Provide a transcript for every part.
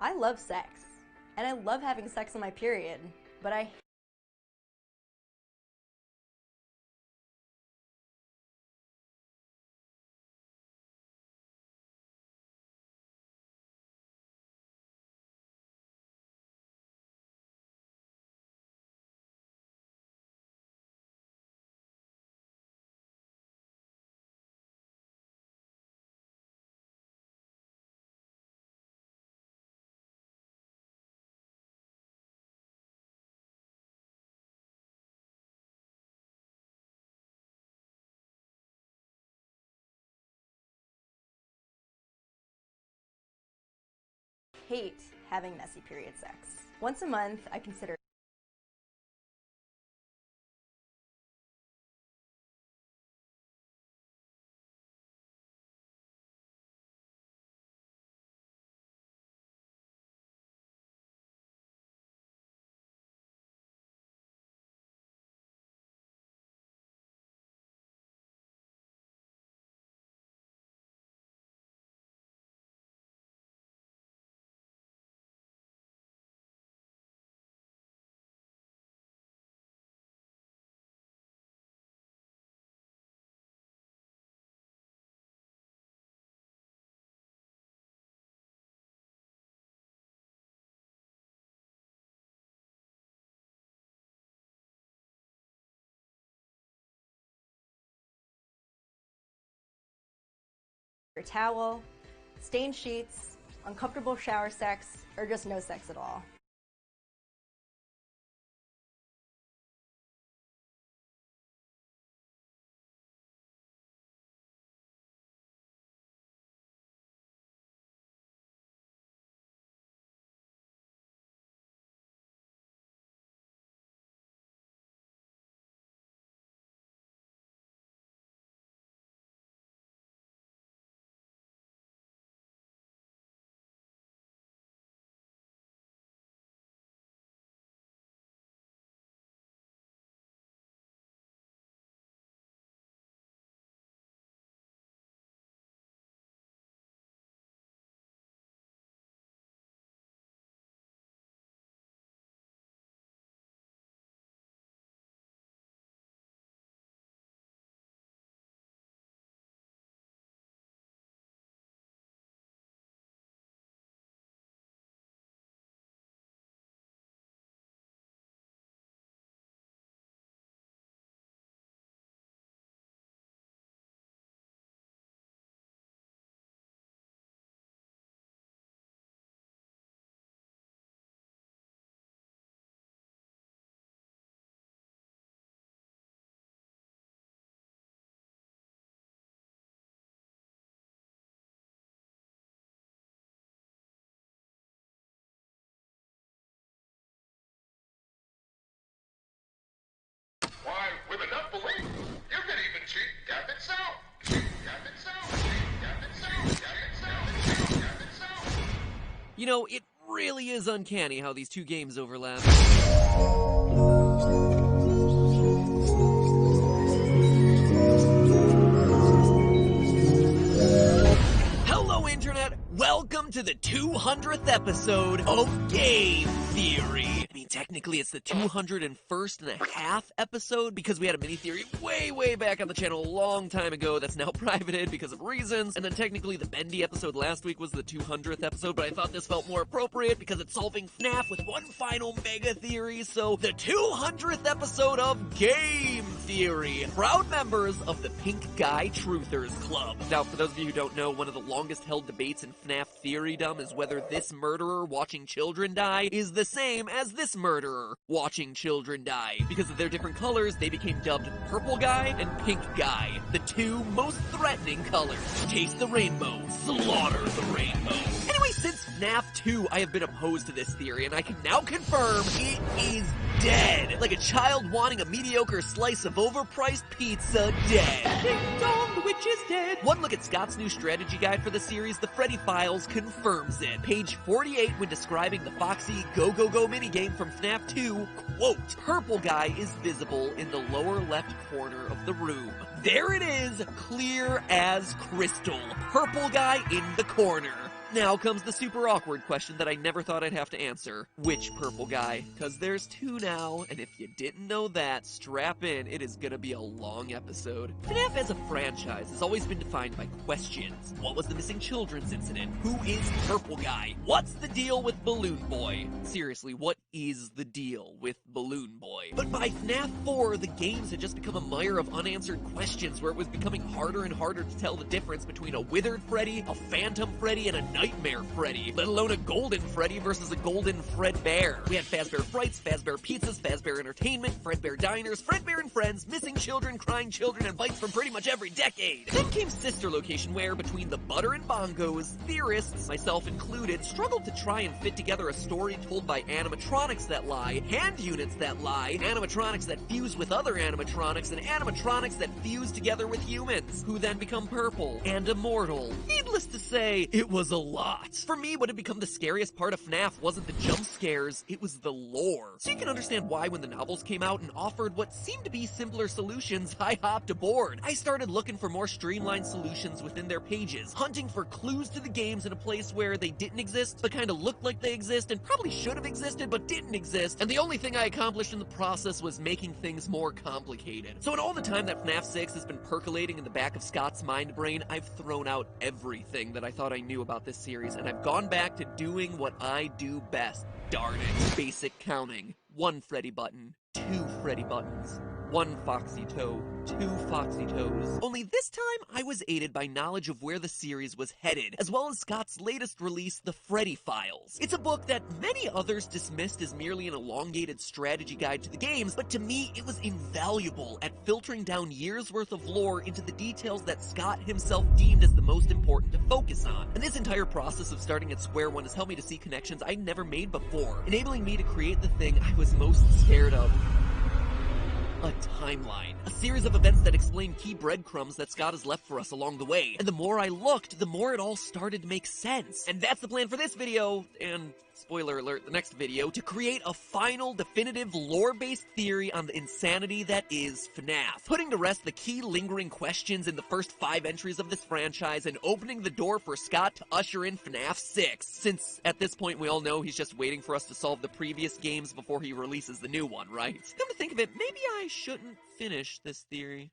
I love sex, and I love having sex on my period, but I hate having messy period sex. Once a month, I consider a towel, stained sheets, uncomfortable shower sex, or just no sex at all. Why, with enough belief, you could even cheat death itself. Cheat death itself. Cheat death itself. Death itself. Cheat death itself. You know, it really is uncanny how these two games overlap. Hello, Internet! Welcome to the 200th episode of Game Theory. I mean, technically it's the 201st and a half episode because we had a mini-theory way back on the channel a long time ago that's now privated because of reasons. And then technically the Bendy episode last week was the 200th episode, but I thought this felt more appropriate because it's solving FNAF with one final mega theory. So the 200th episode of Game Theory. Proud members of the Pink Guy Truthers Club. Now, for those of you who don't know, one of the longest held debates in FNAF theorydom is whether this murderer watching children die is the same as this murderer watching children die. Because of their different colors, they became dubbed Purple Guy and Pink Guy, the two most threatening colors. Chase the rainbow, slaughter the rainbow. Anyway, since FNAF 2, I have been opposed to this theory, and I can now confirm it is dead. Like a child wanting a mediocre slice of overpriced pizza, dead. Ding dong, the witch is dead. One look at Scott's new strategy guide for the series, The Freddy Files, confirms it. Page 48, when describing the Foxy Go Go Go minigame from FNAF 2, quote, Purple Guy is visible in the lower left corner of the room. There it is, clear as crystal. Purple Guy in the corner. Now comes the super awkward question that I never thought I'd have to answer. Which purple guy? Cause there's two now, and if you didn't know that, strap in, it is gonna be a long episode. FNAF as a franchise has always been defined by questions. What was the missing children's incident? Who is Purple Guy? What's the deal with Balloon Boy? Seriously, what is the deal with Balloon Boy? But by FNAF 4, the games had just become a mire of unanswered questions where it was becoming harder and harder to tell the difference between a withered Freddy, a phantom Freddy, and a Nightmare Freddy, let alone a golden Freddy versus a golden Fredbear. We had Fazbear Frights, Fazbear Pizzas, Fazbear Entertainment, Fredbear Diners, Fredbear and Friends, missing children, crying children, and bites from pretty much every decade. Then came Sister Location where, between the butter and bongos, theorists, myself included, struggled to try and fit together a story told by animatronics that lie, hand units that lie, animatronics that fuse with other animatronics, and animatronics that fuse together with humans, who then become purple and immortal. Needless to say, it was a lot. For me, what had become the scariest part of FNAF wasn't the jump scares, it was the lore. So you can understand why when the novels came out and offered what seemed to be simpler solutions, I hopped aboard. I started looking for more streamlined solutions within their pages, hunting for clues to the games in a place where they didn't exist, but kind of looked like they exist and probably should have existed but didn't exist, and the only thing I accomplished in the process was making things more complicated. So in all the time that FNAF 6 has been percolating in the back of Scott's mind brain, I've thrown out everything that I thought I knew about this series, and I've gone back to doing what I do best. Darn it. Basic counting. 1 Freddy button, 2 Freddy buttons, 1 Foxy Toe, 2 Foxy Toes. Only this time, I was aided by knowledge of where the series was headed, as well as Scott's latest release, The Freddy Files. It's a book that many others dismissed as merely an elongated strategy guide to the games, but to me, it was invaluable at filtering down years' worth of lore into the details that Scott himself deemed as the most important to focus on. And this entire process of starting at square one has helped me to see connections I'd never made before, enabling me to create the thing I was most scared of. A timeline. A series of events that explain key breadcrumbs that Scott has left for us along the way. And the more I looked, the more it all started to make sense. And that's the plan for this video, and spoiler alert, the next video, to create a final, definitive, lore-based theory on the insanity that is FNAF. Putting to rest the key lingering questions in the first 5 entries of this franchise and opening the door for Scott to usher in FNAF 6. Since, at this point, we all know he's just waiting for us to solve the previous games before he releases the new one, right? Come to think of it, maybe I shouldn't finish this theory.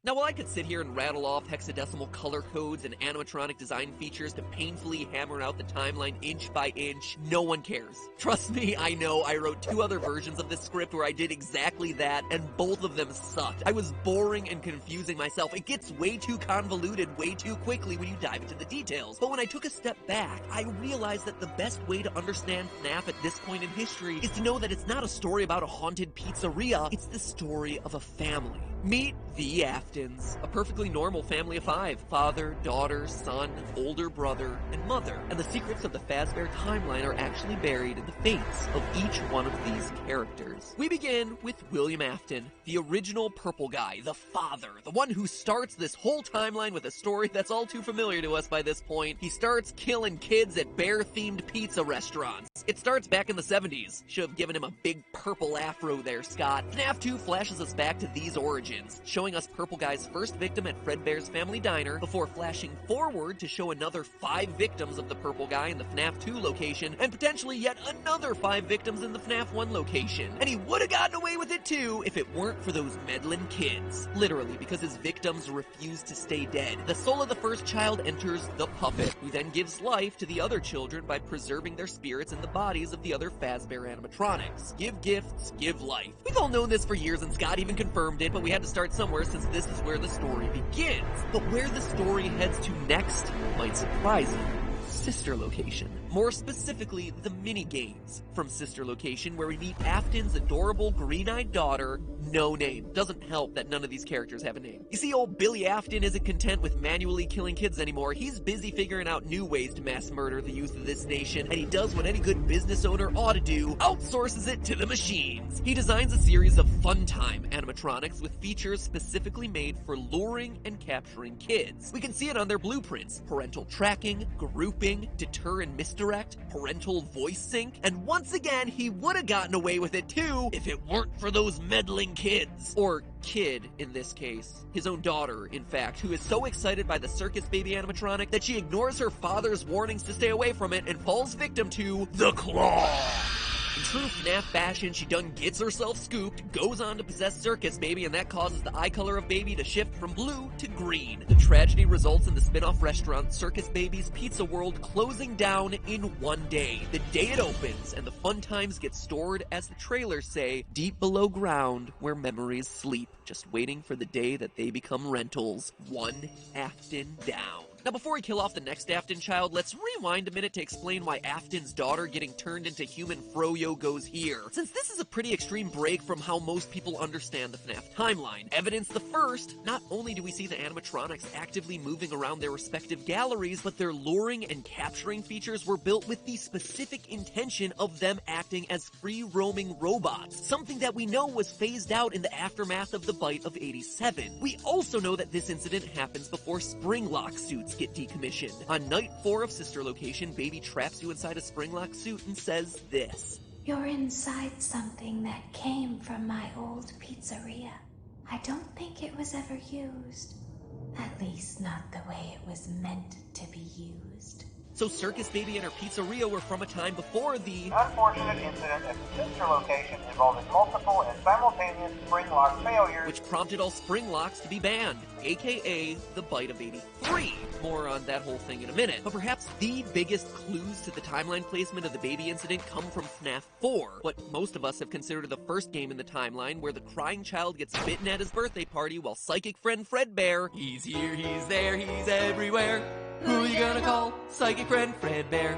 Now, while I could sit here and rattle off hexadecimal color codes and animatronic design features to painfully hammer out the timeline inch by inch, no one cares. Trust me, I know, I wrote 2 other versions of this script where I did exactly that, and both of them sucked. I was boring and confusing myself. It gets way too convoluted way too quickly when you dive into the details. But when I took a step back, I realized that the best way to understand FNAF at this point in history is to know that it's not a story about a haunted pizzeria, it's the story of a family. Meet the Aftons, a perfectly normal family of 5. Father, daughter, son, older brother, and mother. And the secrets of the Fazbear timeline are actually buried in the fates of each one of these characters. We begin with William Afton, the original purple guy, the father, the one who starts this whole timeline with a story that's all too familiar to us by this point. He starts killing kids at bear-themed pizza restaurants. It starts back in the 70s. Should have given him a big purple afro there, Scott. FNAF 2 flashes us back to these origins, showing us Purple Guy's first victim at Fredbear's Family Diner, before flashing forward to show another 5 victims of the Purple Guy in the FNAF 2 location, and potentially yet another 5 victims in the FNAF 1 location. And he would have gotten away with it too if it weren't for those meddling kids. Literally, because his victims refused to stay dead. The soul of the first child enters the puppet, who then gives life to the other children by preserving their spirits in the bodies of the other Fazbear animatronics. Give gifts, give life. We've all known this for years, and Scott even confirmed it, but we had to start somewhere since this is where the story begins. But where the story heads to next might surprise you. Sister Location. More specifically, the mini-games from Sister Location, where we meet Afton's adorable green-eyed daughter, no name. Doesn't help that none of these characters have a name. You see, old Billy Afton isn't content with manually killing kids anymore. He's busy figuring out new ways to mass murder the youth of this nation, and he does what any good business owner ought to do, outsources it to the machines. He designs a series of fun-time animatronics with features specifically made for luring and capturing kids. We can see it on their blueprints: parental tracking, grouping, sting, deter and misdirect, parental voice sync, and once again, he would have gotten away with it too if it weren't for those meddling kids. Or kid, in this case. His own daughter, in fact, who is so excited by the Circus baby animatronic that she ignores her father's warnings to stay away from it and falls victim to the Claw. In true FNAF fashion, she done gets herself scooped, goes on to possess Circus Baby, and that causes the eye color of Baby to shift from blue to green. The tragedy results in the spin-off restaurant Circus Baby's Pizza World closing down in one day. The day it opens, and the fun times get stored, as the trailers say, deep below ground where memories sleep, just waiting for the day that they become rentals, one Afton down. Now, before we kill off the next Afton child, let's rewind a minute to explain why Afton's daughter getting turned into human Froyo goes here, since this is a pretty extreme break from how most people understand the FNAF timeline. Evidence the first, not only do we see the animatronics actively moving around their respective galleries, but their luring and capturing features were built with the specific intention of them acting as free-roaming robots, something that we know was phased out in the aftermath of the bite of '87. We also know that this incident happens before Springlock suits get decommissioned. On night 4 of Sister Location, Baby traps you inside a Springlock suit and says this. You're inside something that came from my old pizzeria. I don't think it was ever used. At least not the way it was meant to be used. So Circus Baby and her pizzeria were from a time before the unfortunate incident at the Sister Location involving multiple and simultaneous spring lock failures, which prompted all spring locks to be banned, aka the bite of '83. More on that whole thing in a minute. But perhaps the biggest clues to the timeline placement of the Baby incident come from FNAF 4, what most of us have considered the first game in the timeline, where the crying child gets bitten at his birthday party while psychic friend Fredbear, he's here, he's there, he's everywhere, who you gonna call? Psychic friend Fredbear,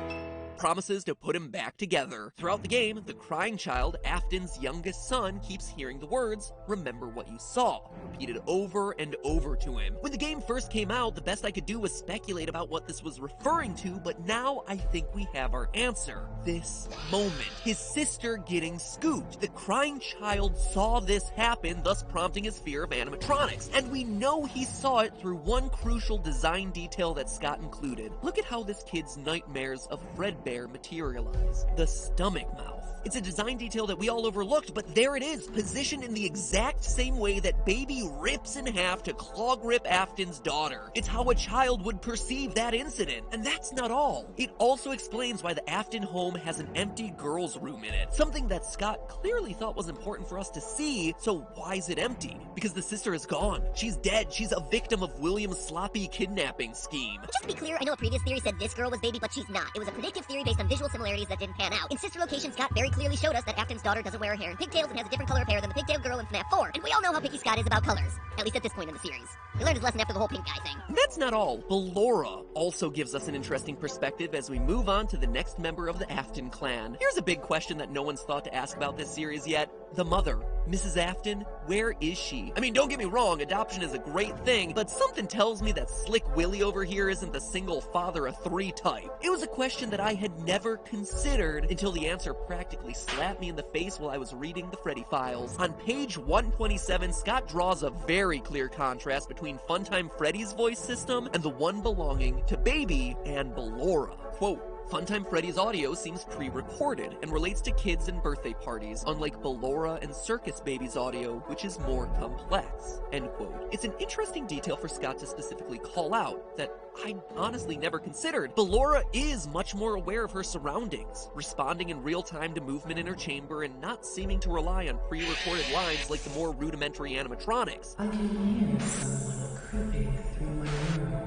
promises to put him back together. Throughout the game, the crying child, Afton's youngest son, keeps hearing the words, "Remember what you saw," repeated over and over to him. When the game first came out, the best I could do was speculate about what this was referring to, but now I think we have our answer. This moment. His sister getting scooped. The crying child saw this happen, thus prompting his fear of animatronics. And we know he saw it through one crucial design detail that Scott included. Look at how this kid's nightmares of Fredbear materialize. The stomach mouth. It's a design detail that we all overlooked, but there it is, positioned in the exact same way that Baby rips in half to claw grip Afton's daughter. It's how a child would perceive that incident. And that's not all. It also explains why the Afton home has an empty girls' room in it. Something that Scott clearly thought was important for us to see, so why is it empty? Because the sister is gone. She's dead. She's a victim of William's sloppy kidnapping scheme. Just to be clear, I know a previous theory said this girl was Baby, but she's not. It was a predictive theory based on visual similarities that didn't pan out. In Sister Location, Scott very clearly showed us that Afton's daughter doesn't wear her hair in pigtails and has a different color of hair than the pigtail girl in FNAF 4. And we all know how picky Scott is about colors, at least at this point in the series. He learned his lesson after the whole pink guy thing. That's not all. Ballora also gives us an interesting perspective as we move on to the next member of the Afton clan. Here's a big question that no one's thought to ask about this series yet. The mother, Mrs. Afton, where is she? I mean, don't get me wrong, adoption is a great thing, but something tells me that Slick Willie over here isn't the single father of 3 type. It was a question that I had never considered until the answer practically slapped me in the face while I was reading the Freddy files. On page 127, Scott draws a very clear contrast between Funtime Freddy's voice system and the one belonging to Baby and Ballora. Quote, Funtime Freddy's audio seems pre-recorded and relates to kids and birthday parties, unlike Ballora and Circus Baby's audio, which is more complex. End quote. It's an interesting detail for Scott to specifically call out that I honestly never considered. Ballora is much more aware of her surroundings, responding in real time to movement in her chamber and not seeming to rely on pre-recorded lines like the more rudimentary animatronics. I can hear someone creeping through my room.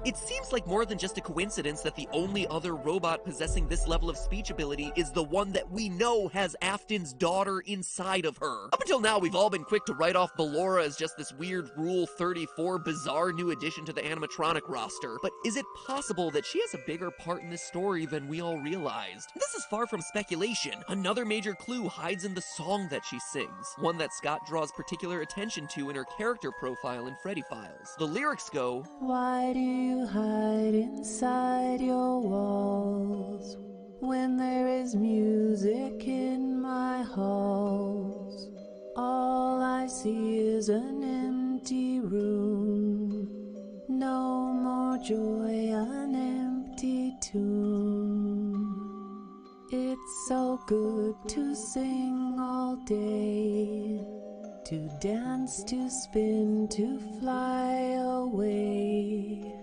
It seems like more than just a coincidence that the only other robot possessing this level of speech ability is the one that we know has Afton's daughter inside of her. Up until now, we've all been quick to write off Ballora as just this weird Rule 34 bizarre new addition to the animatronic roster. But is it possible that she has a bigger part in this story than we all realized? This is far from speculation. Another major clue hides in the song that she sings, one that Scott draws particular attention to in her character profile in Freddy Files. The lyrics go, Why do you hide inside your walls when there is music in my halls? All I see is an empty room, no more joy, an empty tune. It's so good to sing all day, to dance, to spin, to fly away.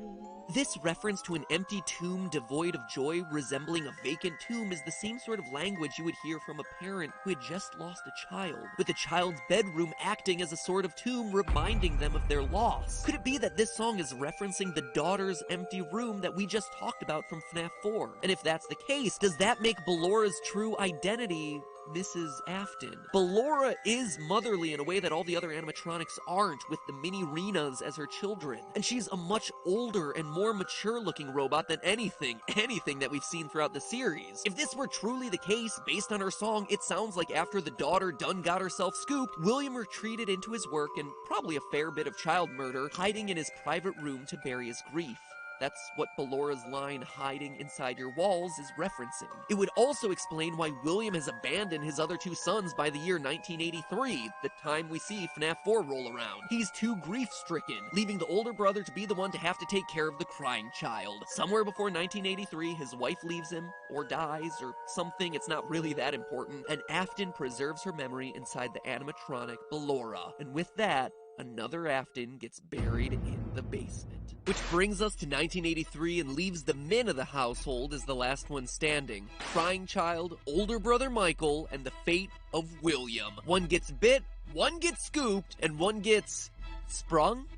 This reference to an empty tomb devoid of joy, resembling a vacant tomb, is the same sort of language you would hear from a parent who had just lost a child, with the child's bedroom acting as a sort of tomb reminding them of their loss. Could it be that this song is referencing the daughter's empty room that we just talked about from FNAF 4? And if that's the case, does that make Bellora's true identity Mrs. Afton? Bellora is motherly in a way that all the other animatronics aren't, with the mini Renas as her children. And she's a much older and more mature-looking robot than anything that we've seen throughout the series. If this were truly the case, based on her song, it sounds like after the daughter done got herself scooped, William retreated into his work and probably a fair bit of child murder, hiding in his private room to bury his grief. That's what Bellora's line, "hiding inside your walls," is referencing. It would also explain why William has abandoned his other two sons by the year 1983, the time we see FNAF 4 roll around. He's too grief-stricken, leaving the older brother to be the one to have to take care of the crying child. Somewhere before 1983, his wife leaves him, or dies, or something. It's not really that important, and Afton preserves her memory inside the animatronic Bellora. And with that, another Afton gets buried in the basement. Which brings us to 1983 and leaves the men of the household as the last one standing. Crying child, older brother Michael, and the fate of William. One gets bit, one gets scooped, and one gets sprung?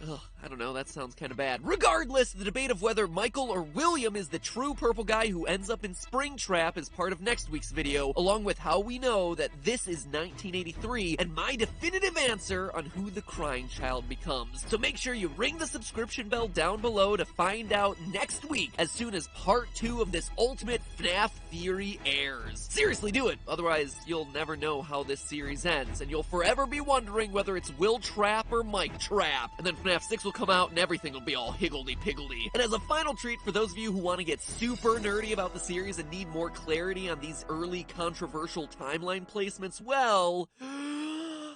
Ugh, I don't know, that sounds kind of bad. Regardless, the debate of whether Michael or William is the true purple guy who ends up in Springtrap is part of next week's video, along with how we know that this is 1983 and my definitive answer on who the crying child becomes. So make sure you ring the subscription bell down below to find out next week as soon as part 2 of this ultimate FNAF theory airs. Seriously, do it, otherwise you'll never know how this series ends, and you'll forever be wondering whether it's Will Trap or Mike Trap. And then FNAF 6 will come out and everything will be all higgledy-piggledy. And as a final treat for those of you who want to get super nerdy about the series and need more clarity on these early controversial timeline placements, well,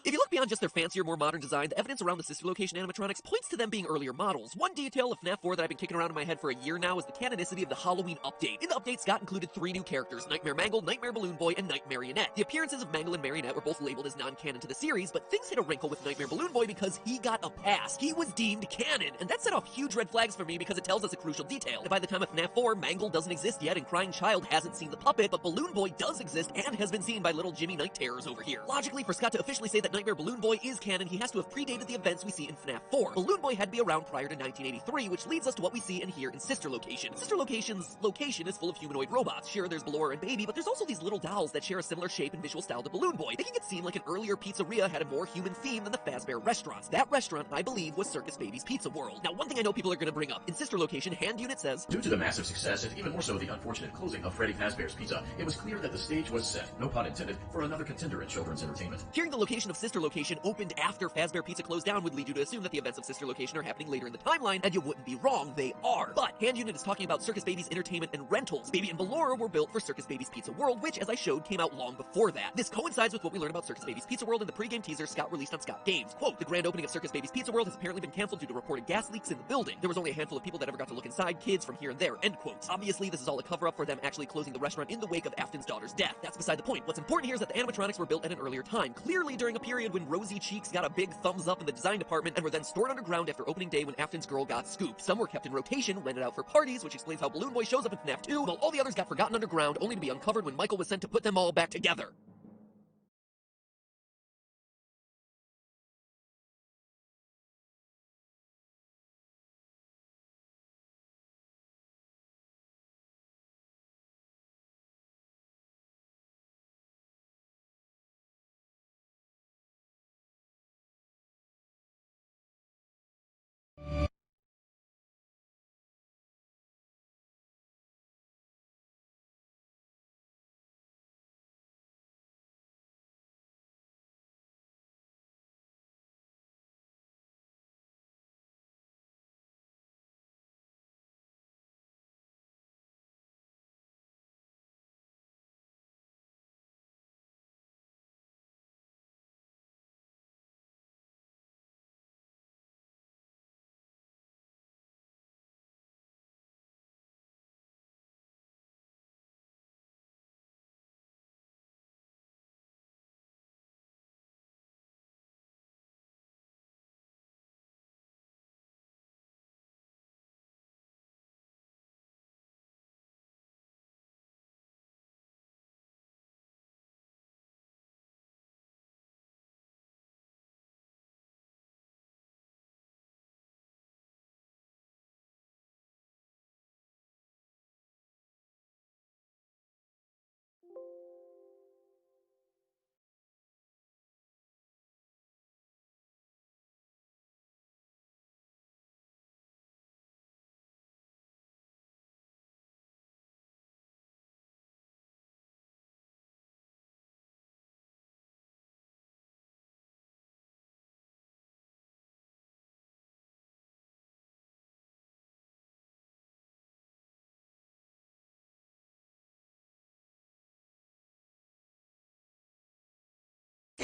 if you look beyond just their fancier, more modern design, the evidence around the sister location animatronics points to them being earlier models. One detail of FNAF 4 that I've been kicking around in my head for a year now is the canonicity of the Halloween update. In the update, Scott included 3 new characters, Nightmare Mangle, Nightmare Balloon Boy, and Night Marionette. The appearances of Mangle and Marionette were both labeled as non-canon to the series, but things hit a wrinkle with Nightmare Balloon Boy because he got a pass. He was deemed canon, and that set off huge red flags for me because it tells us a crucial detail. That by the time of FNAF 4, Mangle doesn't exist yet, and Crying Child hasn't seen the puppet, but Balloon Boy does exist and has been seen by little Jimmy Night Terrors over here. Logically, for Scott to officially say that Nightmare Balloon Boy is canon, he has to have predated the events we see in FNAF 4. Balloon Boy had to be around prior to 1983, which leads us to what we see and hear in Sister Location. Sister Location's location is full of humanoid robots. Sure, there's Bellora and Baby, but there's also these little dolls that share a similar shape and visual style to Balloon Boy, making it seem like an earlier pizzeria had a more human theme than the Fazbear restaurants. That restaurant, I believe, was Circus Baby's Pizza World. Now, one thing I know people are going to bring up, in Sister Location, Hand Unit says, "Due to the massive success, and even more so the unfortunate closing of Freddy Fazbear's Pizza, it was clear that the stage was set, no pun intended, for another contender in children's entertainment." Hearing the location of Sister Location opened after Fazbear Pizza closed down would lead you to assume that the events of Sister Location are happening later in the timeline, and you wouldn't be wrong, they are. But Hand Unit is talking about Circus Baby's entertainment and rentals. Baby and Bellora were built for Circus Baby's Pizza World, which, as I showed, came out long before that. This coincides with what we learned about Circus Baby's Pizza World in the pre-game teaser Scott released on Scott Games. Quote, "The grand opening of Circus Baby's Pizza World has apparently been canceled due to reported gas leaks in the building. There was only a handful of people that ever got to look inside, kids from here and there," end quotes. Obviously, this is all a cover-up for them actually closing the restaurant in the wake of Afton's daughter's death. That's beside the point. What's important here is that the animatronics were built at an earlier time, clearly during a period when Rosy Cheeks got a big thumbs up in the design department and were then stored underground after opening day when Afton's girl got scooped. Some were kept in rotation, rented out for parties, which explains how Balloon Boy shows up in FNAF 2, while all the others got forgotten underground, only to be uncovered when Michael was sent to put them all back together.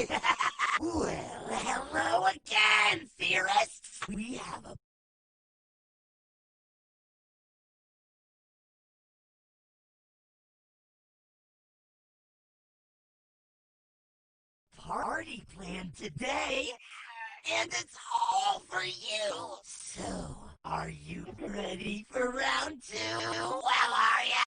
Well, hello again, theorists! We have a party planned today, and it's all for you! So, are you ready for round 2? Well, are ya?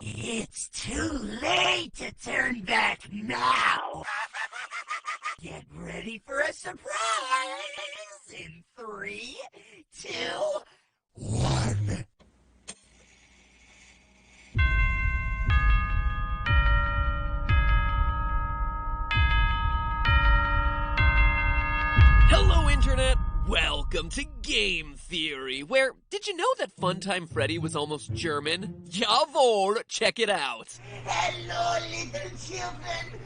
It's too late to turn back now! Get ready for a surprise! In 3, 2, 1... Hello, Internet! Welcome to Game Theory, where, did you know that Funtime Freddy was almost German? Jawohl! Check it out! Hello, little children!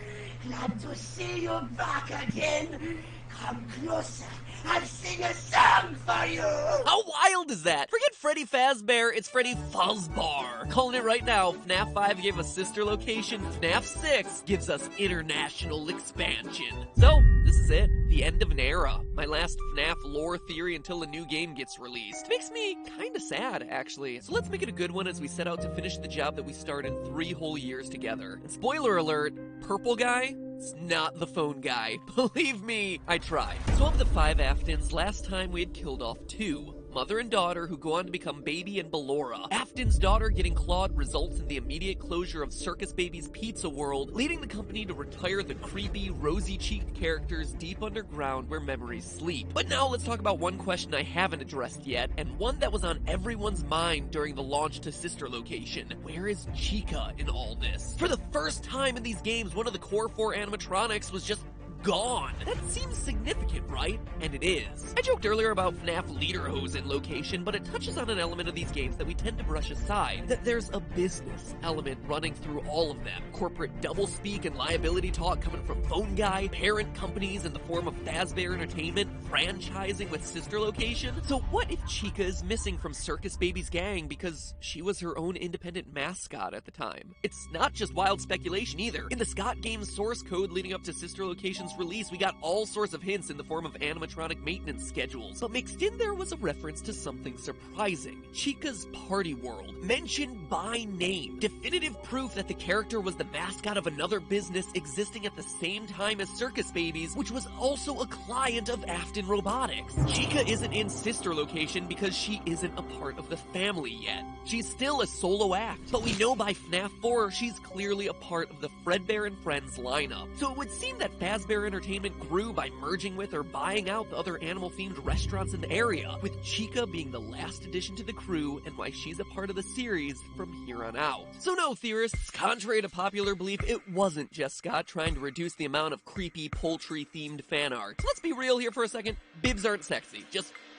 Glad to see you back again! Come closer, I'll sing a song for you! How wild is that? Forget Freddy Fazbear, it's Freddy Fuzzbar. Calling it right now, FNAF 5 gave us sister location, FNAF 6 gives us international expansion. So, this is it. The end of an era. My last FNAF lore theory until a new game gets released. Makes me kinda sad, actually. So let's make it a good one as we set out to finish the job that we started 3 whole years together. And spoiler alert, purple guy? It's not the phone guy. Believe me, I tried. So of the 5 Aftons, last time we had killed off 2. Mother and daughter who go on to become Baby and Ballora. Afton's daughter getting clawed results in the immediate closure of Circus Baby's Pizza World, leading the company to retire the creepy, rosy-cheeked characters deep underground where memories sleep. But now let's talk about one question I haven't addressed yet, and one that was on everyone's mind during the launch to Sister Location. Where is Chica in all this? For the first time in these games, one of the core 4 animatronics was just gone. That seems significant, right? And it is. I joked earlier about FNAF Lederhosen location, but it touches on an element of these games that we tend to brush aside. That there's a business element running through all of them. Corporate doublespeak and liability talk coming from Phone Guy, parent companies in the form of Fazbear Entertainment, franchising with sister location. So what if Chica is missing from Circus Baby's gang because she was her own independent mascot at the time? It's not just wild speculation either. In the Scott Games source code leading up to sister location's release, we got all sorts of hints in the form of animatronic maintenance schedules, but mixed in there was a reference to something surprising. Chica's Party World, mentioned by name. Definitive proof that the character was the mascot of another business existing at the same time as Circus Babies, which was also a client of Afton Robotics. Chica isn't in sister location because she isn't a part of the family yet. She's still a solo act, but we know by FNAF 4 she's clearly a part of the Fredbear and Friends lineup. So it would seem that Fazbear Entertainment grew by merging with or buying out the other animal-themed restaurants in the area, with Chica being the last addition to the crew and why she's a part of the series from here on out. So no, theorists, contrary to popular belief, it wasn't just Scott trying to reduce the amount of creepy, poultry-themed fan art. Let's be real here for a second. Bibs aren't sexy.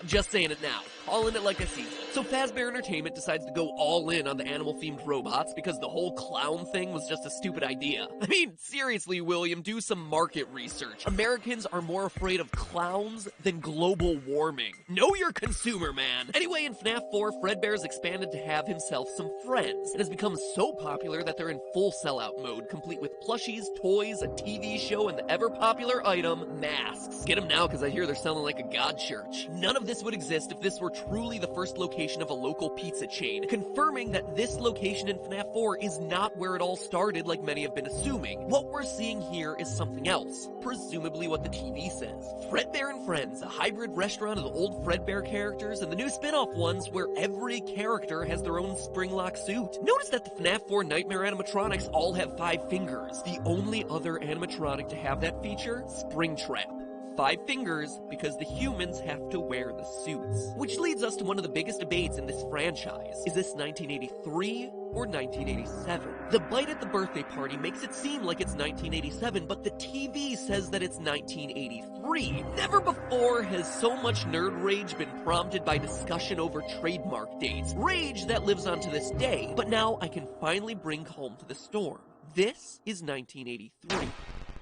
I'm just saying it now. Calling it like I see it. So Fazbear Entertainment decides to go all in on the animal-themed robots because the whole clown thing was just a stupid idea. I mean, seriously, William, do some market research. Americans are more afraid of clowns than global warming. Know your consumer, man. Anyway, in FNAF 4, Fredbear's expanded to have himself some friends. It has become so popular that they're in full sellout mode, complete with plushies, toys, a TV show, and the ever-popular item, masks. Get them now because I hear they're selling like a god church. None of this would exist if this were truly the first location of a local pizza chain, confirming that this location in FNAF 4 is not where it all started like many have been assuming. What we're seeing here is something else, presumably what the TV says. Fredbear and Friends, a hybrid restaurant of the old Fredbear characters and the new spin-off ones where every character has their own Springlock suit. Notice that the FNAF 4 Nightmare animatronics all have 5 fingers. The only other animatronic to have that feature, Springtrap. 5 fingers because the humans have to wear the suits. Which leads us to one of the biggest debates in this franchise. Is this 1983 or 1987? The bite at the birthday party makes it seem like it's 1987, but the TV says that it's 1983. Never before has so much nerd rage been prompted by discussion over trademark dates. Rage that lives on to this day, but now I can finally bring calm to the storm. This is 1983.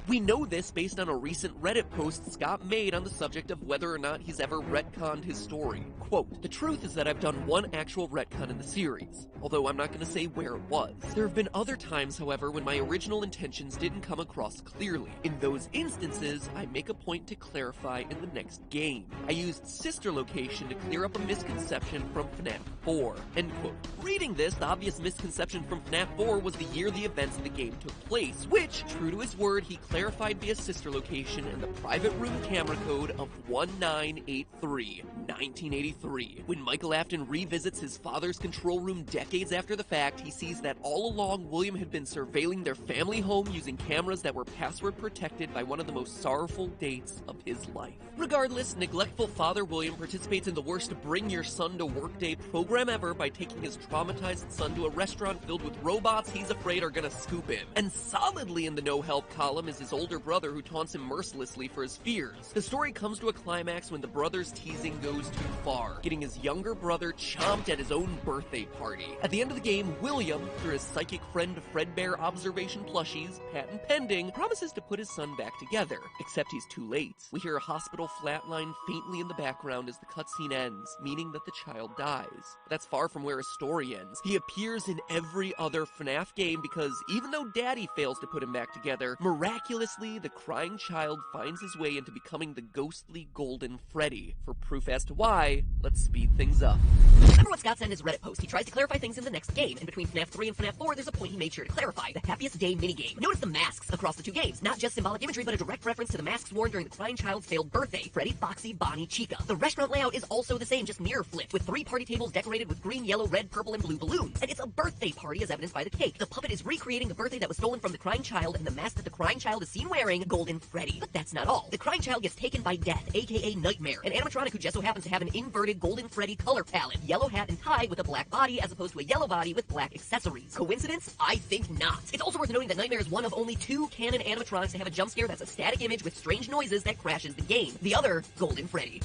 We know this based on a recent Reddit post Scott made on the subject of whether or not he's ever retconned his story. Quote, "The truth is that I've done one actual retcon in the series, although I'm not going to say where it was. There have been other times, however, when my original intentions didn't come across clearly. In those instances, I make a point to clarify in the next game. I used sister location to clear up a misconception from FNAF 4. End quote. Reading this, the obvious misconception from FNAF 4 was the year the events of the game took place, which, true to his word, he clarified via sister location and the private room camera code of 1983, 1983. When Michael Afton revisits his father's control room decades after the fact, he sees that all along William had been surveilling their family home using cameras that were password protected by one of the most sorrowful dates of his life. Regardless, neglectful father William participates in the worst Bring Your Son to Work Day program ever by taking his traumatized son to a restaurant filled with robots he's afraid are gonna scoop him. And solidly in the no-help column is his older brother who taunts him mercilessly for his fears. The story comes to a climax when the brother's teasing goes too far, getting his younger brother chomped at his own birthday party. At the end of the game, William, through his psychic friend Fredbear observation plushies, patent pending, promises to put his son back together. Except he's too late. We hear a hospital flatline faintly in the background as the cutscene ends, meaning that the child dies. But that's far from where his story ends. He appears in every other FNAF game because even though Daddy fails to put him back together, miraculously, the crying child finds his way into becoming the ghostly Golden Freddy. For proof as to why, let's speed things up. Remember what Scott said in his Reddit post? He tries to clarify things in the next game, and between FNAF 3 and FNAF 4, there's a point he made sure to clarify: the Happiest Day minigame. Notice the masks across the two games, not just symbolic imagery, but a direct reference to the masks worn during the crying child's failed birthday: Freddy, Foxy, Bonnie, Chica. The restaurant layout is also the same, just mirror flipped, with 3 party tables decorated with green, yellow, red, purple, and blue balloons. And it's a birthday party as evidenced by the cake. The puppet is recreating the birthday that was stolen from the crying child, and the mask that the crying child is seen wearing, Golden Freddy. But that's not all. The crying child gets taken by Death, aka Nightmare, an animatronic who just so happens to have an inverted Golden Freddy color palette: yellow hat and tie with a black body as opposed to a yellow body with black accessories. Coincidence? I think not. It's also worth noting that Nightmare is one of only 2 canon animatronics to have a jump scare that's a static image with strange noises that crashes the game. The other, Golden Freddy.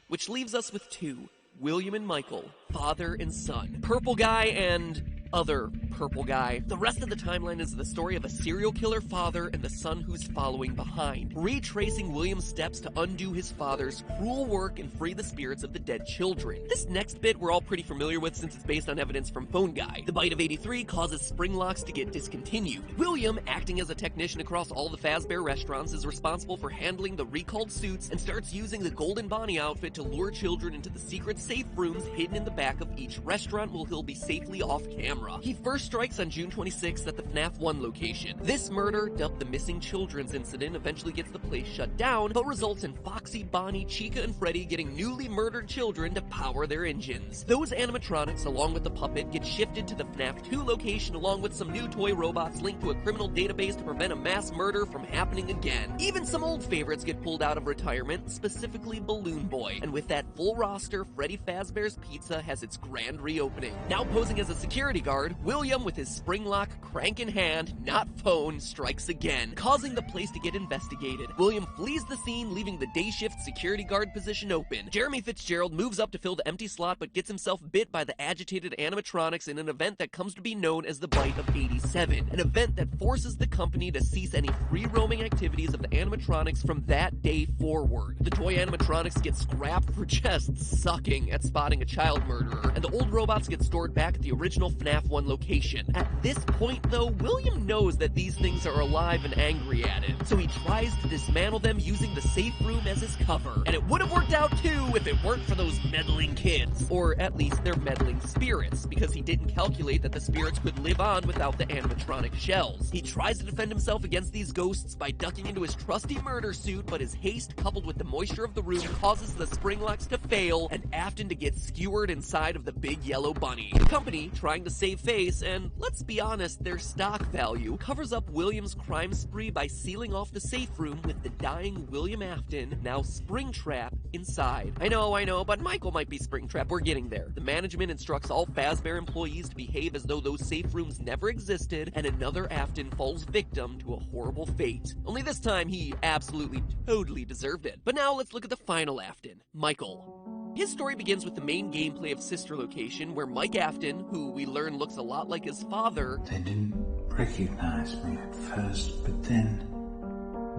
Which leaves us with 2. William and Michael, father and son. Purple guy and other purple guy. The rest of the timeline is the story of a serial killer father and the son who's following behind, retracing William's steps to undo his father's cruel work and free the spirits of the dead children. This next bit we're all pretty familiar with since it's based on evidence from Phone Guy. The bite of 83 causes spring locks to get discontinued. William, acting as a technician across all the Fazbear restaurants, is responsible for handling the recalled suits and starts using the Golden Bonnie outfit to lure children into the secret safe rooms hidden in the back of each restaurant while he'll be safely off camera. He first strikes on June 26th at the FNAF 1 location. This murder, dubbed the Missing Children's Incident, eventually gets the place shut down, but results in Foxy, Bonnie, Chica, and Freddy getting newly murdered children to power their engines. Those animatronics, along with the puppet, get shifted to the FNAF 2 location along with some new toy robots linked to a criminal database to prevent a mass murder from happening again. Even some old favorites get pulled out of retirement, specifically Balloon Boy. And with that full roster, Freddy Fazbear's Pizza has its grand reopening. Now posing as a security guard, William, with his spring lock crank in hand, not phone, strikes again, causing the place to get investigated. William flees the scene, leaving the day shift security guard position open. Jeremy Fitzgerald moves up to fill the empty slot, but gets himself bit by the agitated animatronics in an event that comes to be known as the Bite of 87, an event that forces the company to cease any free-roaming activities of the animatronics from that day forward. The toy animatronics get scrapped for just sucking at spotting a child murderer, and the old robots get stored back at the original FNAF 1 location. At this point, though, William knows that these things are alive and angry at him, so he tries to dismantle them using the safe room as his cover. And it would have worked out too if it weren't for those meddling kids. Or at least their meddling spirits, because he didn't calculate that the spirits could live on without the animatronic shells. He tries to defend himself against these ghosts by ducking into his trusty murder suit, but his haste coupled with the moisture of the room causes the spring locks to fail and Afton to get skewered inside of the big yellow bunny. The company, trying to save save face, and let's be honest, their stock value covers up William's crime spree by sealing off the safe room with the dying William Afton, now Springtrap, inside. I know, but Michael might be Springtrap. We're getting there. The management instructs all Fazbear employees to behave as though those safe rooms never existed, and another Afton falls victim to a horrible fate. Only this time, he absolutely, totally deserved it. But now let's look at the final Afton, Michael. His story begins with the main gameplay of Sister Location, where Mike Afton, who we learn looks a lot like his father, they didn't recognize me at first, but then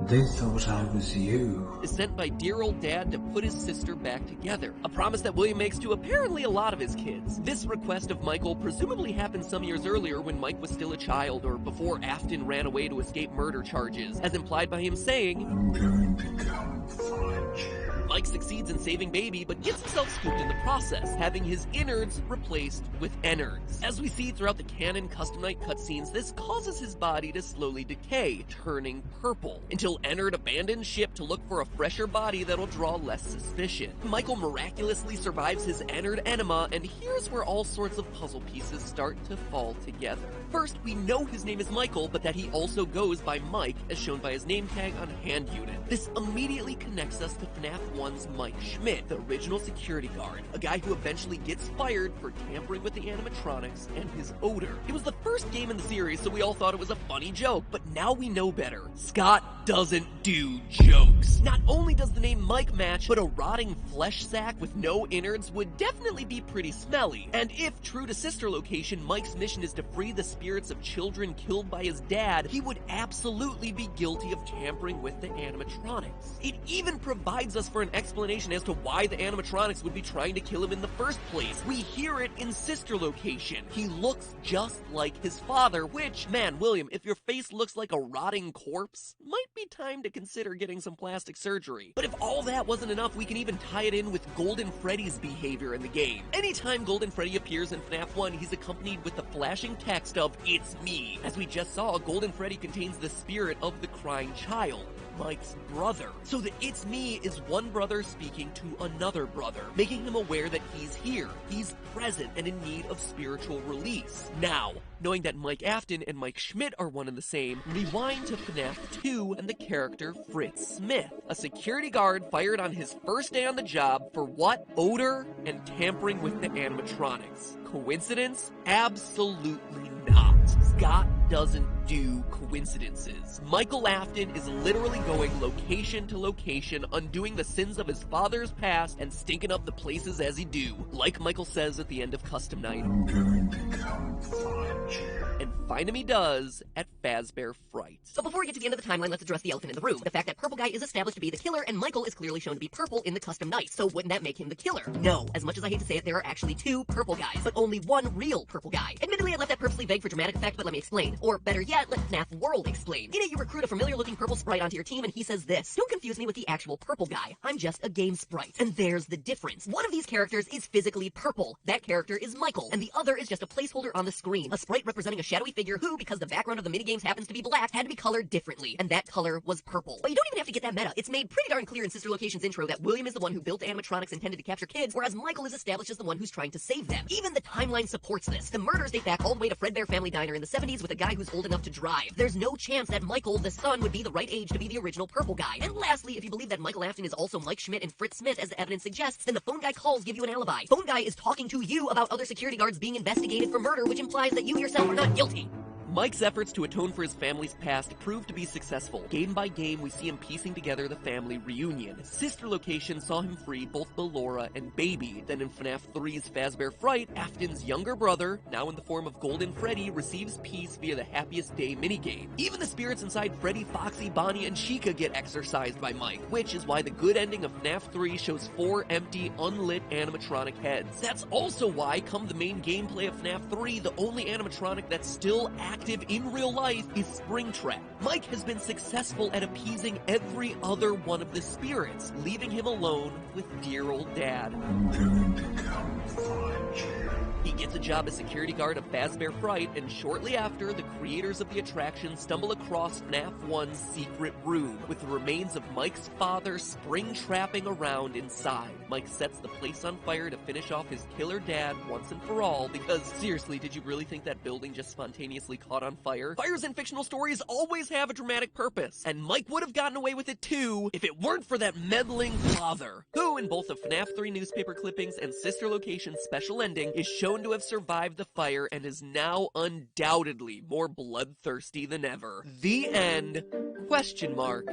they thought I was you. Is sent by dear old dad to put his sister back together. A promise that William makes to apparently a lot of his kids. This request of Michael presumably happened some years earlier when Mike was still a child, or before Afton ran away to escape murder charges, as implied by him saying, I'm going to come find you. Mike succeeds in saving Baby, but gets himself scooped in the process, having his innards replaced with innards. As we see throughout the canon Custom Night cutscenes, this causes his body to slowly decay, turning purple, until Ennard abandons ship to look for a fresher body that'll draw less suspicion. Michael miraculously survives his Ennard enema, and here's where all sorts of puzzle pieces start to fall together. First, we know his name is Michael, but that he also goes by Mike, as shown by his name tag on hand unit. This immediately connects us to FNAF 1's Mike Schmidt, the original security guard, a guy who eventually gets fired for tampering with the animatronics and his odor. It was the first game in the series, so we all thought it was a funny joke, but now we know better. Scott doesn't do jokes. Not only does the name Mike match, but a rotting flesh sack with no innards would definitely be pretty smelly. And if, true to Sister Location, Mike's mission is to free the spirits of children killed by his dad, he would absolutely be guilty of tampering with the animatronics. It even provides us for an explanation as to why the animatronics would be trying to kill him in the first place. We hear it in Sister Location. He looks just like his father, which, man, William, if your face looks like a rotting corpse, might be time to consider getting some plastic surgery. But if all that wasn't enough, we can even tie it in with Golden Freddy's behavior in the game. Anytime Golden Freddy appears in FNAF 1, he's accompanied with the flashing text of, "It's me." As we just saw, Golden Freddy contains the spirit of the crying child, Mike's brother. So the "it's me" is one brother speaking to another brother, making him aware that he's here, he's present, and in need of spiritual release. Now, knowing that Mike Afton and Mike Schmidt are one and the same, rewind to FNAF 2 and the character Fritz Smith, a security guard fired on his first day on the job for what? Odor and tampering with the animatronics. Coincidence? Absolutely not. Scott doesn't do coincidences. Michael Afton is literally going location to location, undoing the sins of his father's past and stinking up the places as he do, like Michael says at the end of Custom Night. I'm going to come find you. And find him he does at Fazbear Fright. So before we get to the end of the timeline, let's address the elephant in the room. The fact that Purple Guy is established to be the killer, and Michael is clearly shown to be purple in the Custom Night. So wouldn't that make him the killer? No. As much as I hate to say it, there are actually two Purple Guys, but only one real Purple Guy. Admittedly, I left that purposely vague for dramatic effect, but let me explain. Or better yet, let FNAF World explain. In it, you recruit a familiar-looking purple sprite onto your team, and he says this: "Don't confuse me with the actual Purple Guy. I'm just a game sprite." And there's the difference. One of these characters is physically purple. That character is Michael. And the other is just a placeholder on the screen. A sprite representing a shadowy figure who, because the background of the minigames happens to be black, had to be colored differently. And that color was purple. But you don't even have to get that meta. It's made pretty darn clear in Sister Location's intro that William is the one who built the animatronics intended to capture kids, whereas Michael is established as the one who's trying to save them. Even the timeline supports this. The murders date back all the way to Fredbear Family Diner in the 70s with a guy who's old enough to drive. There's no chance that Michael, the son, would be the right age to be the original Purple Guy. And lastly, if you believe that Michael Afton is also Mike Schmidt and Fritz Smith, as the evidence suggests, then the phone guy calls give you an alibi. Phone guy is talking to you about other security guards being investigated for murder, which implies that you yourself are not guilty. Mike's efforts to atone for his family's past prove to be successful. Game by game, we see him piecing together the family reunion. Sister Location saw him free both Ballora and Baby. Then in FNAF 3's Fazbear Fright, Afton's younger brother, now in the form of Golden Freddy, receives peace via the Happiest Day minigame. Even the spirits inside Freddy, Foxy, Bonnie, and Chica get exorcised by Mike, which is why the good ending of FNAF 3 shows 4 empty, unlit animatronic heads. That's also why, come the main gameplay of FNAF 3, the only animatronic that's still active in real life is Springtrap. Mike has been successful at appeasing every other one of the spirits, leaving him alone with dear old dad. I'm going to come find you. He gets a job as security guard of Fazbear Fright, and shortly after, the creators of the attraction stumble across FNAF 1's secret room, with the remains of Mike's father spring-trapping around inside. Mike sets the place on fire to finish off his killer dad once and for all, because seriously, did you really think that building just spontaneously caught on fire? Fires in fictional stories always have a dramatic purpose, and Mike would have gotten away with it too if it weren't for that meddling father, who in both the FNAF 3 newspaper clippings and Sister Location's special ending is shown to have survived the fire and is now undoubtedly more bloodthirsty than ever. The end. Question mark.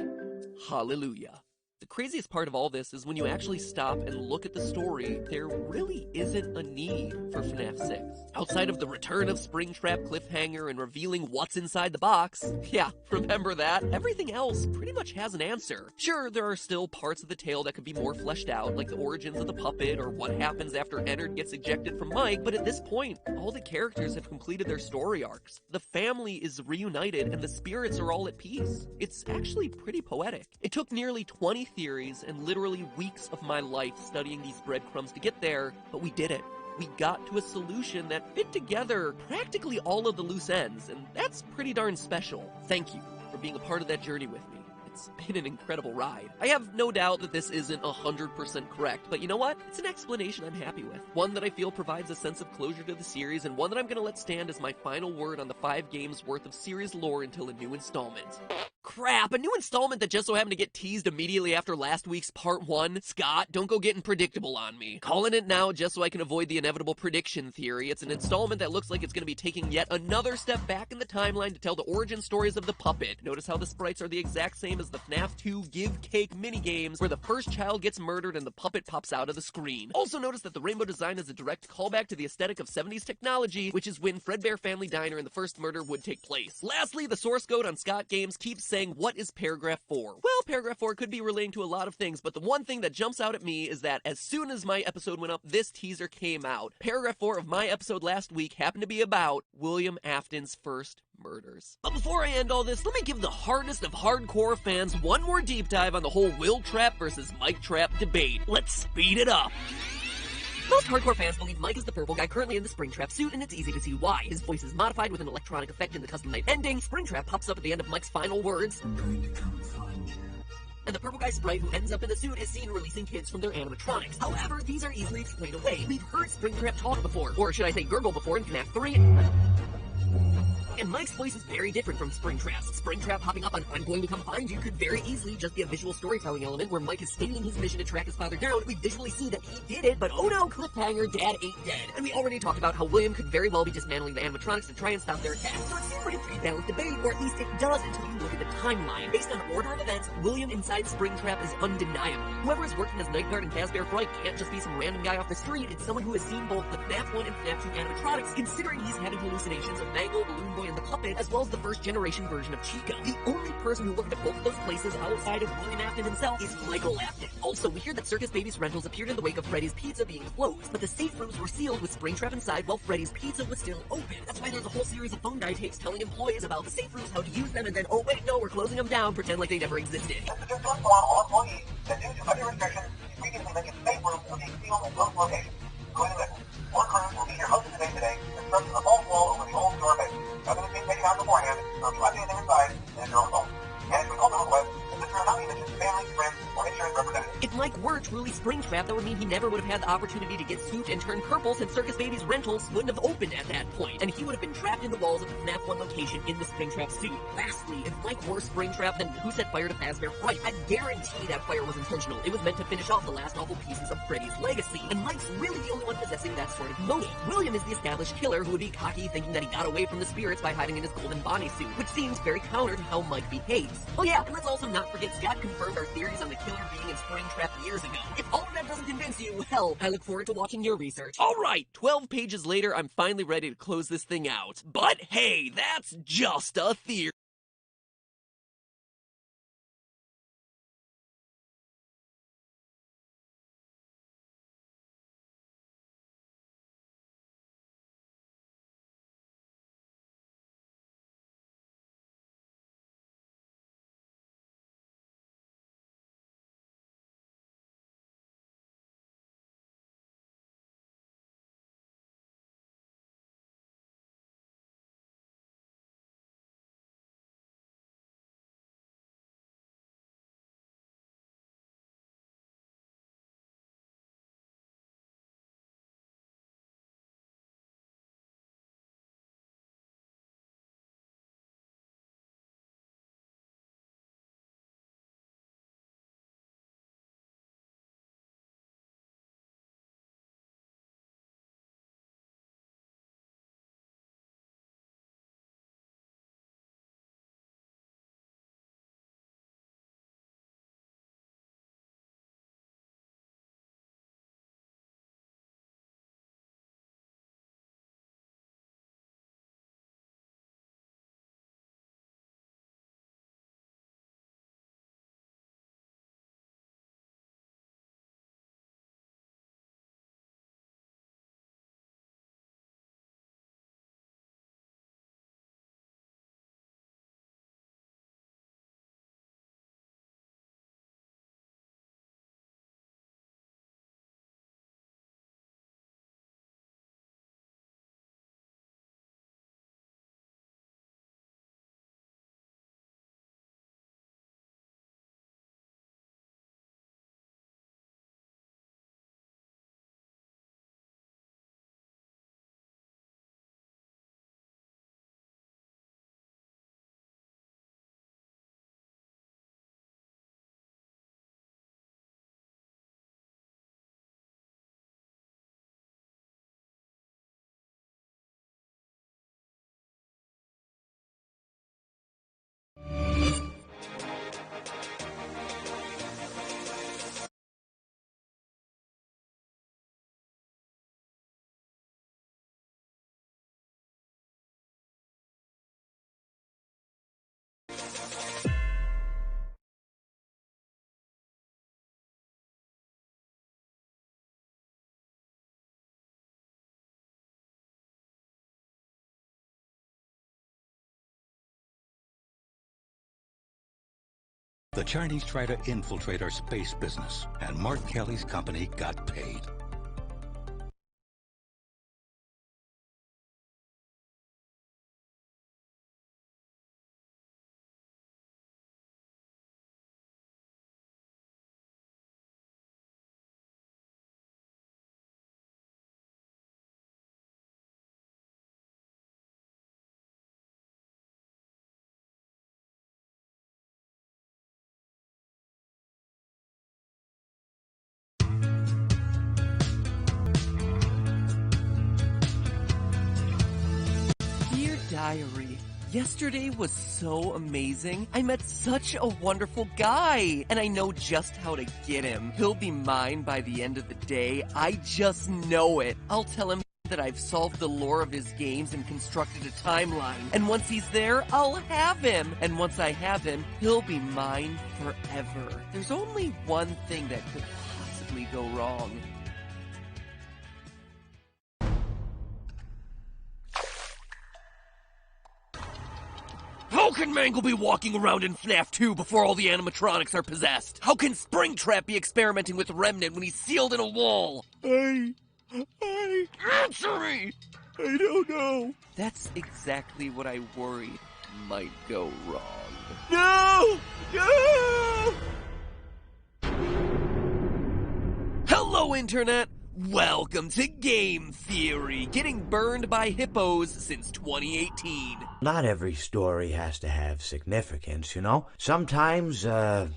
Hallelujah. The craziest part of all this is when you actually stop and look at the story, there really isn't a need for FNAF 6. Outside of the return of Springtrap cliffhanger and revealing what's inside the box, yeah, remember that, everything else pretty much has an answer. Sure, there are still parts of the tale that could be more fleshed out, like the origins of the puppet or what happens after Ennard gets ejected from Mike, but at this point, all the characters have completed their story arcs. The family is reunited and the spirits are all at peace. It's actually pretty poetic. It took nearly 20 theories and literally weeks of my life studying these breadcrumbs to get there, but we did it. We got to a solution that fit together practically all of the loose ends, and that's pretty darn special. Thank you for being a part of that journey with me. It's been an incredible ride. I have no doubt that this isn't 100% correct, but you know what? It's an explanation I'm happy with. One that I feel provides a sense of closure to the series, and one that I'm gonna let stand as my final word on the 5 games worth of series lore until a new installment. Crap, a new installment that just so happened to get teased immediately after last week's part 1? Scott, don't go getting predictable on me. Calling it now just so I can avoid the inevitable prediction theory. It's an installment that looks like it's going to be taking yet another step back in the timeline to tell the origin stories of the puppet. Notice how the sprites are the exact same as the FNAF 2 Give Cake minigames, where the first child gets murdered and the puppet pops out of the screen. Also notice that the rainbow design is a direct callback to the aesthetic of 70s technology, which is when Fredbear Family Diner and the first murder would take place. Lastly, the source code on Scott Games keeps saying, what is paragraph 4? Well, paragraph 4 could be relating to a lot of things, but the one thing that jumps out at me is that as soon as my episode went up, this teaser came out. Paragraph 4 of my episode last week happened to be about William Afton's first murders. But before I end all this, let me give the hardest of hardcore fans one more deep dive on the whole Will Trap versus Mike Trap debate. Let's speed it up. Most hardcore fans believe Mike is the purple guy currently in the Springtrap suit, and it's easy to see why. His voice is modified with an electronic effect in the custom night ending. Springtrap pops up at the end of Mike's final words. I'm going to come find you. And the purple guy sprite who ends up in the suit is seen releasing kids from their animatronics. However, these are easily explained away. We've heard Springtrap talk before, or should I say gurgle before in FNAF 3. And Mike's voice is very different from Springtrap's. Springtrap popping up on I'm going to come find you could very easily just be a visual storytelling element where Mike is stating his mission to track his father down. We visually see that he did it, but oh no, cliffhanger, Dad ain't dead. And we already talked about how William could very well be dismantling the animatronics to try and stop their attack. So it seems like a pretty balanced debate, or at least it does until you look at the timeline. Based on order of events, William inside Springtrap is undeniable. Whoever is working as Night Guard and Fazbear Fright can't just be some random guy off the street. It's someone who has seen both the FNAF 1 and FNAF 2 animatronics, considering he's having hallucinations of Mangle, Balloon Boy, and the puppet, as well as the first generation version of Chica. The only person who worked at both of those places outside of William Afton himself is Michael Afton. Also, we hear that Circus Baby's rentals appeared in the wake of Freddy's Pizza being closed, but the safe rooms were sealed with Springtrap inside while Freddy's Pizza was still open. That's why there's a whole series of phone guy tapes telling employees about the safe rooms, how to use them, and then, oh wait, no, we're closing them down, pretend like they never existed. This is just to inform all employees that due to budget restrictions, we previously mentioned safe rooms will be sealed at both locations. Including this, more crews will be here hosted today, constructing a false wall over the old door base. Nothing is being taken out beforehand, so if you left anything inside, then it's your own fault. And we also request that this room not be mentioned to family, friends, or insurance representatives. If Mike were truly Springtrap, that would mean he never would have had the opportunity to get souped and turn purple since Circus Baby's rentals wouldn't have opened at that point, and he would have been trapped in the walls of the FNAF 1 location in the Springtrap suit. Lastly, if Mike were Springtrap, then who set fire to Fazbear Fright? I guarantee that fire was intentional. It was meant to finish off the last awful pieces of Freddy's legacy, and Mike's really the only one possessing that sort of motive. William is the established killer who would be cocky, thinking that he got away from the spirits by hiding in his golden Bonnie suit, which seems very counter to how Mike behaves. Oh yeah, and let's also not forget Scott confirmed our theories on the killer being in Springtrap years ago. If all of that doesn't convince you, hell, I look forward to watching your research. Alright, 12 pages later, I'm finally ready to close this thing out. But hey, that's just a theory. The Chinese try to infiltrate our space business, and Mark Kelly's company got paid. Dear Diary, yesterday was so amazing. I met such a wonderful guy, and I know just how to get him. He'll be mine by the end of the day. I just know it. I'll tell him that I've solved the lore of his games and constructed a timeline. And once he's there, I'll have him. And once I have him, he'll be mine forever. There's only one thing that could possibly go wrong. How can Mangle be walking around in FNAF 2 before all the animatronics are possessed? How can Springtrap be experimenting with Remnant when he's sealed in a wall? Answer me! I don't know. That's exactly what I worried might go wrong. No! No! Hello, Internet! Welcome to Game Theory, getting burned by hippos since 2018. Not every story has to have significance, you know? Sometimes a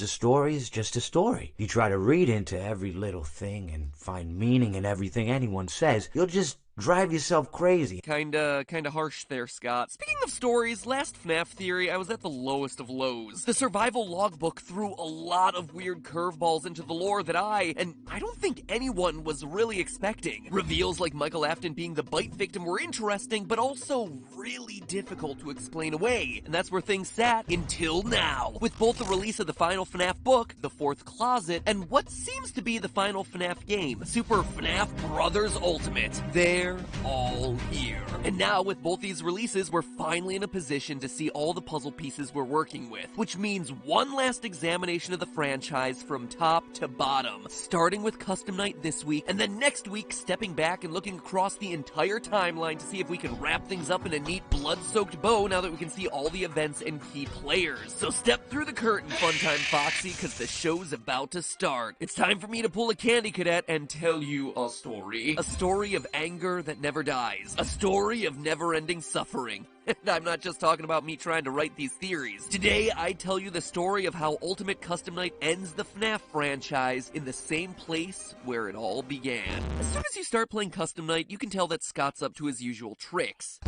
story is just a story. You try to read into every little thing and find meaning in everything anyone says, you'll just drive yourself crazy. Kinda harsh there, Scott. Speaking of stories, last FNAF Theory, I was at the lowest of lows. The survival logbook threw a lot of weird curveballs into the lore that I don't think anyone was really expecting. Reveals like Michael Afton being the bite victim were interesting, but also really difficult to explain away. And that's where things sat until now. With both the release of the final FNAF book, The Fourth Closet, and what seems to be the final FNAF game, Super FNAF Brothers Ultimate. They're all here. And now with both these releases, we're finally in a position to see all the puzzle pieces we're working with, which means one last examination of the franchise from top to bottom, starting with Custom Night this week, and then next week stepping back and looking across the entire timeline to see if we can wrap things up in a neat blood-soaked bow now that we can see all the events and key players. So step through the curtain, Funtime Foxy, because the show's about to start. It's time for me to pull a Candy Cadet and tell you a story. A story of anger that never dies. A story of never-ending suffering. And I'm not just talking about me trying to write these theories. Today, I tell you the story of how Ultimate Custom Night ends the FNAF franchise in the same place where it all began. As soon as you start playing Custom Night, you can tell that Scott's up to his usual tricks.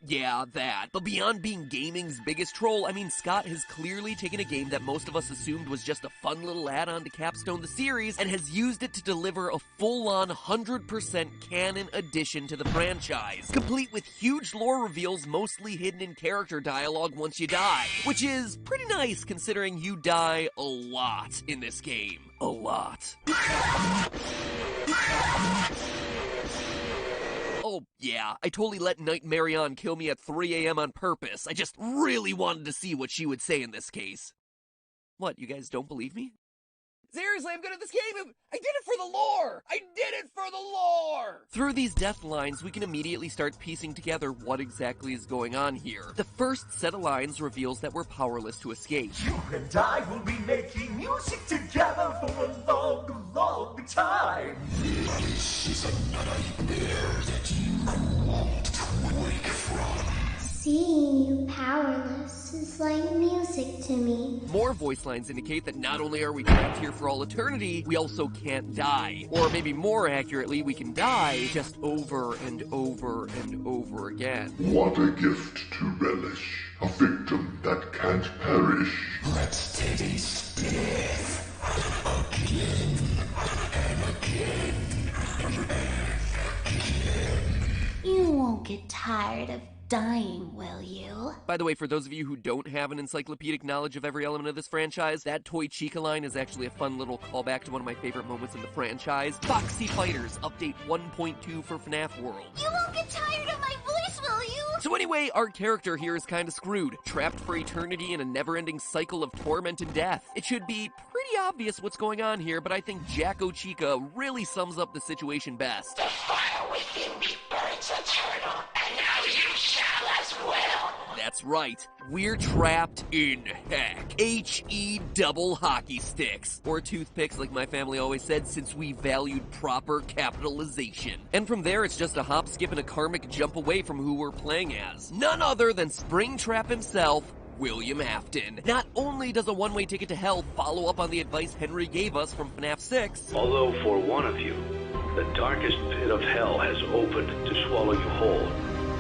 Yeah, that. But beyond being gaming's biggest troll, I mean, Scott has clearly taken a game that most of us assumed was just a fun little add-on to capstone the series and has used it to deliver a full-on 100% canon addition to the franchise, complete with huge lore reveals mostly hidden in character dialogue once you die, which is pretty nice considering you die a lot in this game. A lot. Oh, yeah, I totally let Night Marion kill me at 3 a.m. on purpose. I just really wanted to see what she would say in this case. What, you guys don't believe me? Seriously, I'm good at this game! I did it for the lore! I did it for the lore! Through these death lines, we can immediately start piecing together what exactly is going on here. The first set of lines reveals that we're powerless to escape. You and I will be making music together for a long, long time. This is a nightmare that you won't wake from. Seeing you powerless is like music to me. More voice lines indicate that not only are we trapped here for all eternity, we also can't die. Or maybe more accurately, we can die just over and over and over again. What a gift to relish. A victim that can't perish. Let's taste death again and again and again. You won't get tired of dying, will you? By the way, for those of you who don't have an encyclopedic knowledge of every element of this franchise, that Toy Chica line is actually a fun little callback to one of my favorite moments in the franchise. Foxy Fighters, update 1.2 for FNAF World. You won't get tired of my voice, will you? So anyway, our character here is kinda screwed, trapped for eternity in a never-ending cycle of torment and death. It should be pretty obvious what's going on here, but I think Jacko Chica really sums up the situation best. The fire within me burns eternal, and now you shall as well. That's right, we're trapped in heck. H-E double hockey sticks. Or toothpicks like my family always said, since we valued proper capitalization. And from there, it's just a hop, skip, and a karmic jump away from who we're playing as. None other than Springtrap himself, William Afton. Not only does a one-way ticket to hell follow up on the advice Henry gave us from FNAF 6, although for one of you, the darkest pit of hell has opened to swallow you whole.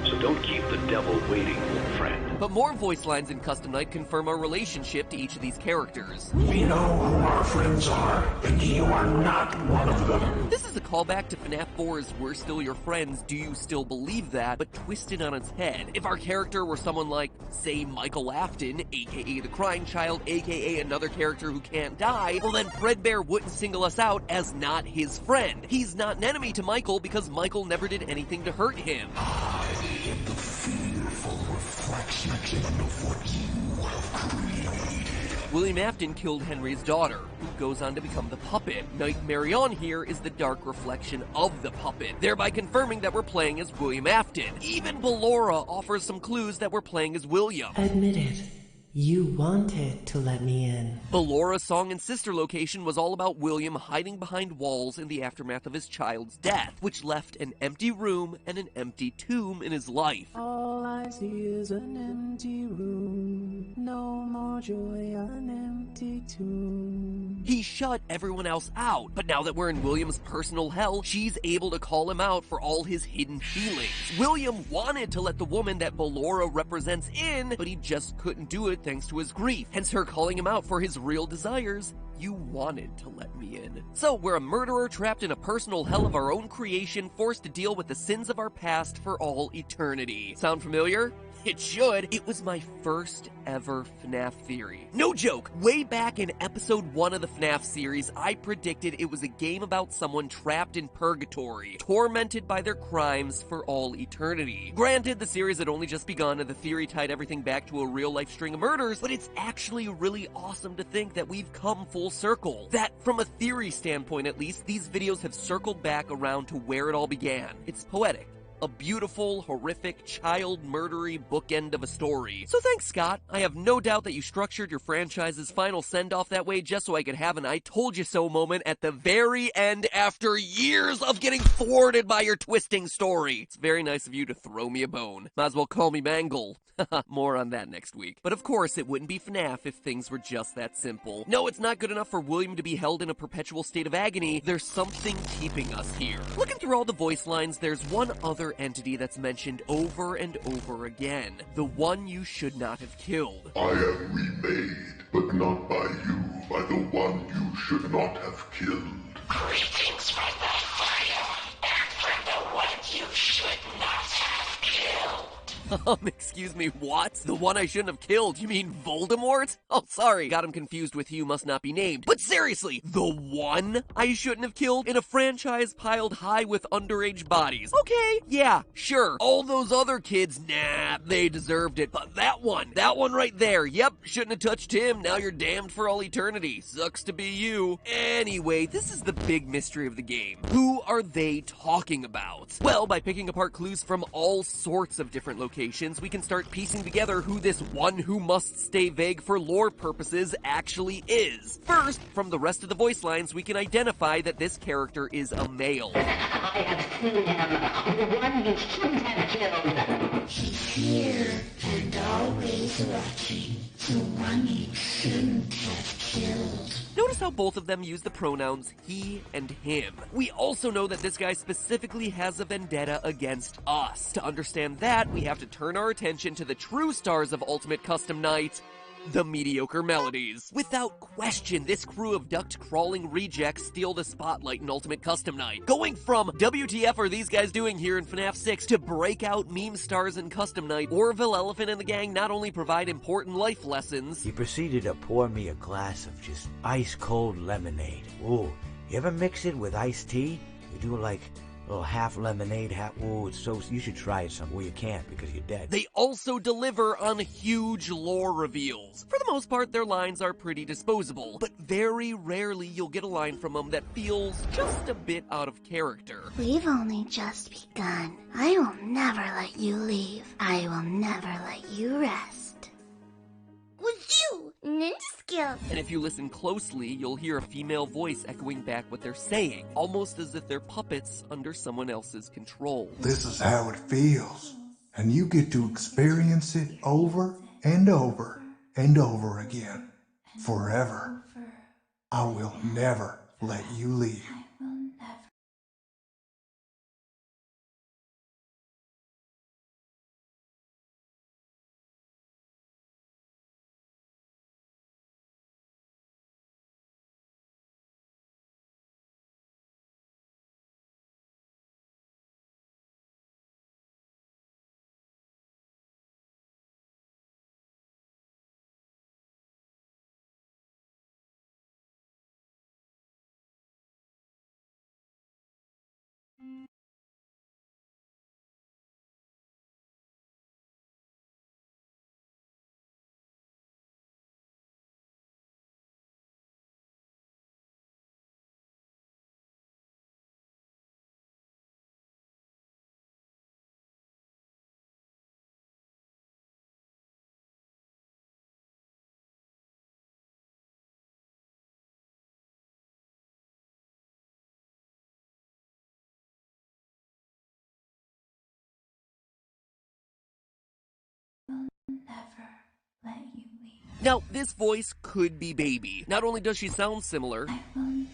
So don't keep the devil waiting, old friend. but more voice lines in Custom Night confirm our relationship to each of these characters. We know who our friends are, and you are not one of them. This is a callback to FNAF 4's We're Still Your Friends, Do You Still Believe That? But twisted on its head. If our character were someone like, say, Michael Afton, aka the Crying Child, aka another character who can't die, well then Fredbear wouldn't single us out as not his friend. He's not an enemy to Michael because Michael never did anything to hurt him. I am the fearful reflection of what you have created. William Afton killed Henry's daughter, who goes on to become the puppet. Knight Marion here is the dark reflection of the puppet, thereby confirming that we're playing as William Afton. Even Ballora offers some clues that we're playing as William. Admit it. You wanted to let me in. Ballora's song and sister location was all about William hiding behind walls in the aftermath of his child's death, which left an empty room and an empty tomb in his life. All I see is an empty room. No more joy, an empty tomb. He shut everyone else out, but now that we're in William's personal hell, she's able to call him out for all his hidden feelings. William wanted to let the woman that Ballora represents in, but he just couldn't do it thanks to his grief, hence her calling him out for his real desires. You wanted to let me in. So we're a murderer trapped in a personal hell of our own creation, forced to deal with the sins of our past for all eternity. Sound familiar? It should. It was my first ever FNAF theory. No joke, way back in episode 1 of the FNAF series, I predicted it was a game about someone trapped in purgatory, tormented by their crimes for all eternity. Granted, the series had only just begun and the theory tied everything back to a real-life string of murders, but it's actually really awesome to think that we've come full circle. That, from a theory standpoint at least, these videos have circled back around to where it all began. It's poetic. A beautiful, horrific, child-murdery bookend of a story. So thanks, Scott. I have no doubt that you structured your franchise's final send-off that way just so I could have an I told you so moment at the very end after years of getting thwarted by your twisting story. It's very nice of you to throw me a bone. Might as well call me Mangle. More on that next week. But of course, it wouldn't be FNAF if things were just that simple. No, it's not good enough for William to be held in a perpetual state of agony. There's something keeping us here. Looking through all the voice lines, there's one other entity that's mentioned over and over again. The one you should not have killed. I am remade, but not by you, by the one you should not have killed. Greetings from the fire, and from the one you should not have killed. Excuse me, what? The one I shouldn't have killed? You mean Voldemort? Oh, sorry, got him confused with He Must Not Be Named. But seriously, the one I shouldn't have killed in a franchise piled high with underage bodies. Okay, yeah, sure. All those other kids, nah, they deserved it. But that one right there, yep, shouldn't have touched him. Now you're damned for all eternity. Sucks to be you. Anyway, this is the big mystery of the game. Who are they talking about? Well, by picking apart clues from all sorts of different locations, we can start piecing together who this one who must stay vague for lore purposes actually is. First, from the rest of the voice lines, we can identify that this character is a male. I have seen him, the one you shouldn't have killed. He's here and always watching, the one you shouldn't have killed. Notice how both of them use the pronouns he and him. We also know that this guy specifically has a vendetta against us. To understand that, we have to turn our attention to the true stars of Ultimate Custom Night, the mediocre melodies. Without question, this crew of duct-crawling rejects steal the spotlight in Ultimate Custom Night. Going from WTF are these guys doing here in FNAF 6 to breakout meme stars in Custom Night, Orville Elephant and the gang not only provide important life lessons. He proceeded to pour me a glass of just ice-cold lemonade. Ooh, you ever mix it with iced tea? You do like little half lemonade, half... Oh, it's so... You should try it some. Well, you can't because you're dead. They also deliver on huge lore reveals. For the most part, their lines are pretty disposable, but very rarely you'll get a line from them that feels just a bit out of character. We've only just begun. I will never let you leave. I will never let you rest. Was you? Ninja skills. And if you listen closely, you'll hear a female voice echoing back what they're saying, almost as if they're puppets under someone else's control. This is how it feels, and you get to experience it over and over and over again, forever. I will never let you leave. Never let you leave. Now, this voice could be Baby. Not only does she sound similar, I will never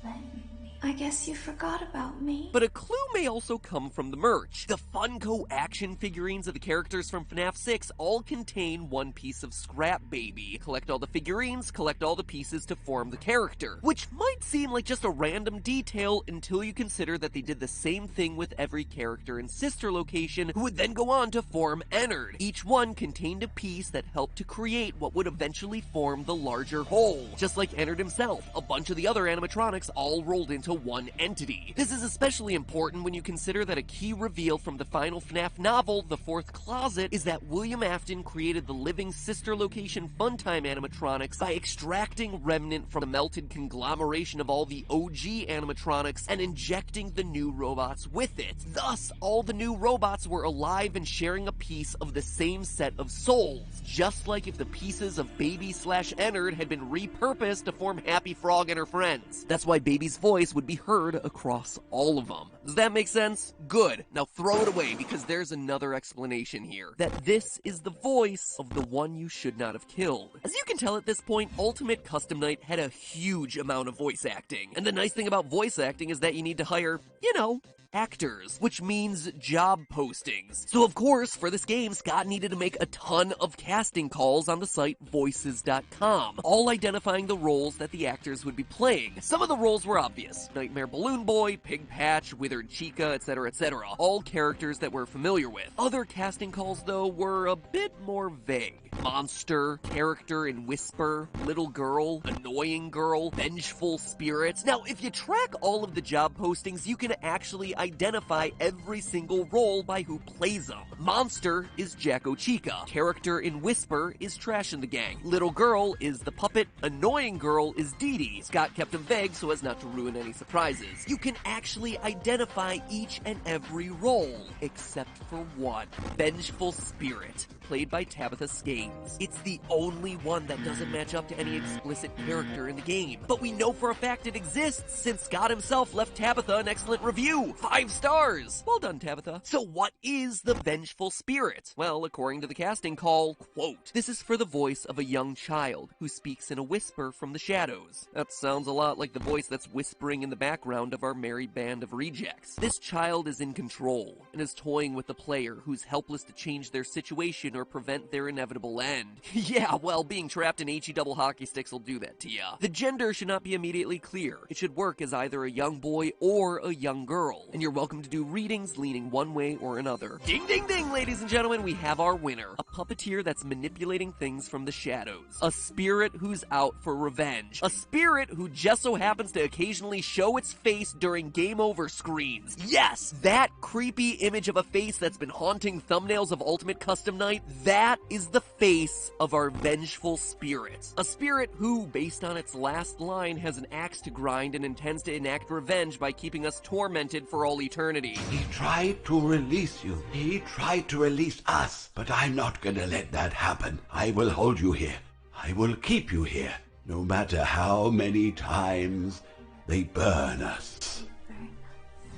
let you leave. I guess you forgot about me. but a clue may also come from the merch. The Funko action figurines of the characters from FNAF 6 all contain one piece of Scrap Baby. Collect all the figurines, collect all the pieces to form the character, which might seem like just a random detail until you consider that they did the same thing with every character in Sister Location, who would then go on to form Ennard. Each one contained a piece that helped to create what would eventually form the larger whole. Just like Ennard himself, a bunch of the other animatronics all rolled into one entity. This is especially important when you consider that a key reveal from the final FNAF novel, The Fourth Closet, is that William Afton created the living Sister Location Funtime animatronics by extracting remnant from the melted conglomeration of all the OG animatronics and injecting the new robots with it. Thus, all the new robots were alive and sharing a piece of the same set of souls, just like if the pieces of Baby/Ennard had been repurposed to form Happy Frog and her friends. That's why Baby's voice would be heard across all of them. Does that make sense? Good. Now throw it away because there's another explanation here. That this is the voice of the one you should not have killed. As you can tell at this point, Ultimate Custom Night had a huge amount of voice acting. And the nice thing about voice acting is that you need to hire, you know, actors, which means job postings. So of course, for this game, Scott needed to make a ton of casting calls on the site voices.com, all identifying the roles that the actors would be playing. Some of the roles were obvious: Nightmare Balloon Boy, Pig Patch, Withered Chica, etc., all characters that we're familiar with. Other casting calls, though, were a bit more vague. Monster, Character in Whisper, Little Girl, Annoying Girl, Vengeful Spirit. Now, if you track all of the job postings, you can actually identify every single role by who plays them. Monster is Jacko Chica. Character in Whisper is Trash in the Gang. Little Girl is the puppet. Annoying Girl is Dee Dee. Scott kept them vague so as not to ruin any surprises. You can actually identify each and every role, except for one. Vengeful Spirit, played by Tabitha Skanes. It's the only one that doesn't match up to any explicit character in the game. But we know for a fact it exists, since Scott himself left Tabitha an excellent review. 5 stars! Well done, Tabitha. So what is the Vengeful Spirit? Well, according to the casting call, quote, "This is for the voice of a young child who speaks in a whisper from the shadows." That sounds a lot like the voice that's whispering in the background of our merry band of rejects. This child is in control and is toying with the player, who's helpless to change their situation or prevent their inevitable end. Yeah, well, being trapped in HE double hockey sticks will do that to ya. The gender should not be immediately clear. It should work as either a young boy or a young girl. And and you're welcome to do readings leaning one way or another. Ding ding ding, ladies and gentlemen, we have our winner. A puppeteer that's manipulating things from the shadows. A spirit who's out for revenge. A spirit who just so happens to occasionally show its face during game over screens. Yes, that creepy image of a face that's been haunting thumbnails of Ultimate Custom Night, that is the face of our vengeful spirit. A spirit who, based on its last line, has an axe to grind and intends to enact revenge by keeping us tormented for all eternity. He tried to release you. He tried to release us. But I'm not gonna let that happen. I will hold you here. I will keep you here. No matter how many times they burn us.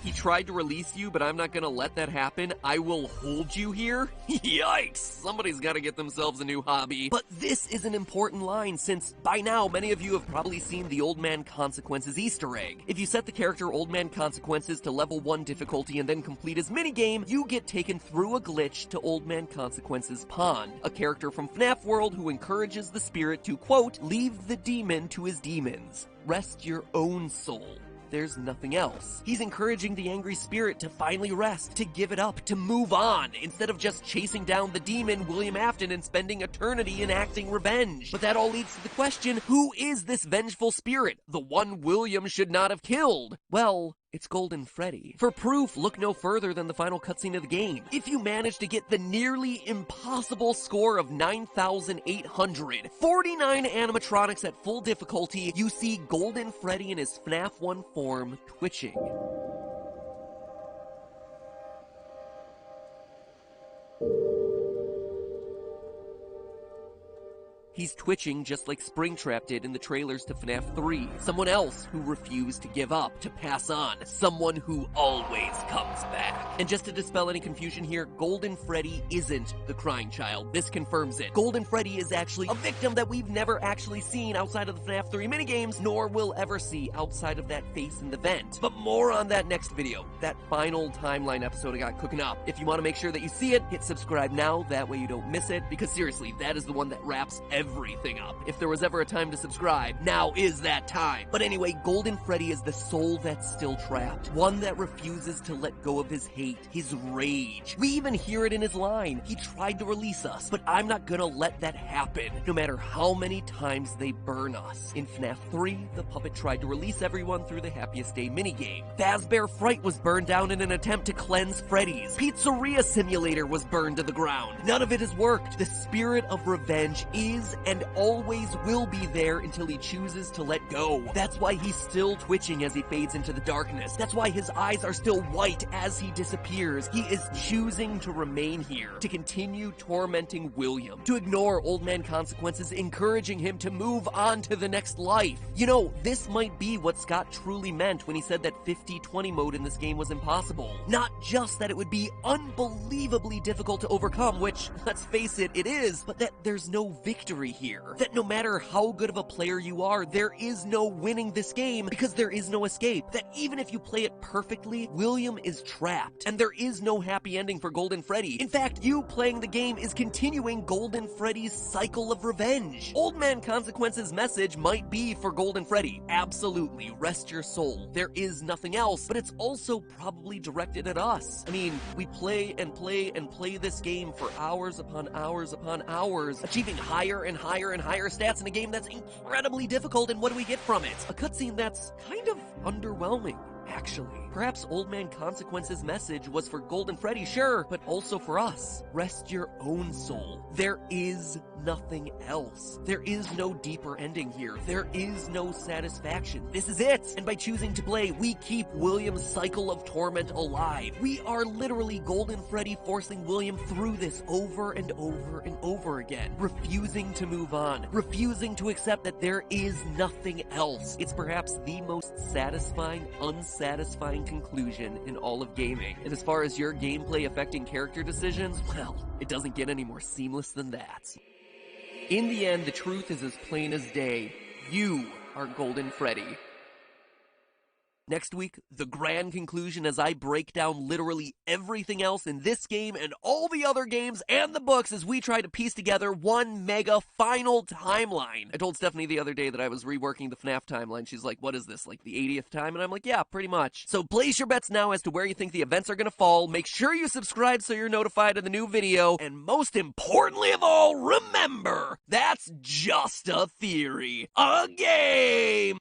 He tried to release you, but I'm not gonna let that happen. I will hold you here? Yikes! Somebody's gotta get themselves a new hobby. But this is an important line, since by now many of you have probably seen the Old Man Consequences Easter egg. If you set the character Old Man Consequences to level 1 difficulty and then complete his minigame, you get taken through a glitch to Old Man Consequences Pond, a character from FNAF World who encourages the spirit to, quote, leave the demon to his demons. Rest your own soul. There's nothing else. He's encouraging the angry spirit to finally rest, to give it up, to move on, instead of just chasing down the demon, William Afton, and spending eternity enacting revenge. But that all leads to the question, who is this vengeful spirit? The one William should not have killed? Well, it's Golden Freddy. For proof, look no further than the final cutscene of the game. If you manage to get the nearly impossible score of 9,800, 49 animatronics at full difficulty, you see Golden Freddy in his FNAF 1 form twitching. He's twitching just like Springtrap did in the trailers to FNAF 3. Someone else who refused to give up, to pass on. Someone who always comes back. And just to dispel any confusion here, Golden Freddy isn't the crying child. This confirms it. Golden Freddy is actually a victim that we've never actually seen outside of the FNAF 3 minigames, nor will ever see outside of that face in the vent. But more on that next video. That final timeline episode I got cooking up. If you want to make sure that you see it, hit subscribe now, that way you don't miss it, because seriously, that is the one that wraps everything up. If there was ever a time to subscribe, now is that time. But anyway, Golden Freddy is the soul that's still trapped. One that refuses to let go of his hate, his rage. We even hear it in his line. He tried to release us, but I'm not gonna let that happen, no matter how many times they burn us. In FNAF 3, the puppet tried to release everyone through the Happiest Day minigame. Fazbear Fright was burned down in an attempt to cleanse Freddy's. Pizzeria Simulator was burned to the ground. None of it has worked. The spirit of revenge is and always will be there until he chooses to let go. That's why he's still twitching as he fades into the darkness. That's why his eyes are still white as he disappears. He is choosing to remain here, to continue tormenting William, to ignore Old Man Consequences, encouraging him to move on to the next life. You know, this might be what Scott truly meant when he said that 50-20 mode in this game was impossible. Not just that it would be unbelievably difficult to overcome, which, let's face it, it is, but that there's no victory here. That no matter how good of a player you are, there is no winning this game because there is no escape. That even if you play it perfectly, William is trapped, and there is no happy ending for Golden Freddy. In fact, you playing the game is continuing Golden Freddy's cycle of revenge. Old Man Consequence's message might be for Golden Freddy. Absolutely, rest your soul. There is nothing else, but it's also probably directed at us. I mean, we play and play and play this game for hours upon hours upon hours, achieving higher and higher and higher stats in a game that's incredibly difficult, and what do we get from it? A cutscene that's kind of underwhelming, actually. Perhaps Old Man Consequence's message was for Golden Freddy, sure, but also for us. Rest your own soul. There is nothing else. There is no deeper ending here. There is no satisfaction. This is it. And by choosing to play, we keep William's cycle of torment alive. We are literally Golden Freddy forcing William through this over and over and over again, refusing to move on, refusing to accept that there is nothing else. It's perhaps the most satisfying, unsatisfying conclusion in all of gaming. And as far as your gameplay affecting character decisions, well, it doesn't get any more seamless than that. In the end, the truth is as plain as day. You are Golden Freddy. Next week, the grand conclusion as I break down literally everything else in this game and all the other games and the books as we try to piece together one mega final timeline. I told Stephanie the other day that I was reworking the FNAF timeline. She's like, what is this, like the 80th time? And I'm like, yeah, pretty much. So place your bets now as to where you think the events are gonna fall. Make sure you subscribe so you're notified of the new video. And most importantly of all, remember, that's just a theory. A game!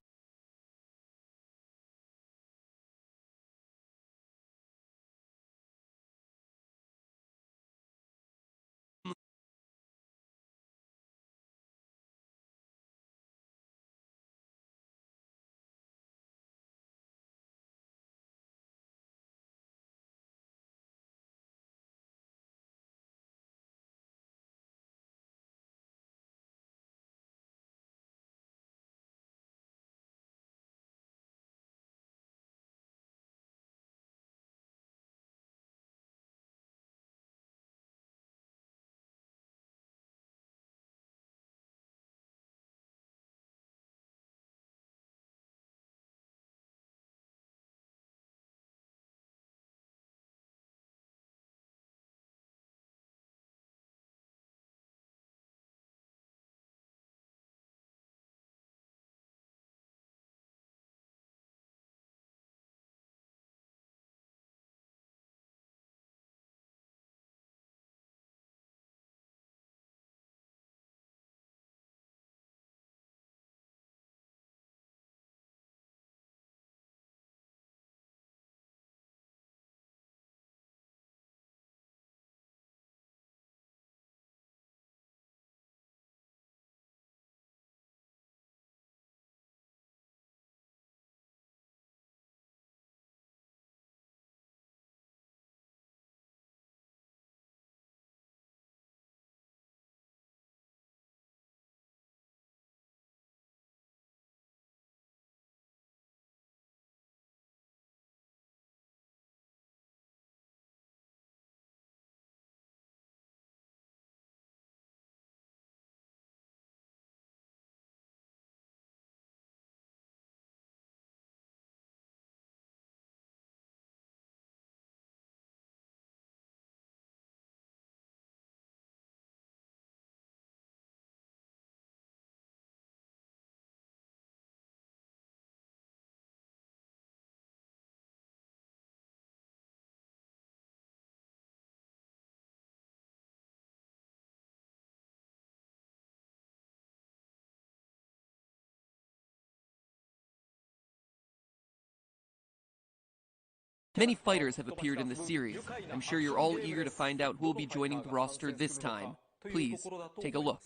Many fighters have appeared in the series. I'm sure you're all eager to find out who will be joining the roster this time. Please, take a look.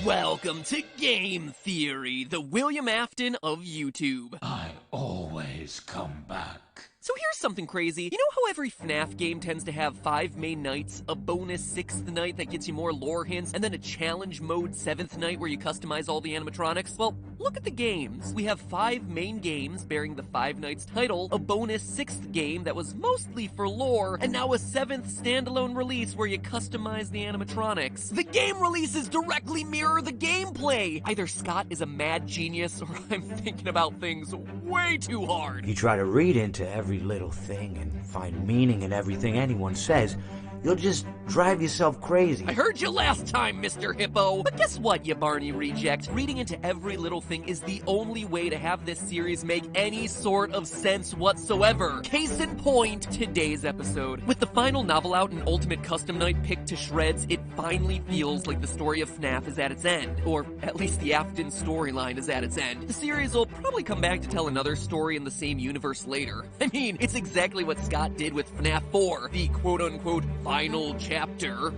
Welcome to Game Theory, the William Afton of YouTube. I always come back. So here's something crazy. You know how every FNAF game tends to have 5 main nights, a bonus 6th night that gets you more lore hints, and then a challenge mode 7th night where you customize all the animatronics? Well, look at the games. We have 5 main games bearing the 5 nights title, a bonus 6th game that was mostly for lore, and now a 7th standalone release where you customize the animatronics. The game releases directly mirror the gameplay! Either Scott is a mad genius, or I'm thinking about things way too hard. You try to read into every little thing and find meaning in everything anyone says, You'll just drive yourself crazy. I heard you last time, Mr. Hippo. But guess what, you Barney reject? Reading into every little thing is the only way to have this series make any sort of sense whatsoever. Case in point, today's episode. With the final novel out and Ultimate Custom Night picked to shreds, it finally feels like the story of FNAF is at its end. Or at least the Afton storyline is at its end. The series will probably come back to tell another story in the same universe later. I mean, it's exactly what Scott did with FNAF 4, the quote-unquote final chapter,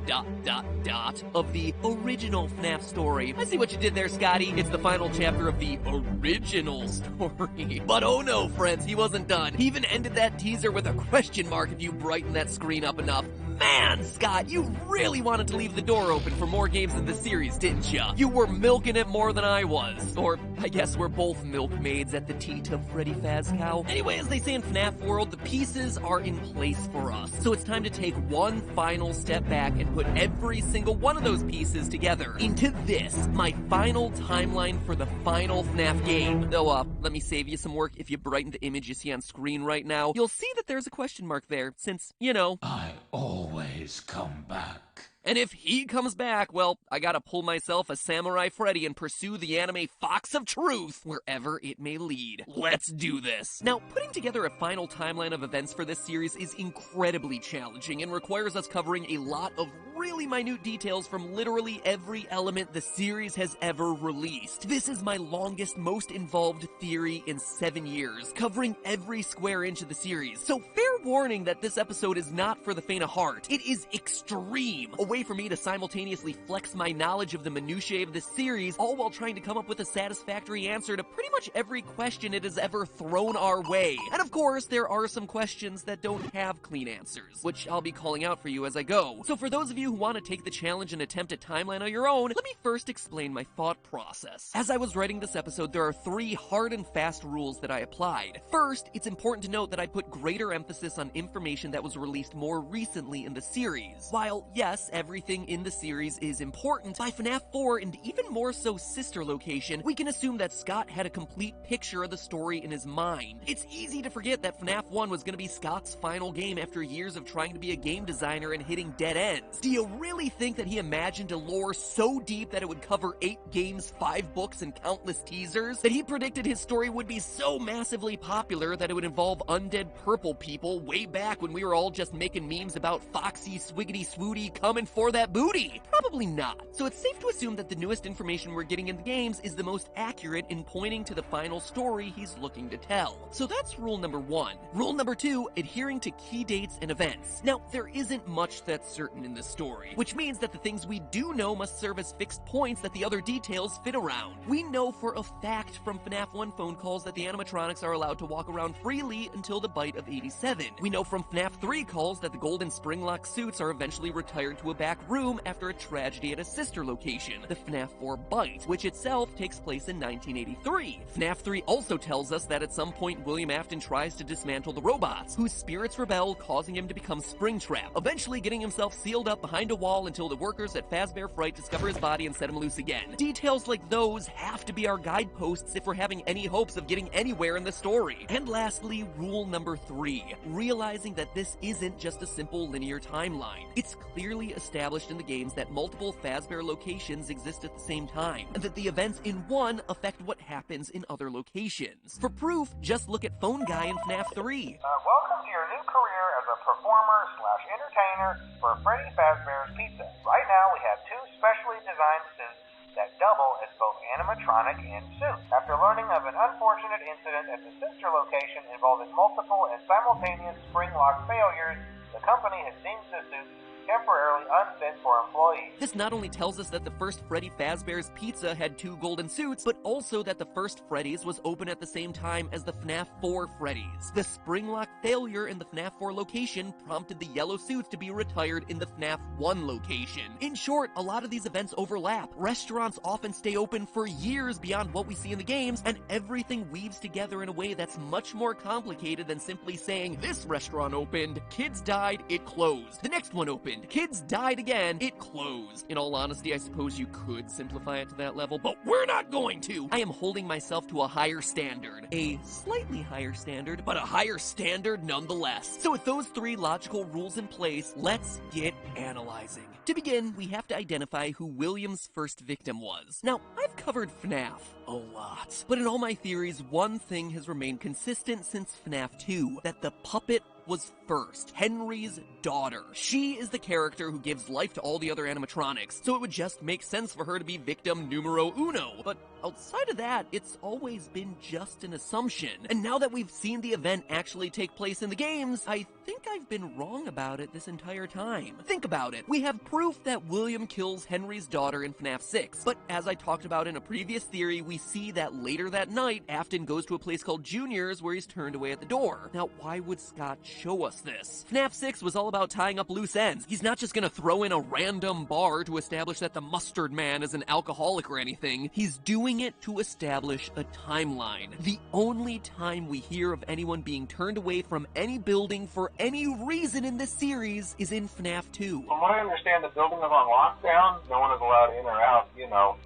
of the original FNAF story. I see what you did there, Scotty. It's the final chapter of the original story. But oh no, friends, he wasn't done. He even ended that teaser with a question mark if you brighten that screen up enough. Man, Scott, you really wanted to leave the door open for more games in the series, didn't ya? You were milking it more than I was. Or, I guess we're both milkmaids at the teat of Freddy Fazcow. Anyway, as they say in FNAF World, the pieces are in place for us. So it's time to take one final step back and put every single one of those pieces together into this, my final timeline for the final FNAF game. Though, let me save you some work. If you brighten the image you see on screen right now, you'll see that there's a question mark there, since, you know, I always come back. And if he comes back, well, I gotta pull myself a Samurai Freddy and pursue the anime Fox of Truth wherever it may lead. Let's do this. Now, putting together a final timeline of events for this series is incredibly challenging and requires us covering a lot of really minute details from literally every element the series has ever released. This is my longest, most involved theory in 7 years, covering every square inch of the series. So fair warning that this episode is not for the faint of heart. It is extreme. A way for me to simultaneously flex my knowledge of the minutiae of this series, all while trying to come up with a satisfactory answer to pretty much every question it has ever thrown our way. And of course, there are some questions that don't have clean answers, which I'll be calling out for you as I go. So for those of you who want to take the challenge and attempt a timeline on your own, let me first explain my thought process. As I was writing this episode, there are 3 hard and fast rules that I applied. First, it's important to note that I put greater emphasis on information that was released more recently in the series. While, yes, everything in the series is important, by FNAF 4 and even more so Sister Location, we can assume that Scott had a complete picture of the story in his mind. It's easy to forget that FNAF 1 was going to be Scott's final game after years of trying to be a game designer and hitting dead ends. Do you really think that he imagined a lore so deep that it would cover 8 games, 5 books, and countless teasers? That he predicted his story would be so massively popular that it would involve undead purple people way back when we were all just making memes about Foxy Swiggity Swooty coming for that booty? Probably not. So it's safe to assume that the newest information we're getting in the games is the most accurate in pointing to the final story he's looking to tell. So that's rule number 1. Rule number 2, adhering to key dates and events. Now, there isn't much that's certain in this story, which means that the things we do know must serve as fixed points that the other details fit around. We know for a fact from FNAF 1 phone calls that the animatronics are allowed to walk around freely until the bite of 87. We know from FNAF 3 calls that the golden spring-lock suits are eventually retired to a back room after a tragedy at a sister location, the FNAF 4 Bite, which itself takes place in 1983. FNAF 3 also tells us that at some point William Afton tries to dismantle the robots, whose spirits rebel, causing him to become Springtrap, eventually getting himself sealed up behind a wall until the workers at Fazbear Fright discover his body and set him loose again. Details like those have to be our guideposts if we're having any hopes of getting anywhere in the story. And lastly, rule number 3, realizing that this isn't just a simple linear timeline. It's clearly established in the games that multiple Fazbear locations exist at the same time, and that the events in one affect what happens in other locations. For proof, just look at Phone Guy in FNAF 3. Welcome to your new career as a performer/entertainer for Freddy Fazbear's Pizza. Right now we have 2 specially designed suits that double as both animatronic and suit. After learning of an unfortunate incident at the sister location involving multiple and simultaneous spring lock failures, the company has deemed the suits temporarily unfit for employees. This not only tells us that the first Freddy Fazbear's Pizza had 2 golden suits, but also that the first Freddy's was open at the same time as the FNAF 4 Freddy's. The spring lock failure in the FNAF 4 location prompted the yellow suits to be retired in the FNAF 1 location. In short, a lot of these events overlap. Restaurants often stay open for years beyond what we see in the games, and everything weaves together in a way that's much more complicated than simply saying, this restaurant opened, kids died, it closed. The next one opened, opened, kids died again, it closed. In all honesty, I suppose you could simplify it to that level, but we're not going to. I am holding myself to a higher standard. A slightly higher standard, but a higher standard nonetheless. So with those 3 logical rules in place, let's get analyzing. To begin, we have to identify who William's first victim was. Now, I've covered FNAF a lot, but in all my theories, one thing has remained consistent since FNAF 2, that the puppet was first. Henry's daughter. She is the character who gives life to all the other animatronics, so it would just make sense for her to be victim numero uno. But outside of that, it's always been just an assumption. And now that we've seen the event actually take place in the games, I think I've been wrong about it this entire time. Think about it. We have proof that William kills Henry's daughter in FNAF 6, but as I talked about in a previous theory, we see that later that night, Afton goes to a place called Junior's where he's turned away at the door. Now, why would Scott show us this? FNAF 6 was all about tying up loose ends. He's not just gonna throw in a random bar to establish that the Mustard Man is an alcoholic or anything. He's doing it to establish a timeline. The only time we hear of anyone being turned away from any building for any reason in this series is in FNAF 2. From what I understand, the building is on lockdown. No one is allowed in or out,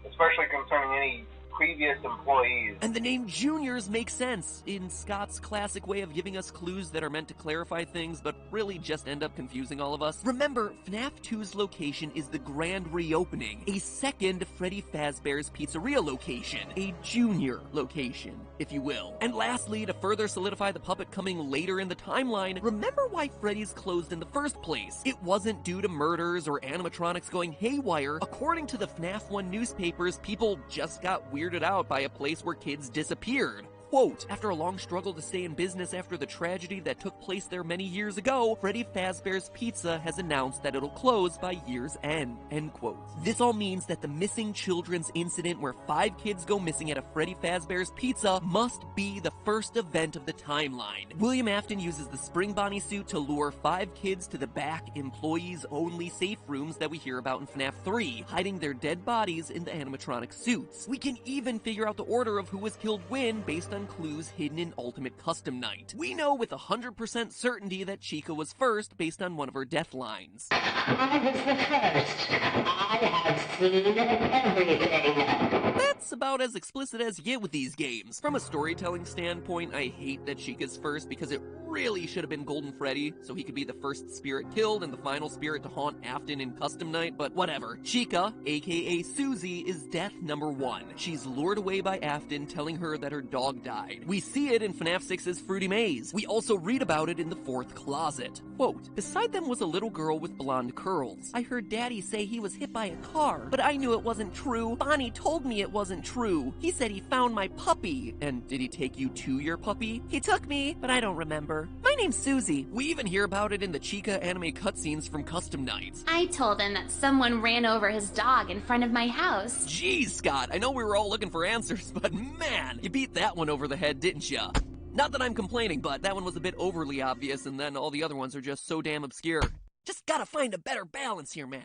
especially concerning any previous employees. And the name Juniors makes sense in Scott's classic way of giving us clues that are meant to clarify things, but really just end up confusing all of us. Remember, FNAF 2's location is the Grand Reopening, a second Freddy Fazbear's Pizzeria location, a junior location, if you will. And lastly, to further solidify the puppet coming later in the timeline, remember why Freddy's closed in the first place. It wasn't due to murders or animatronics going haywire. According to the FNAF 1 newspapers, people just got weirded out by a place where kids disappeared. Quote, after a long struggle to stay in business after the tragedy that took place there many years ago, Freddy Fazbear's Pizza has announced that it'll close by year's end, end quote. This all means that the missing children's incident where 5 kids go missing at a Freddy Fazbear's Pizza must be the first event of the timeline. William Afton uses the Spring Bonnie suit to lure 5 kids to the back employees-only safe rooms that we hear about in FNAF 3, hiding their dead bodies in the animatronic suits. We can even figure out the order of who was killed when based on clues hidden in Ultimate Custom Night. We know with 100% certainty that Chica was first based on one of her death lines. I was the first. I have seen everything. That's about as explicit as you get with these games. From a storytelling standpoint, I hate that Chica's first because it really should have been Golden Freddy, so he could be the first spirit killed and the final spirit to haunt Afton in Custom Night, but whatever. Chica, aka Susie, is death number 1. She's lured away by Afton, telling her that her dog died. We see it in FNAF 6's Fruity Maze. We also read about it in the 4th closet. Quote, beside them was a little girl with blonde curls. I heard Daddy say he was hit by a car, but I knew it wasn't true. Bonnie told me it wasn't true. He said he found my puppy. And did he take you to your puppy? He took me, but I don't remember. My name's Susie. We even hear about it in the Chica anime cutscenes from Custom Nights. I told him that someone ran over his dog in front of my house. Jeez, Scott, I know we were all looking for answers, but man, you beat that one over the head, didn't ya? Not that I'm complaining, but that one was a bit overly obvious, and then all the other ones are just so damn obscure. Just gotta find a better balance here, man.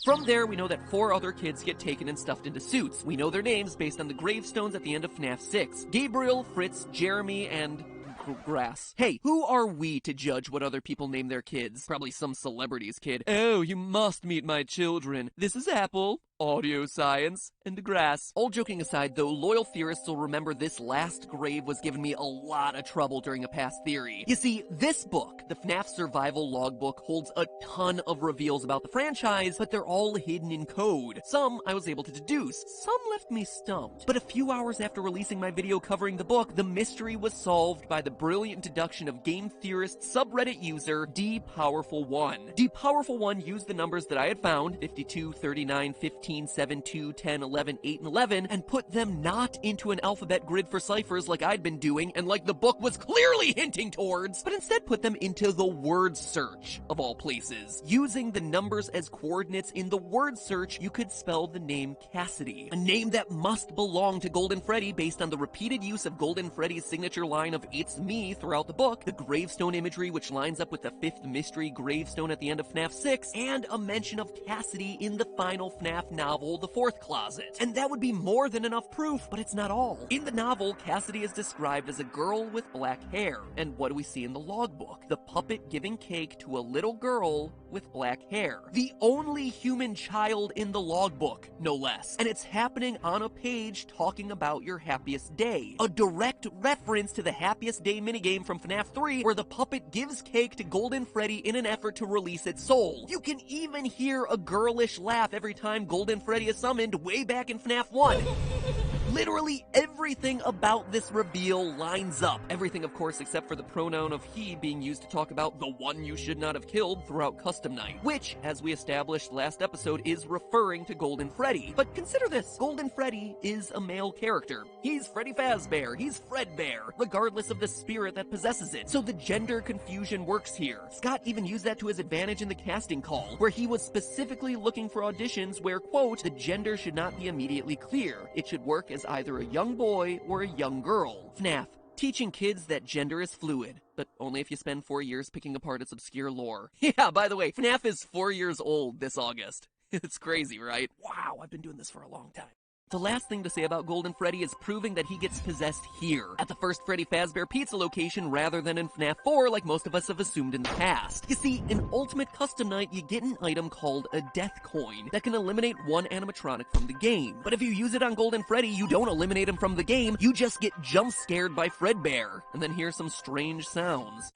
From there, we know that 4 other kids get taken and stuffed into suits. We know their names based on the gravestones at the end of FNAF 6. Gabriel, Fritz, Jeremy, and Grass. Hey, who are we to judge what other people name their kids? Probably some celebrity's kid. Oh, you must meet my children. This is Apple, Audio Science, and Grass. All joking aside, though, loyal theorists will remember this last grave was giving me a lot of trouble during a past theory. You see, this book, the FNAF Survival Logbook, holds a ton of reveals about the franchise, but they're all hidden in code. Some I was able to deduce, some left me stumped. But a few hours after releasing my video covering the book, the mystery was solved by the brilliant deduction of game theorist subreddit user DPowerful1. DPowerful1 used the numbers that I had found, 52, 39, 15, 7, 2, 10, 11, 8, and 11, and put them not into an alphabet grid for ciphers like I'd been doing and like the book was clearly hinting towards, but instead put them into the word search, of all places. Using the numbers as coordinates in the word search, you could spell the name Cassidy, a name that must belong to Golden Freddy based on the repeated use of Golden Freddy's signature line of "It's me" throughout the book, the gravestone imagery which lines up with the 5th mystery gravestone at the end of FNAF 6, and a mention of Cassidy in the final FNAF novel The Fourth Closet. And that would be more than enough proof, but it's not all. In the novel, Cassidy is described as a girl with black hair. And what do we see in the logbook? The puppet giving cake to a little girl with black hair. The only human child in the logbook, no less. And it's happening on a page talking about your happiest day. A direct reference to the happiest day minigame from FNAF 3, where the puppet gives cake to Golden Freddy in an effort to release its soul. You can even hear a girlish laugh every time Golden Freddy is summoned way back in FNAF 1. Literally everything about this reveal lines up. Everything, of course, except for the pronoun of he being used to talk about the one you should not have killed throughout Custom Night, which, as we established last episode, is referring to Golden Freddy. But consider this, Golden Freddy is a male character. He's Freddy Fazbear, he's Fredbear, regardless of the spirit that possesses it. So the gender confusion works here. Scott even used that to his advantage in the casting call, where he was specifically looking for auditions where, quote, the gender should not be immediately clear. It should work as either a young boy or a young girl. FNAF, teaching kids that gender is fluid, but only if you spend 4 years picking apart its obscure lore. Yeah, by the way, FNAF is 4 years old this August. It's crazy, right? Wow, I've been doing this for a long time. The last thing to say about Golden Freddy is proving that he gets possessed here, at the first Freddy Fazbear Pizza location rather than in FNAF 4 like most of us have assumed in the past. You see, in Ultimate Custom Night, you get an item called a Death Coin that can eliminate one animatronic from the game. But if you use it on Golden Freddy, you don't eliminate him from the game, you just get jump scared by Fredbear, and then hear some strange sounds.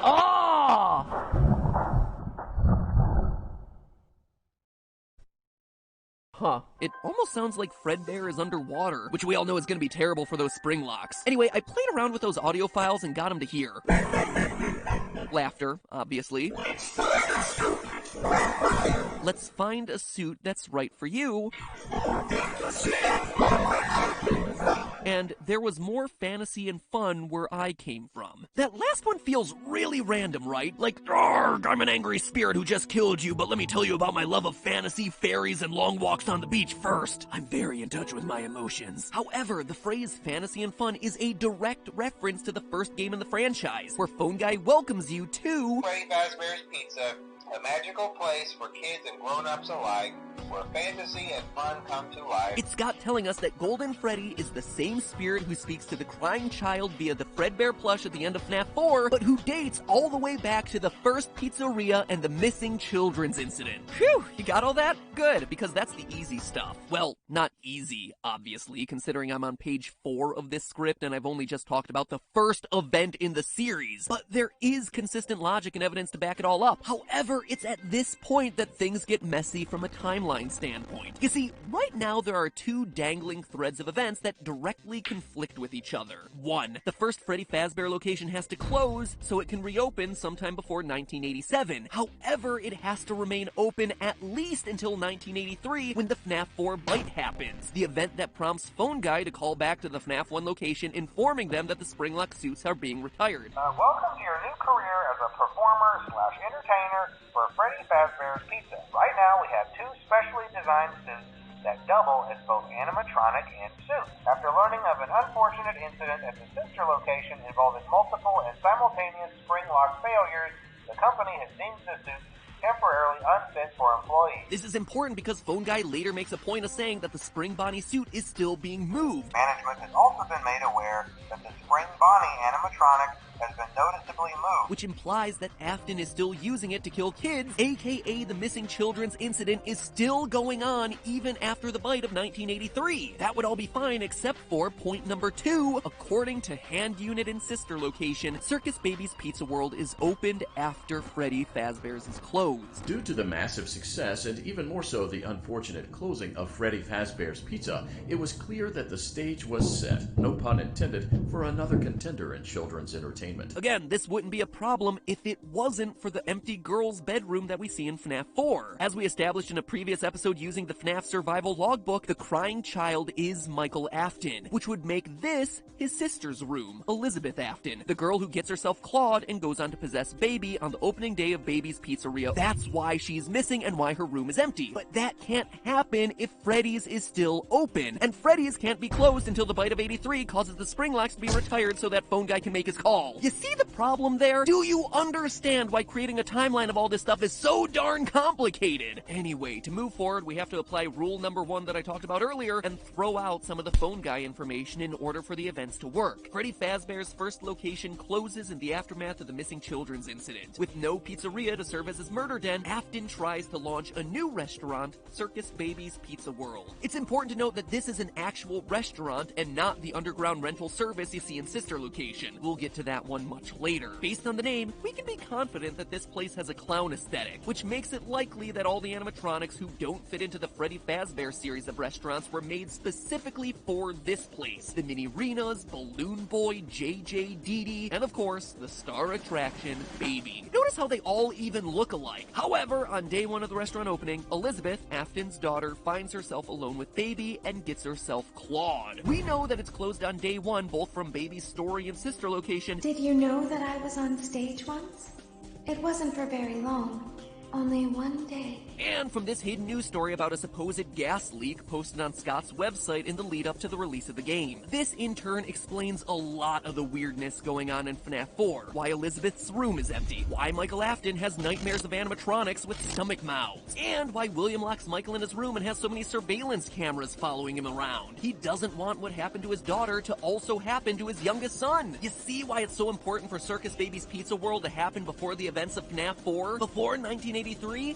Ah! Huh. It almost sounds like Fredbear is underwater, which we all know is going to be terrible for those spring locks. Anyway, I played around with those audio files and got him to hear. Laughter, obviously. Let's find a suit that's right for you. And there was more fantasy and fun where I came from. That last one feels really random, right? Like, argh, I'm an angry spirit who just killed you, but let me tell you about my love of fantasy, fairies, and long walks on the beach first. I'm very in touch with my emotions. However, the phrase fantasy and fun is a direct reference to the first game in the franchise, where Phone Guy welcomes you to Freddy Fazbear's Pizza, a magical place for kids and grown-ups alike, where fantasy and fun come to life. It's Scott telling us that Golden Freddy is the same spirit who speaks to the crying child via the Fredbear plush at the end of FNAF 4, but who dates all the way back to the first pizzeria and the missing children's incident. Phew, you got all that? Good, because that's the easy stuff. Well, not easy, obviously, considering I'm on page 4 of this script and I've only just talked about the first event in the series. But there is consistent logic and evidence to back it all up. However, it's at this point that things get messy from a timeline standpoint. You see, right now there are two dangling threads of events that directly conflict with each other. One, the first Freddy Fazbear location has to close so it can reopen sometime before 1987. However, it has to remain open at least until 1983 when the FNAF 4 bite happens, the event that prompts Phone Guy to call back to the FNAF 1 location informing them that the Springlock suits are being retired. Welcome to your new career as a performer/entertainer for Freddy Fazbear's Pizza. Right now we have two specially designed suits that double as both animatronic and suit. After learning of an unfortunate incident at the sister location involving multiple and simultaneous spring lock failures, the company has deemed the suits temporarily unfit for employees. This is important because Phone Guy later makes a point of saying that the Spring Bonnie suit is still being moved. Management has also been made aware that the Spring Bonnie animatronic has been noticeably moved, which implies that Afton is still using it to kill kids, aka the missing children's incident is still going on even after the bite of 1983. That would all be fine except for point number 2. According to Hand Unit and Sister Location, Circus Baby's Pizza World is opened after Freddy Fazbear's is closed. Due to the massive success, and even more so the unfortunate closing of Freddy Fazbear's Pizza, it was clear that the stage was set, no pun intended, for another contender in children's entertainment. Again, this wouldn't be a problem if it wasn't for the empty girl's bedroom that we see in FNAF 4. As we established in a previous episode using the FNAF survival logbook, the crying child is Michael Afton, which would make this his sister's room, Elizabeth Afton, the girl who gets herself clawed and goes on to possess Baby on the opening day of Baby's Pizzeria. That's why she's missing and why her room is empty. But that can't happen if Freddy's is still open, and Freddy's can't be closed until the bite of 83 causes the spring locks to be retired so that Phone Guy can make his call. You see the problem there? Do you understand why creating a timeline of all this stuff is so darn complicated? Anyway, to move forward, we have to apply rule number 1 that I talked about earlier and throw out some of the phone guy information in order for the events to work. Freddy Fazbear's first location closes in the aftermath of the missing children's incident. With no pizzeria to serve as his murder den, Afton tries to launch a new restaurant, Circus Baby's Pizza World. It's important to note that this is an actual restaurant and not the underground rental service you see in Sister Location. We'll get to that one much later. Based on the name, we can be confident that this place has a clown aesthetic, which makes it likely that all the animatronics who don't fit into the Freddy Fazbear series of restaurants were made specifically for this place. The Mini-Renas, Balloon Boy, JJ, Dee Dee, and of course, the star attraction, Baby. Notice how they all even look alike. However, on day 1 of the restaurant opening, Elizabeth, Afton's daughter, finds herself alone with Baby and gets herself clawed. We know that it's closed on day 1, both from Baby's story and Sister Location. Did you know that I was on stage once? It wasn't for very long. Only one day. And from this hidden news story about a supposed gas leak posted on Scott's website in the lead up to the release of the game. This in turn explains a lot of the weirdness going on in FNAF 4. Why Elizabeth's room is empty. Why Michael Afton has nightmares of animatronics with stomach mouths. And why William locks Michael in his room and has so many surveillance cameras following him around. He doesn't want what happened to his daughter to also happen to his youngest son. You see why it's so important for Circus Baby's Pizza World to happen before the events of FNAF 4? Before 1983?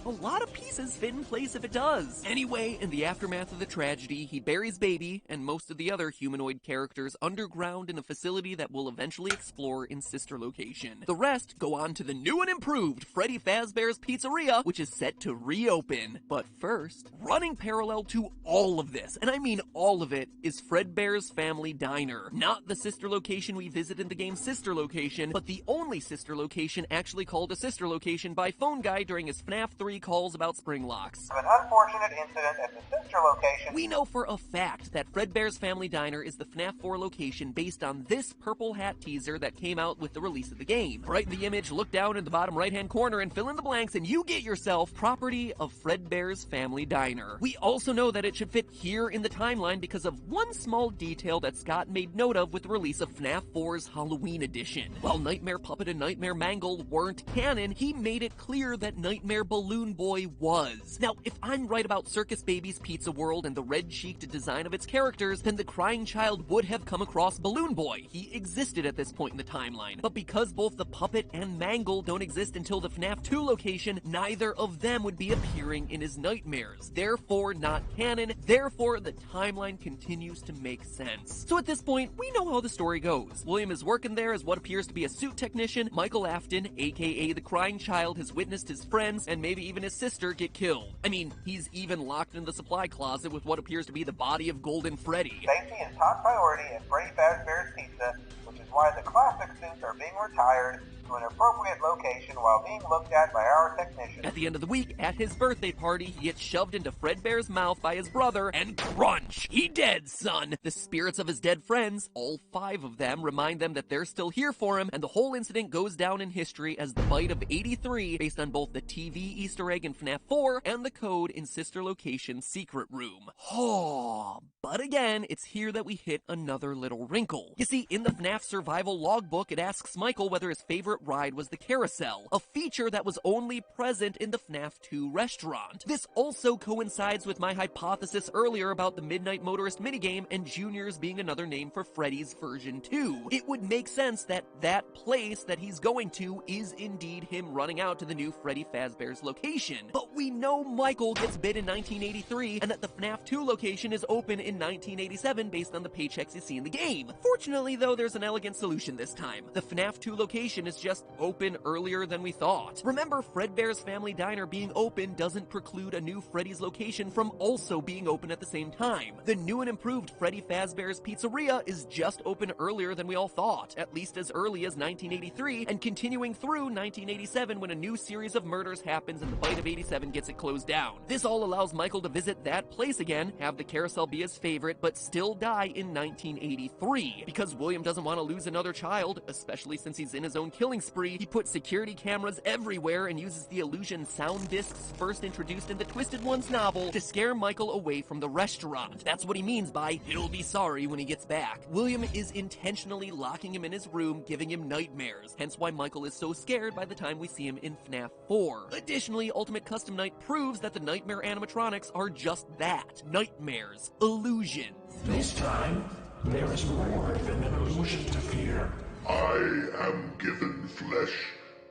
A lot of pieces fit in place if it does. Anyway, in the aftermath of the tragedy, he buries Baby and most of the other humanoid characters underground in a facility that we'll eventually explore in Sister Location. The rest go on to the new and improved Freddy Fazbear's Pizzeria, which is set to reopen. But first, running parallel to all of this, and I mean all of it, is Fredbear's Family Diner. Not the sister location we visit in the game Sister Location, but the only sister location actually called a sister location by Phone Guy during his FNAF 3 calls about spring locks. An unfortunate incident at the sister location. We know for a fact that Fredbear's Family Diner is the FNAF 4 location based on this purple hat teaser that came out with the release of the game. Right in the image, look down in the bottom right hand corner and fill in the blanks and you get yourself property of Fredbear's Family Diner. We also know that it should fit here in the timeline because of one small detail that Scott made note of with the release of FNAF 4's Halloween edition. While Nightmare Puppet and Nightmare Mangle weren't canon, he made it clear that Nightmare Balloon Boy was. Now, if I'm right about Circus Baby's Pizza World and the red-cheeked design of its characters, then the crying child would have come across Balloon Boy. He existed at this point in the timeline. But because both the puppet and Mangle don't exist until the FNAF 2 location, neither of them would be appearing in his nightmares. Therefore, not canon. Therefore, the timeline continues to make sense. So at this point, we know how the story goes. William is working there as what appears to be a suit technician. Michael Afton, aka the crying child, has witnessed his friends and maybe even his sister get killed. I mean, he's even locked in the supply closet with what appears to be the body of Golden Freddy. Safety is top priority at Freddy Fazbear's Pizza, which is why the classic suits are being retired to an appropriate location while being looked at by our technician. At the end of the week, at his birthday party, he gets shoved into Fredbear's mouth by his brother, and crunch! He dead, son! The spirits of his dead friends, all 5 of them, remind them that they're still here for him, and the whole incident goes down in history as the bite of 83, based on both the TV Easter egg in FNAF 4 and the code in Sister Location's secret room. Oh, but again, it's here that we hit another little wrinkle. You see, in the FNAF survival logbook, it asks Michael whether his favorite ride was the carousel, a feature that was only present in the FNAF 2 restaurant. This also coincides with my hypothesis earlier about the Midnight Motorist minigame and Juniors being another name for Freddy's version 2. It would make sense that that place that he's going to is indeed him running out to the new Freddy Fazbear's location. But we know Michael gets bit in 1983 and that the FNAF 2 location is open in 1987 based on the paychecks you see in the game. Fortunately though, there's an elegant solution this time. The FNAF 2 location is just open earlier than we thought. Remember, Fredbear's Family Diner being open doesn't preclude a new Freddy's location from also being open at the same time. The new and improved Freddy Fazbear's Pizzeria is just open earlier than we all thought, at least as early as 1983, and continuing through 1987 when a new series of murders happens and the bite of 87 gets it closed down. This all allows Michael to visit that place again, have the carousel be his favorite, but still die in 1983. Because William doesn't want to lose another child, especially since he's in his own killing killing spree, he puts security cameras everywhere and uses the illusion sound discs first introduced in the Twisted Ones novel to scare Michael away from the restaurant. That's what he means by, he'll be sorry when he gets back. William is intentionally locking him in his room, giving him nightmares, hence why Michael is so scared by the time we see him in FNAF 4. Additionally, Ultimate Custom Night proves that the nightmare animatronics are just that, nightmares, illusions. This time, there is more than an illusion to fear. I am given flesh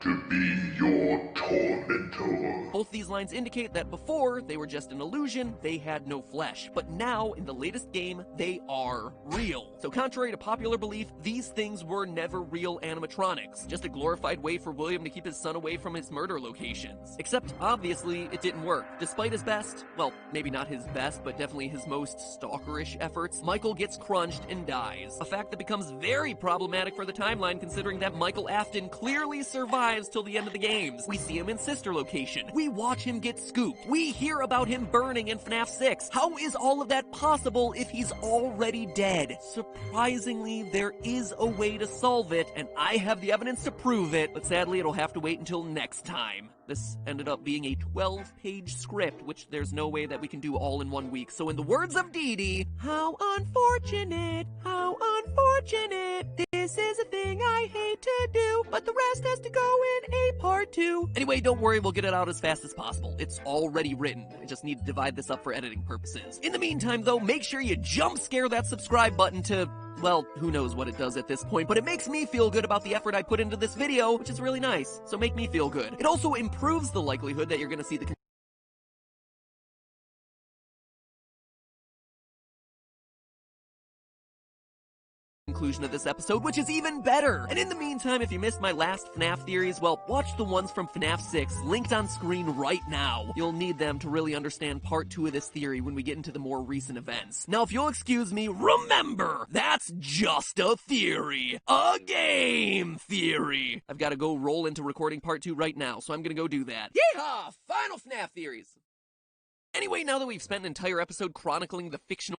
to be your tormentor. Both these lines indicate that before, they were just an illusion, they had no flesh. But now, in the latest game, they are real. So contrary to popular belief, these things were never real animatronics, just a glorified way for William to keep his son away from his murder locations. Except, obviously, it didn't work. Despite his best, well, maybe not his best, but definitely his most stalkerish efforts, Michael gets crunched and dies. A fact that becomes very problematic for the timeline considering that Michael Afton clearly survived till the end of the games. We see him in Sister Location. We watch him get scooped. We hear about him burning in FNAF 6. How is all of that possible if he's already dead? Surprisingly, there is a way to solve it, and I have the evidence to prove it, but sadly it'll have to wait until next time. This ended up being a 12-page script, which there's no way that we can do all in 1 week. So in the words of Dee Dee, how unfortunate, how unfortunate. This is a thing I hate to do, but the rest has to go in a part 2. Anyway, don't worry, we'll get it out as fast as possible. It's already written. I just need to divide this up for editing purposes. In the meantime, though, make sure you jump scare that subscribe button to, well, who knows what it does at this point, but it makes me feel good about the effort I put into this video, which is really nice, so make me feel good. It also improves the likelihood that you're gonna see the conclusion of this episode, which is even better. And in the meantime, if you missed my last FNAF theories, well, watch the ones from FNAF 6, linked on screen right now. You'll need them to really understand part 2 of this theory when we get into the more recent events. Now, if you'll excuse me, remember, that's just a theory. A game theory. I've got to go roll into recording part 2 right now, so I'm gonna go do that. Yeehaw! Final FNAF theories! Anyway, now that we've spent an entire episode chronicling the fictional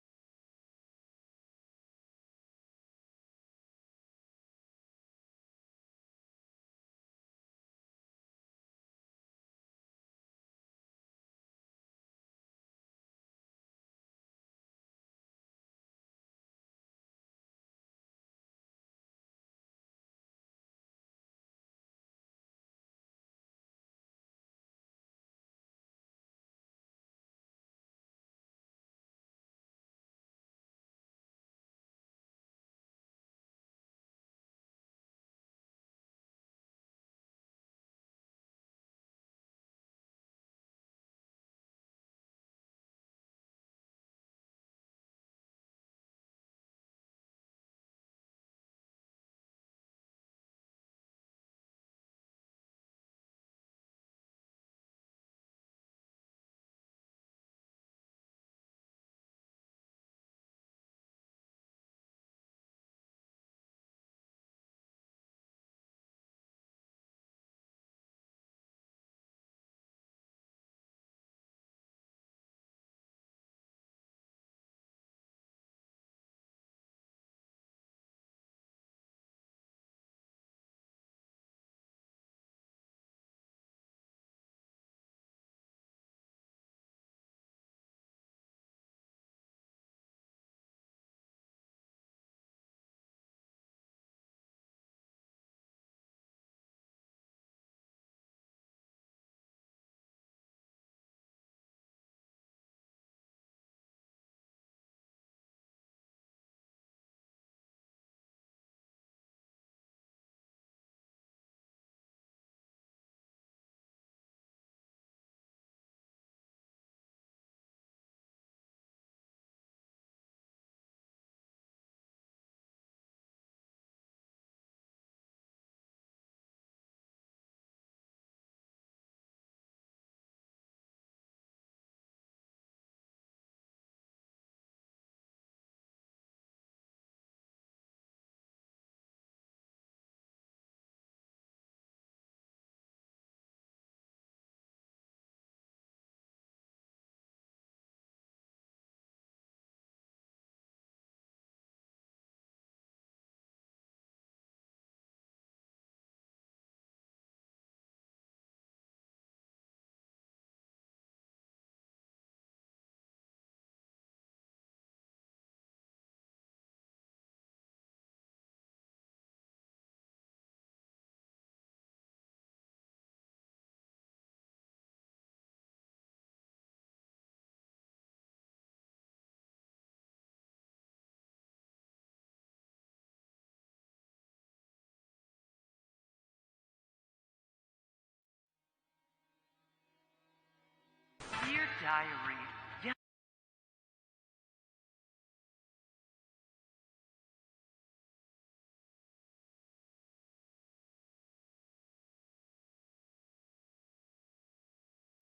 diary. Yeah.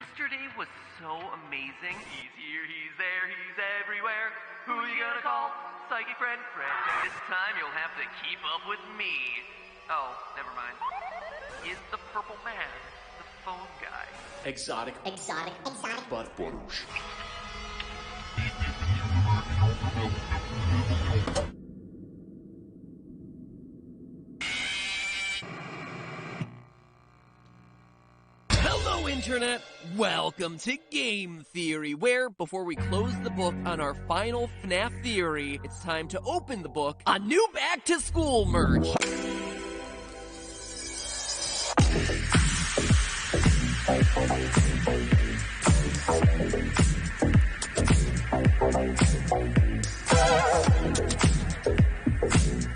Yesterday was so amazing. He's here, he's there, he's everywhere. Who are you gonna call? Psychic friend Fred. This time you'll have to keep up with me. Oh, never mind. Is the purple man the phone guy? Exotic. Butt butters. Hello, Internet! Welcome to Game Theory, where, before we close the book on our final FNAF theory, it's time to open the book on new Back to School merch.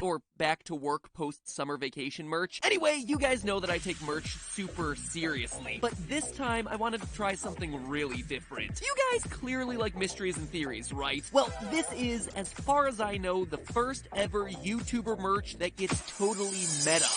Or back to work post-summer vacation merch. Anyway, you guys know that I take merch super seriously. But this time, I wanted to try something really different. You guys clearly like mysteries and theories, right? Well, this is, as far as I know, the first ever YouTuber merch that gets totally meta.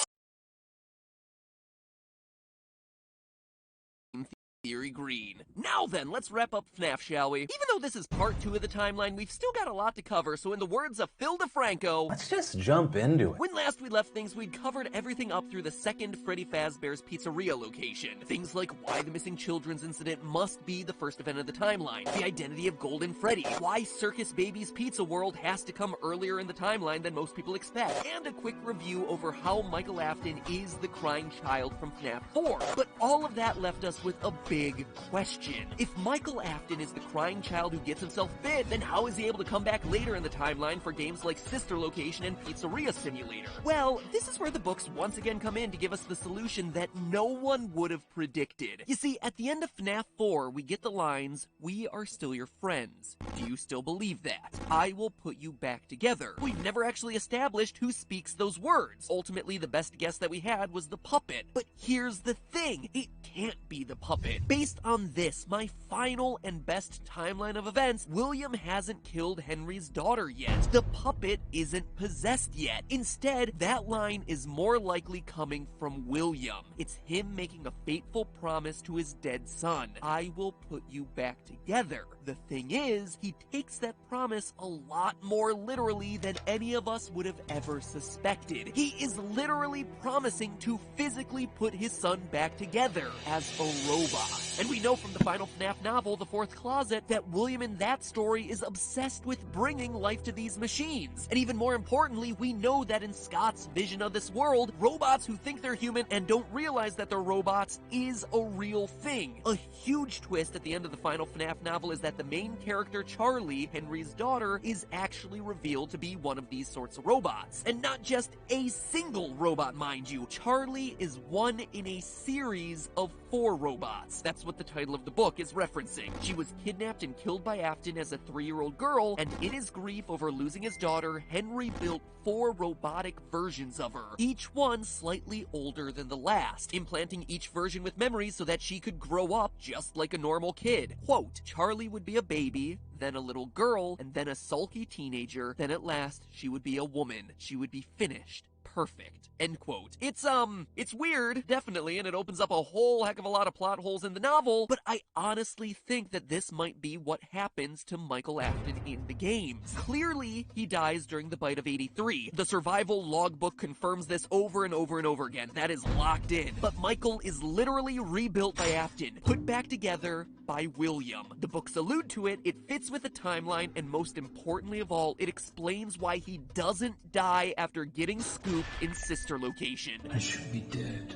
Theory Green. Now then, let's wrap up FNAF, shall we? Even though this is part 2 of the timeline, we've still got a lot to cover, so in the words of Phil DeFranco, let's just jump into it. When last we left things, we'd covered everything up through the second Freddy Fazbear's Pizzeria location. Things like why the missing children's incident must be the first event of the timeline, the identity of Golden Freddy, why Circus Baby's Pizza World has to come earlier in the timeline than most people expect, and a quick review over how Michael Afton is the crying child from FNAF 4. But all of that left us with a big question. If Michael Afton is the crying child who gets himself bit, then how is he able to come back later in the timeline for games like Sister Location and Pizzeria Simulator? Well, this is where the books once again come in to give us the solution that no one would have predicted. You see, at the end of FNAF 4, we get the lines, "We are still your friends. Do you still believe that? I will put you back together." We've never actually established who speaks those words. Ultimately, the best guess that we had was the puppet. But here's the thing, it can't be the puppet. Based on this, my final and best timeline of events, William hasn't killed Henry's daughter yet. The puppet isn't possessed yet. Instead, that line is more likely coming from William. It's him making a fateful promise to his dead son. I will put you back together. The thing is, he takes that promise a lot more literally than any of us would have ever suspected. He is literally promising to physically put his son back together as a robot. And we know from the final FNAF novel, The Fourth Closet, that William in that story is obsessed with bringing life to these machines. And even more importantly, we know that in Scott's vision of this world, robots who think they're human and don't realize that they're robots is a real thing. A huge twist at the end of the final FNAF novel is that the main character, Charlie, Henry's daughter, is actually revealed to be one of these sorts of robots. And not just a single robot, mind you. Charlie is one in a series of 4 robots. That's what the title of the book is referencing. She was kidnapped and killed by Afton as a 3-year-old girl, and in his grief over losing his daughter, Henry built 4 robotic versions of her, each one slightly older than the last, implanting each version with memories so that she could grow up just like a normal kid. Quote, Charlie would be a baby, then a little girl, and then a sulky teenager, then at last she would be a woman. She would be finished. Perfect. End quote. It's weird, definitely, and it opens up a whole heck of a lot of plot holes in the novel, but I honestly think that this might be what happens to Michael Afton in the games. Clearly, he dies during the bite of 83. The survival logbook confirms this over and over and over again. That is locked in. But Michael is literally rebuilt by Afton, put back together by William. The books allude to it, it fits with the timeline, and most importantly of all, it explains why he doesn't die after getting scooped in Sister Location. I should be dead,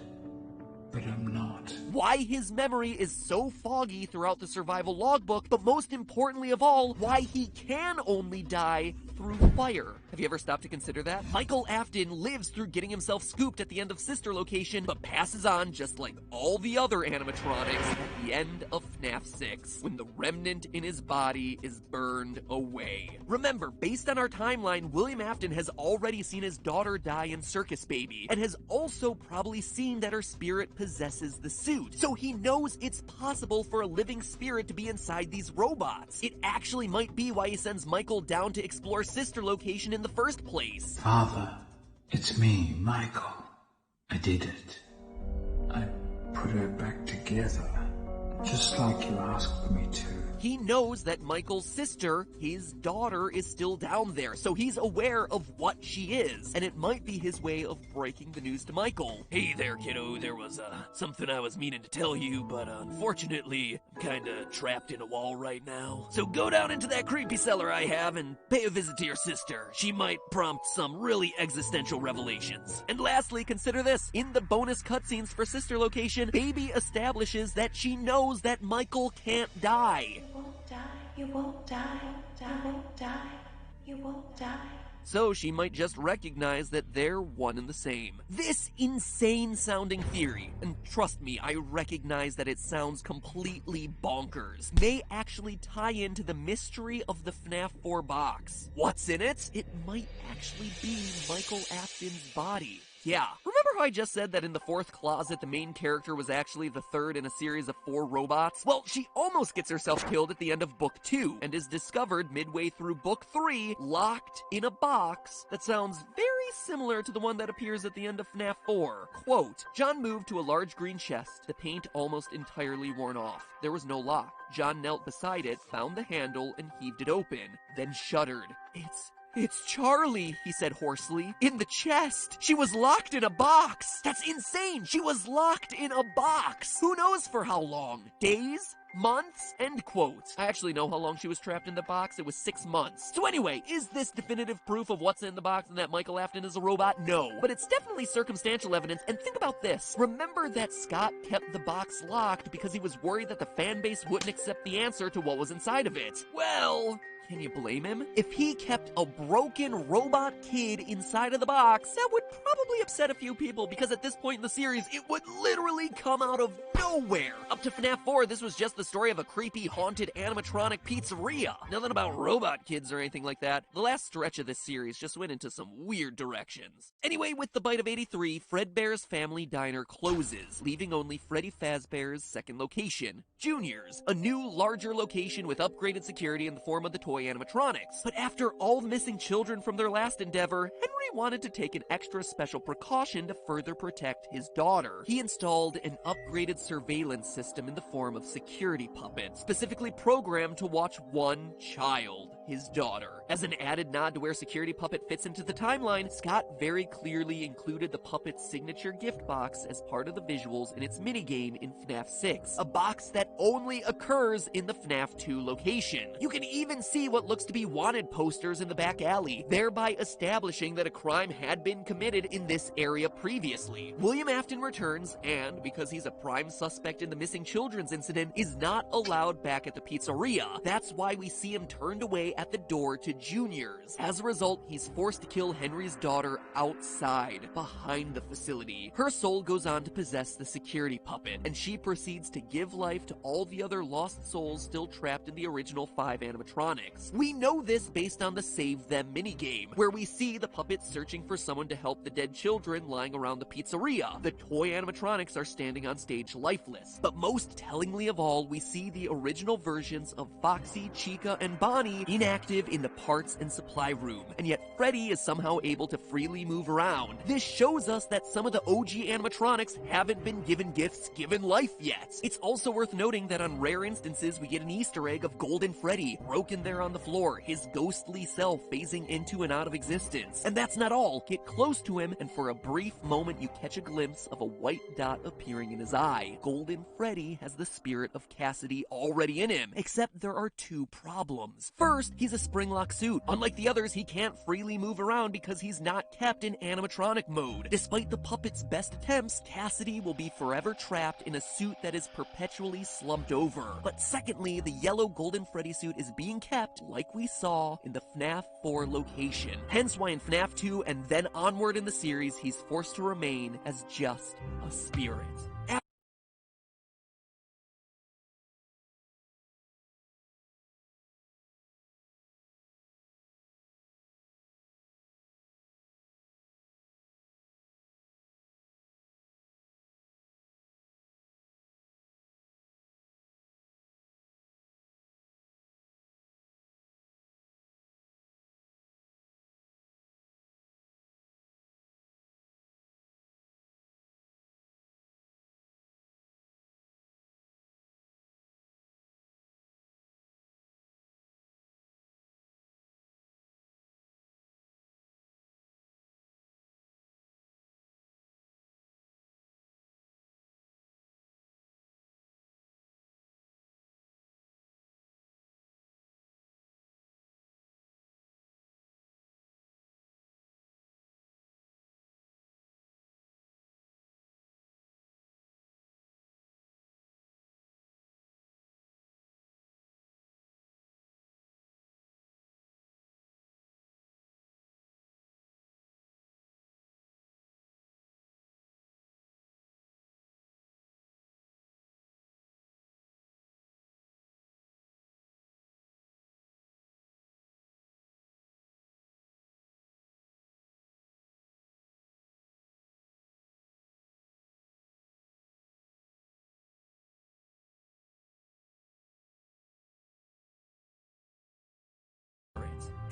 but I'm not. Why his memory is so foggy throughout the survival logbook, but most importantly of all, why he can only die through fire. Have you ever stopped to consider that? Michael Afton lives through getting himself scooped at the end of Sister Location, but passes on just like all the other animatronics at the end of FNAF 6, when the remnant in his body is burned away. Remember, based on our timeline, William Afton has already seen his daughter die in Circus Baby, and has also probably seen that her spirit possesses the suit. So he knows it's possible for a living spirit to be inside these robots. It actually might be why he sends Michael down to explore Sister Location in the first place. Father, it's me, Michael. I did it. I put her back together, just like you asked me to. He knows that Michael's sister, his daughter, is still down there, so he's aware of what she is, and it might be his way of breaking the news to Michael. Hey there, kiddo, there was something I was meaning to tell you, but unfortunately, I'm kinda trapped in a wall right now. So go down into that creepy cellar I have and pay a visit to your sister. She might prompt some really existential revelations. And lastly, consider this. In the bonus cutscenes for Sister Location, Baby establishes that she knows that Michael can't die. You won't die, you won't die, you won't die. So she might just recognize that they're one and the same. This insane sounding theory, and trust me, I recognize that it sounds completely bonkers, may actually tie into the mystery of the FNAF 4 box. What's in it? It might actually be Michael Afton's body. Yeah, remember how I just said that in the fourth closet the main character was actually the third in a series of 4 robots? Well, she almost gets herself killed at the end of book 2, and is discovered midway through book 3, locked in a box that sounds very similar to the one that appears at the end of FNAF 4. Quote, John moved to a large green chest, the paint almost entirely worn off. There was no lock. John knelt beside it, found the handle, and heaved it open, then shuddered. It's Charlie, he said hoarsely. In the chest. She was locked in a box. That's insane. She was locked in a box. Who knows for how long? Days? Months? End quote. I actually know how long she was trapped in the box. It was 6 months. So anyway, is this definitive proof of what's in the box and that Michael Afton is a robot? No. But it's definitely circumstantial evidence, and think about this. Remember that Scott kept the box locked because he was worried that the fan base wouldn't accept the answer to what was inside of it. Well, can you blame him? If he kept a broken robot kid inside of the box, that would probably upset a few people, because at this point in the series, it would literally come out of nowhere. Up to FNAF 4, this was just the story of a creepy, haunted animatronic pizzeria. Nothing about robot kids or anything like that. The last stretch of this series just went into some weird directions. Anyway, with the bite of 83, Fredbear's Family Diner closes, leaving only Freddy Fazbear's second location, Junior's, a new, larger location with upgraded security in the form of the toy animatronics. But after all the missing children from their last endeavor, Henry wanted to take an extra special precaution to further protect his daughter. He installed an upgraded surveillance system in the form of security puppets, specifically programmed to watch one child, his daughter. As an added nod to where security puppet fits into the timeline, Scott very clearly included the puppet's signature gift box as part of the visuals in its minigame in FNAF 6, a box that only occurs in the FNAF 2 location. You can even see what looks to be wanted posters in the back alley, thereby establishing that a crime had been committed in this area previously. William Afton returns and, because he's a prime suspect in the missing children's incident, is not allowed back at the pizzeria. That's why we see him turned away at the door to Junior's. As a result, he's forced to kill Henry's daughter outside, behind the facility. Her soul goes on to possess the security puppet, and she proceeds to give life to all the other lost souls still trapped in the original 5 animatronics. We know this based on the Save Them minigame, where we see the puppet searching for someone to help the dead children lying around the pizzeria. The toy animatronics are standing on stage lifeless. But most tellingly of all, we see the original versions of Foxy, Chica, and Bonnie inactive in the parts and supply room, and yet Freddy is somehow able to freely move around. This shows us that some of the OG animatronics haven't been given gifts given life yet. It's also worth noting that on rare instances we get an Easter egg of Golden Freddy, broken there on the floor, his ghostly self phasing into and out of existence. And that's not all. Get close to him, and for a brief moment you catch a glimpse of a white dot appearing in his eye. Golden Freddy has the spirit of Cassidy already in him, except there are 2 problems. First, first, he's a spring-lock suit. Unlike the others, he can't freely move around because he's not kept in animatronic mode. Despite the puppet's best attempts, Cassidy will be forever trapped in a suit that is perpetually slumped over. But secondly, the yellow Golden Freddy suit is being kept, like we saw, in the FNAF 4 location. Hence why in FNAF 2 and then onward in the series, he's forced to remain as just a spirit.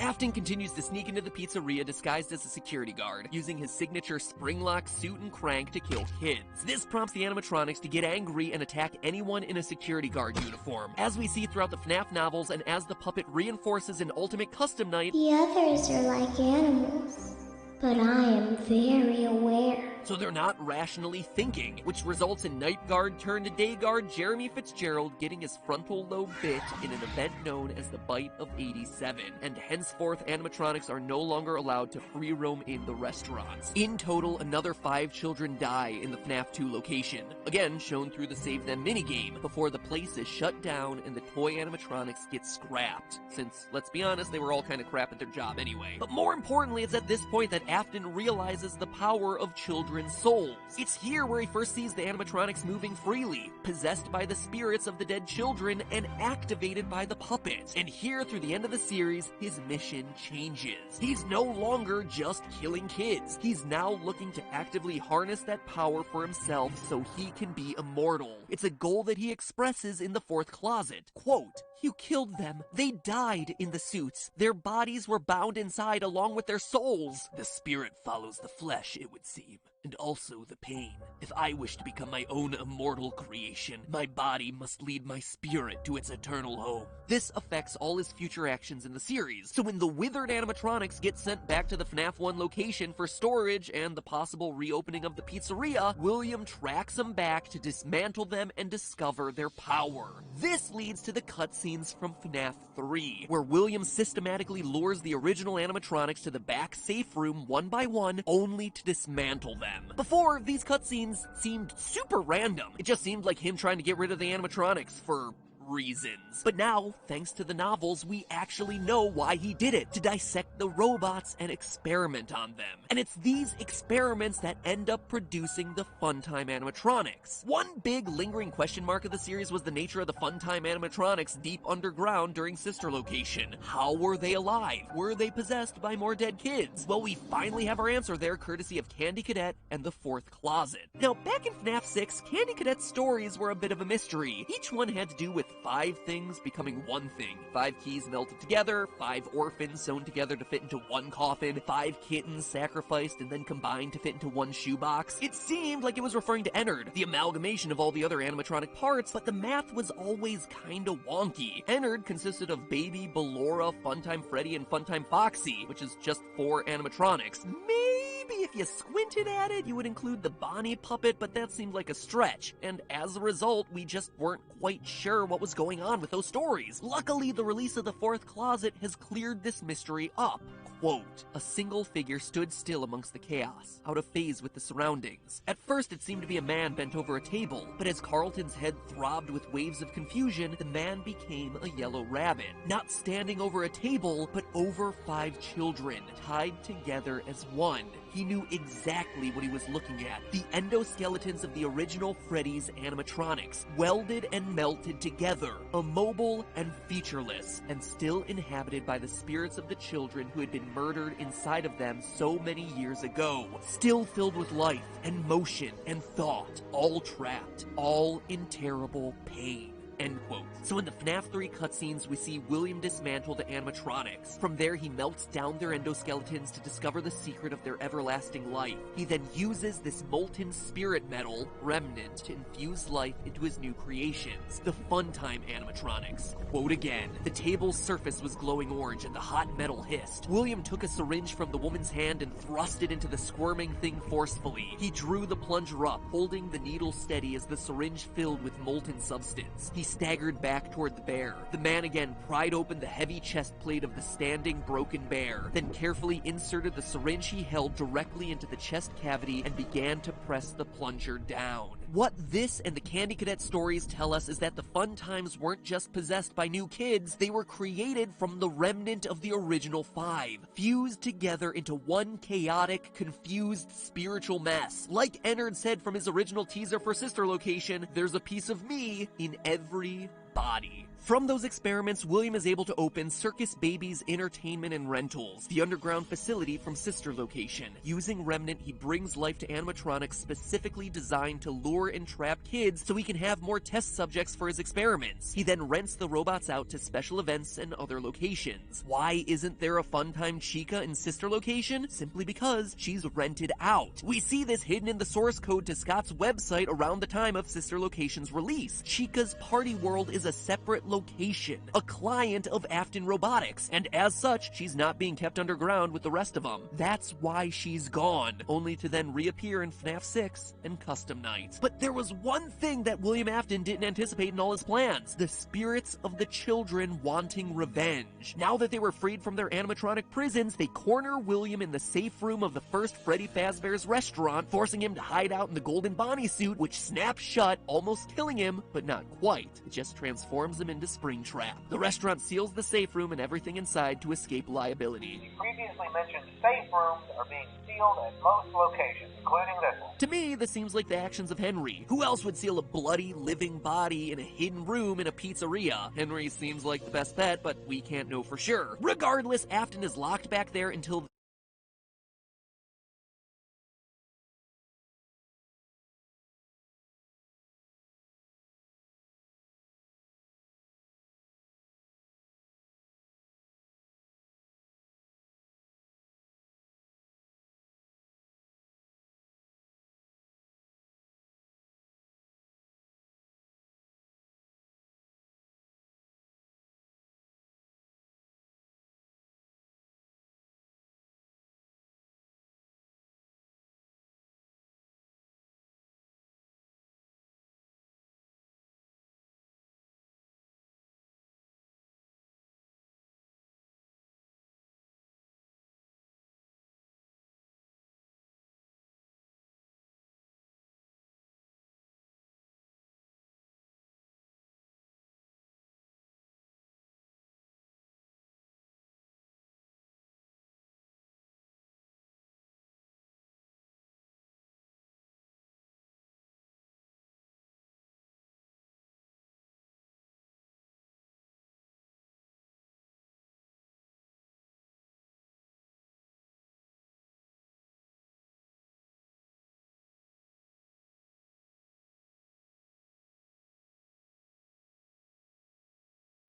Afton continues to sneak into the pizzeria disguised as a security guard, using his signature spring-lock suit and crank to kill kids. This prompts the animatronics to get angry and attack anyone in a security guard uniform. As we see throughout the FNAF novels and as the puppet reinforces an ultimate custom night, The others are like animals, but I am very aware. so they're not rationally thinking, which results in night guard turned day guard Jeremy Fitzgerald getting his frontal lobe bit in an event known as the Bite of 87, and henceforth animatronics are no longer allowed to free roam in the restaurants. In total, another 5 children die in the FNAF 2 location, again shown through the Save Them minigame, before the place is shut down and the toy animatronics get scrapped, since, let's be honest, they were all kind of crap at their job anyway. But more importantly, it's at this point that Afton realizes the power of children's souls. It's here where he first sees the animatronics moving freely, possessed by the spirits of the dead children and activated by the puppet. And here, through the end of the series, his mission changes. He's no longer just killing kids. He's now looking to actively harness that power for himself so he can be immortal. It's a goal that he expresses in the 4th closet. Quote, "You killed them. They died in the suits. Their bodies were bound inside along with their souls. The spirit follows the flesh, it would seem, and also the pain. If I wish to become my own immortal creation, my body must lead my spirit to its eternal home." This affects all his future actions in the series, so when the withered animatronics get sent back to the FNAF 1 location for storage and the possible reopening of the pizzeria, William tracks them back to dismantle them and discover their power. This leads to the cutscenes from FNAF 3, where William systematically lures the original animatronics to the back safe room one by one, only to dismantle them. Before, these cutscenes seemed super random. It just seemed like him trying to get rid of the animatronics for reasons. But now, thanks to the novels, we actually know why he did it, to dissect the robots and experiment on them. And it's these experiments that end up producing the Funtime animatronics. One big lingering question mark of the series was the nature of the Funtime animatronics deep underground during Sister Location. How were they alive? Were they possessed by more dead kids? Well, we finally have our answer there, courtesy of Candy Cadet and the 4th closet. Now, back in FNAF 6, Candy Cadet's stories were a bit of a mystery. Each one had to do with 5 things becoming one thing. 5 keys melted together, 5 orphans sewn together to fit into one coffin, 5 kittens sacrificed and then combined to fit into one shoebox. It seemed like it was referring to Ennard, the amalgamation of all the other animatronic parts, but the math was always kinda wonky. Ennard consisted of Baby, Ballora, Funtime Freddy, and Funtime Foxy, which is just 4 animatronics. Maybe Maybe if you squinted at it, you would include the Bonnie puppet, but that seemed like a stretch. And as a result, we just weren't quite sure what was going on with those stories. Luckily, the release of the fourth closet has cleared this mystery up. Quote, a single figure stood still amongst the chaos, out of phase with the surroundings. At first, it seemed to be a man bent over a table, but as Carlton's head throbbed with waves of confusion, the man became a yellow rabbit. Not standing over a table, but over 5 children, tied together as one. He knew exactly what he was looking at. The endoskeletons of the original Freddy's animatronics, welded and melted together, immobile and featureless, and still inhabited by the spirits of the children who had been murdered inside of them so many years ago. Still filled with life and motion and thought, all trapped, all in terrible pain. End quote. So in the FNAF 3 cutscenes, we see William dismantle the animatronics. From there, he melts down their endoskeletons to discover the secret of their everlasting life. He then uses this molten spirit metal, Remnant, to infuse life into his new creations, the Funtime animatronics. Quote again, the table's surface was glowing orange and the hot metal hissed. William took a syringe from the woman's hand and thrust it into the squirming thing forcefully. He drew the plunger up, holding the needle steady as the syringe filled with molten substance. He staggered back toward the bear. The man again pried open the heavy chest plate of the standing broken bear, then carefully inserted the syringe he held directly into the chest cavity and began to press the plunger down. What this and the Candy Cadet stories tell us is that the Fun Times weren't just possessed by new kids, they were created from the remnant of the original 5, fused together into one chaotic, confused spiritual mess. Like Ennard said from his original teaser for Sister Location, there's a piece of me in every body. From those experiments, William is able to open Circus Babies Entertainment and Rentals, the underground facility from Sister Location. Using Remnant, he brings life to animatronics specifically designed to lure and trap kids so he can have more test subjects for his experiments. He then rents the robots out to special events and other locations. Why isn't there a Funtime Chica in Sister Location? Simply because she's rented out. We see this hidden in the source code to Scott's website around the time of Sister Location's release. Chica's Party World is a separate location, a client of Afton Robotics, and as such, she's not being kept underground with the rest of them. That's why she's gone, only to then reappear in FNAF 6 and Custom Night. But there was one thing that William Afton didn't anticipate in all his plans: the spirits of the children wanting revenge. Now that they were freed from their animatronic prisons, they corner William in the safe room of the first Freddy Fazbear's restaurant, forcing him to hide out in the Golden Bonnie suit, which snaps shut, almost killing him, but not quite. It just transforms him into Springtrap. The restaurant seals the safe room and everything inside to escape liability. The previously mentioned safe rooms are being sealed at most locations, including this one. To me, this seems like the actions of Henry. Who else would seal a bloody, living body in a hidden room in a pizzeria? Henry seems like the best bet, but we can't know for sure. Regardless, Afton is locked back there until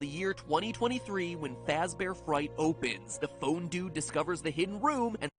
the year 2023, when Fazbear Fright opens, the phone dude discovers the hidden room and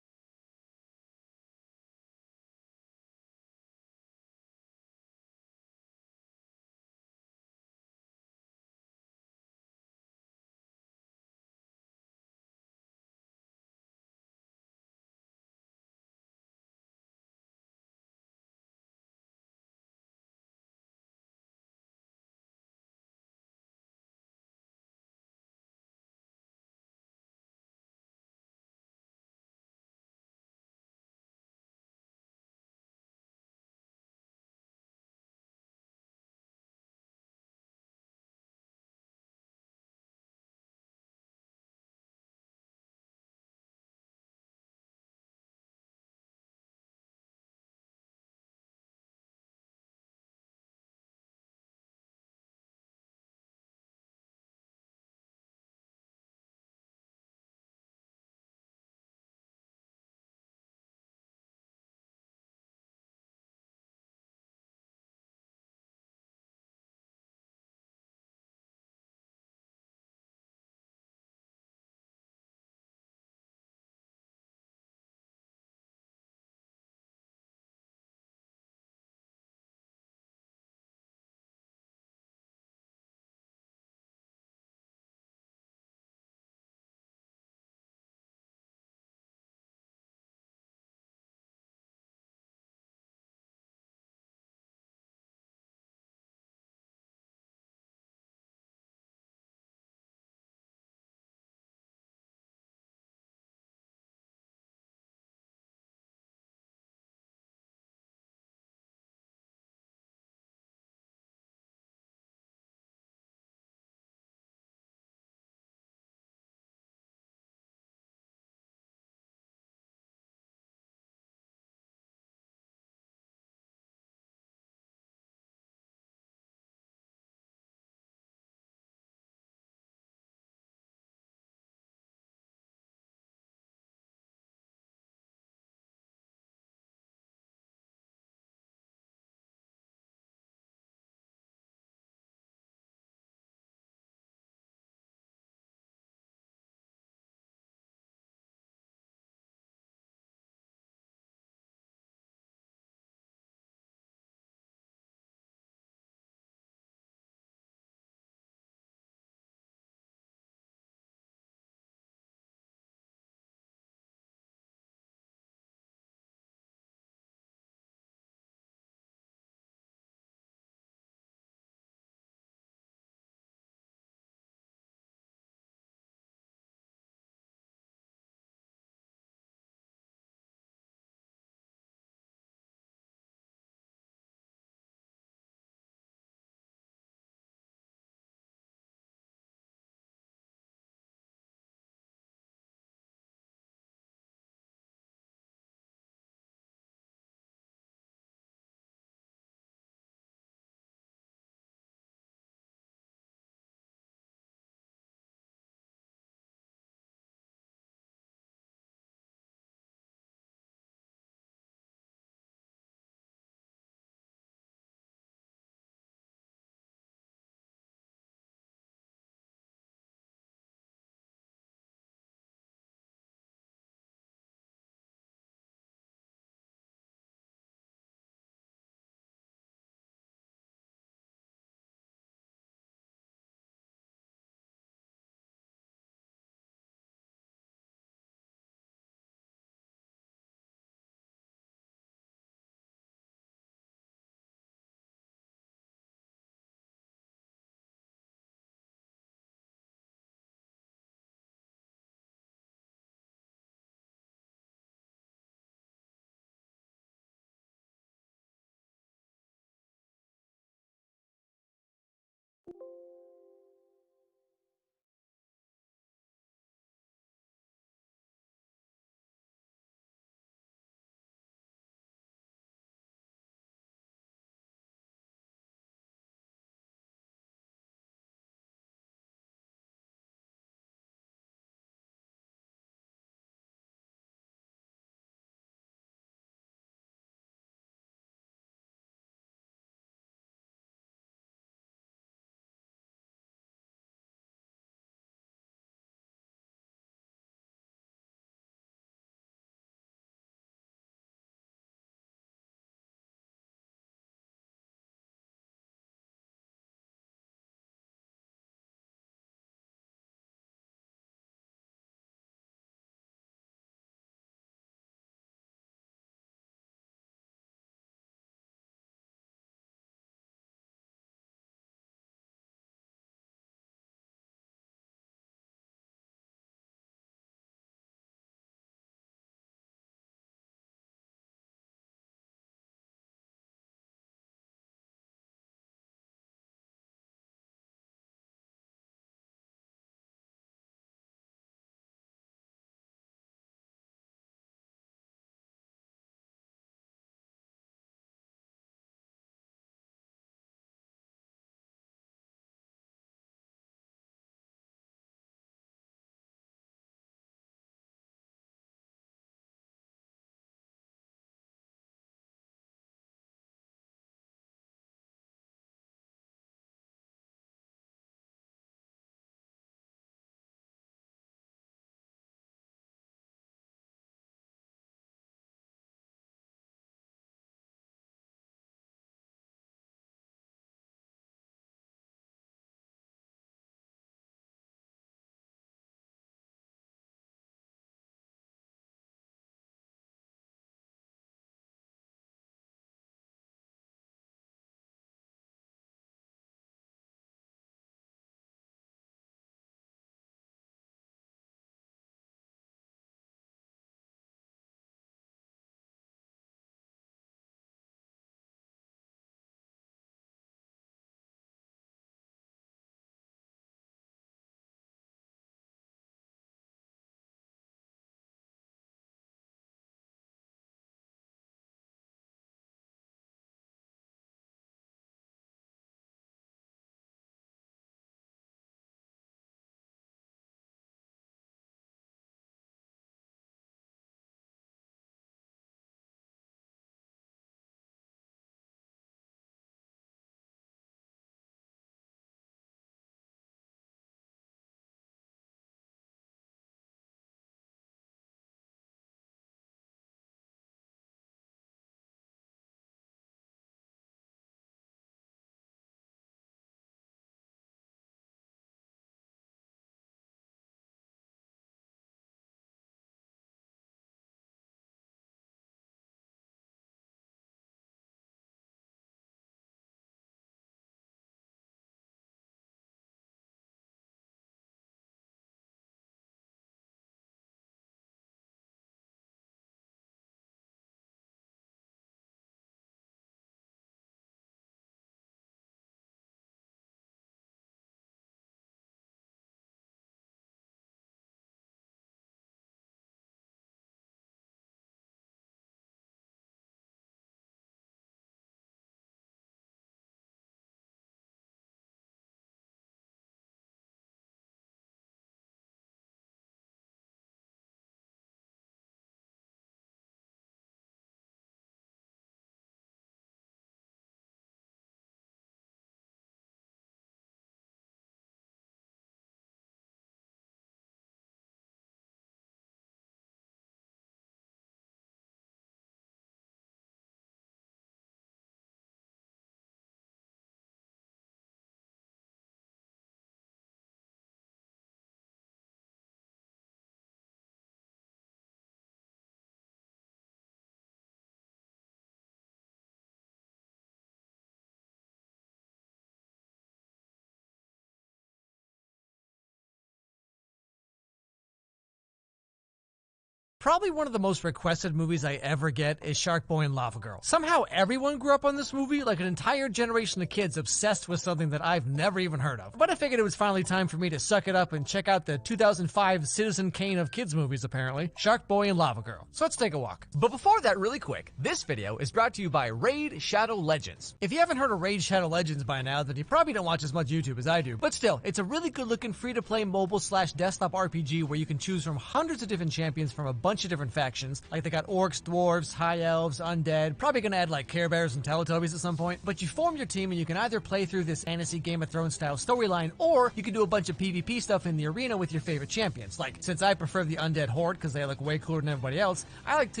probably one of the most requested movies I ever get is Shark Boy and Lava Girl. Somehow everyone grew up on this movie, like an entire generation of kids obsessed with something that I've never even heard of. But I figured it was finally time for me to suck it up and check out the 2005 Citizen Kane of kids movies, apparently, Shark Boy and Lava Girl. So let's take a walk. But before that, really quick, this video is brought to you by Raid Shadow Legends. If you haven't heard of Raid Shadow Legends by now, then you probably don't watch as much YouTube as I do. But still, it's a really good looking free-to-play mobile/desktop RPG where you can choose from hundreds of different champions from a bunch of different factions. Like they got orcs, dwarves, high elves, undead, probably gonna add like Care Bears and Teletubbies at some point. But you form your team and you can either play through this fantasy Game of Thrones style storyline, or you can do a bunch of PvP stuff in the arena with your favorite champions. Like, since I prefer the Undead Horde because they look way cooler than everybody else, I like to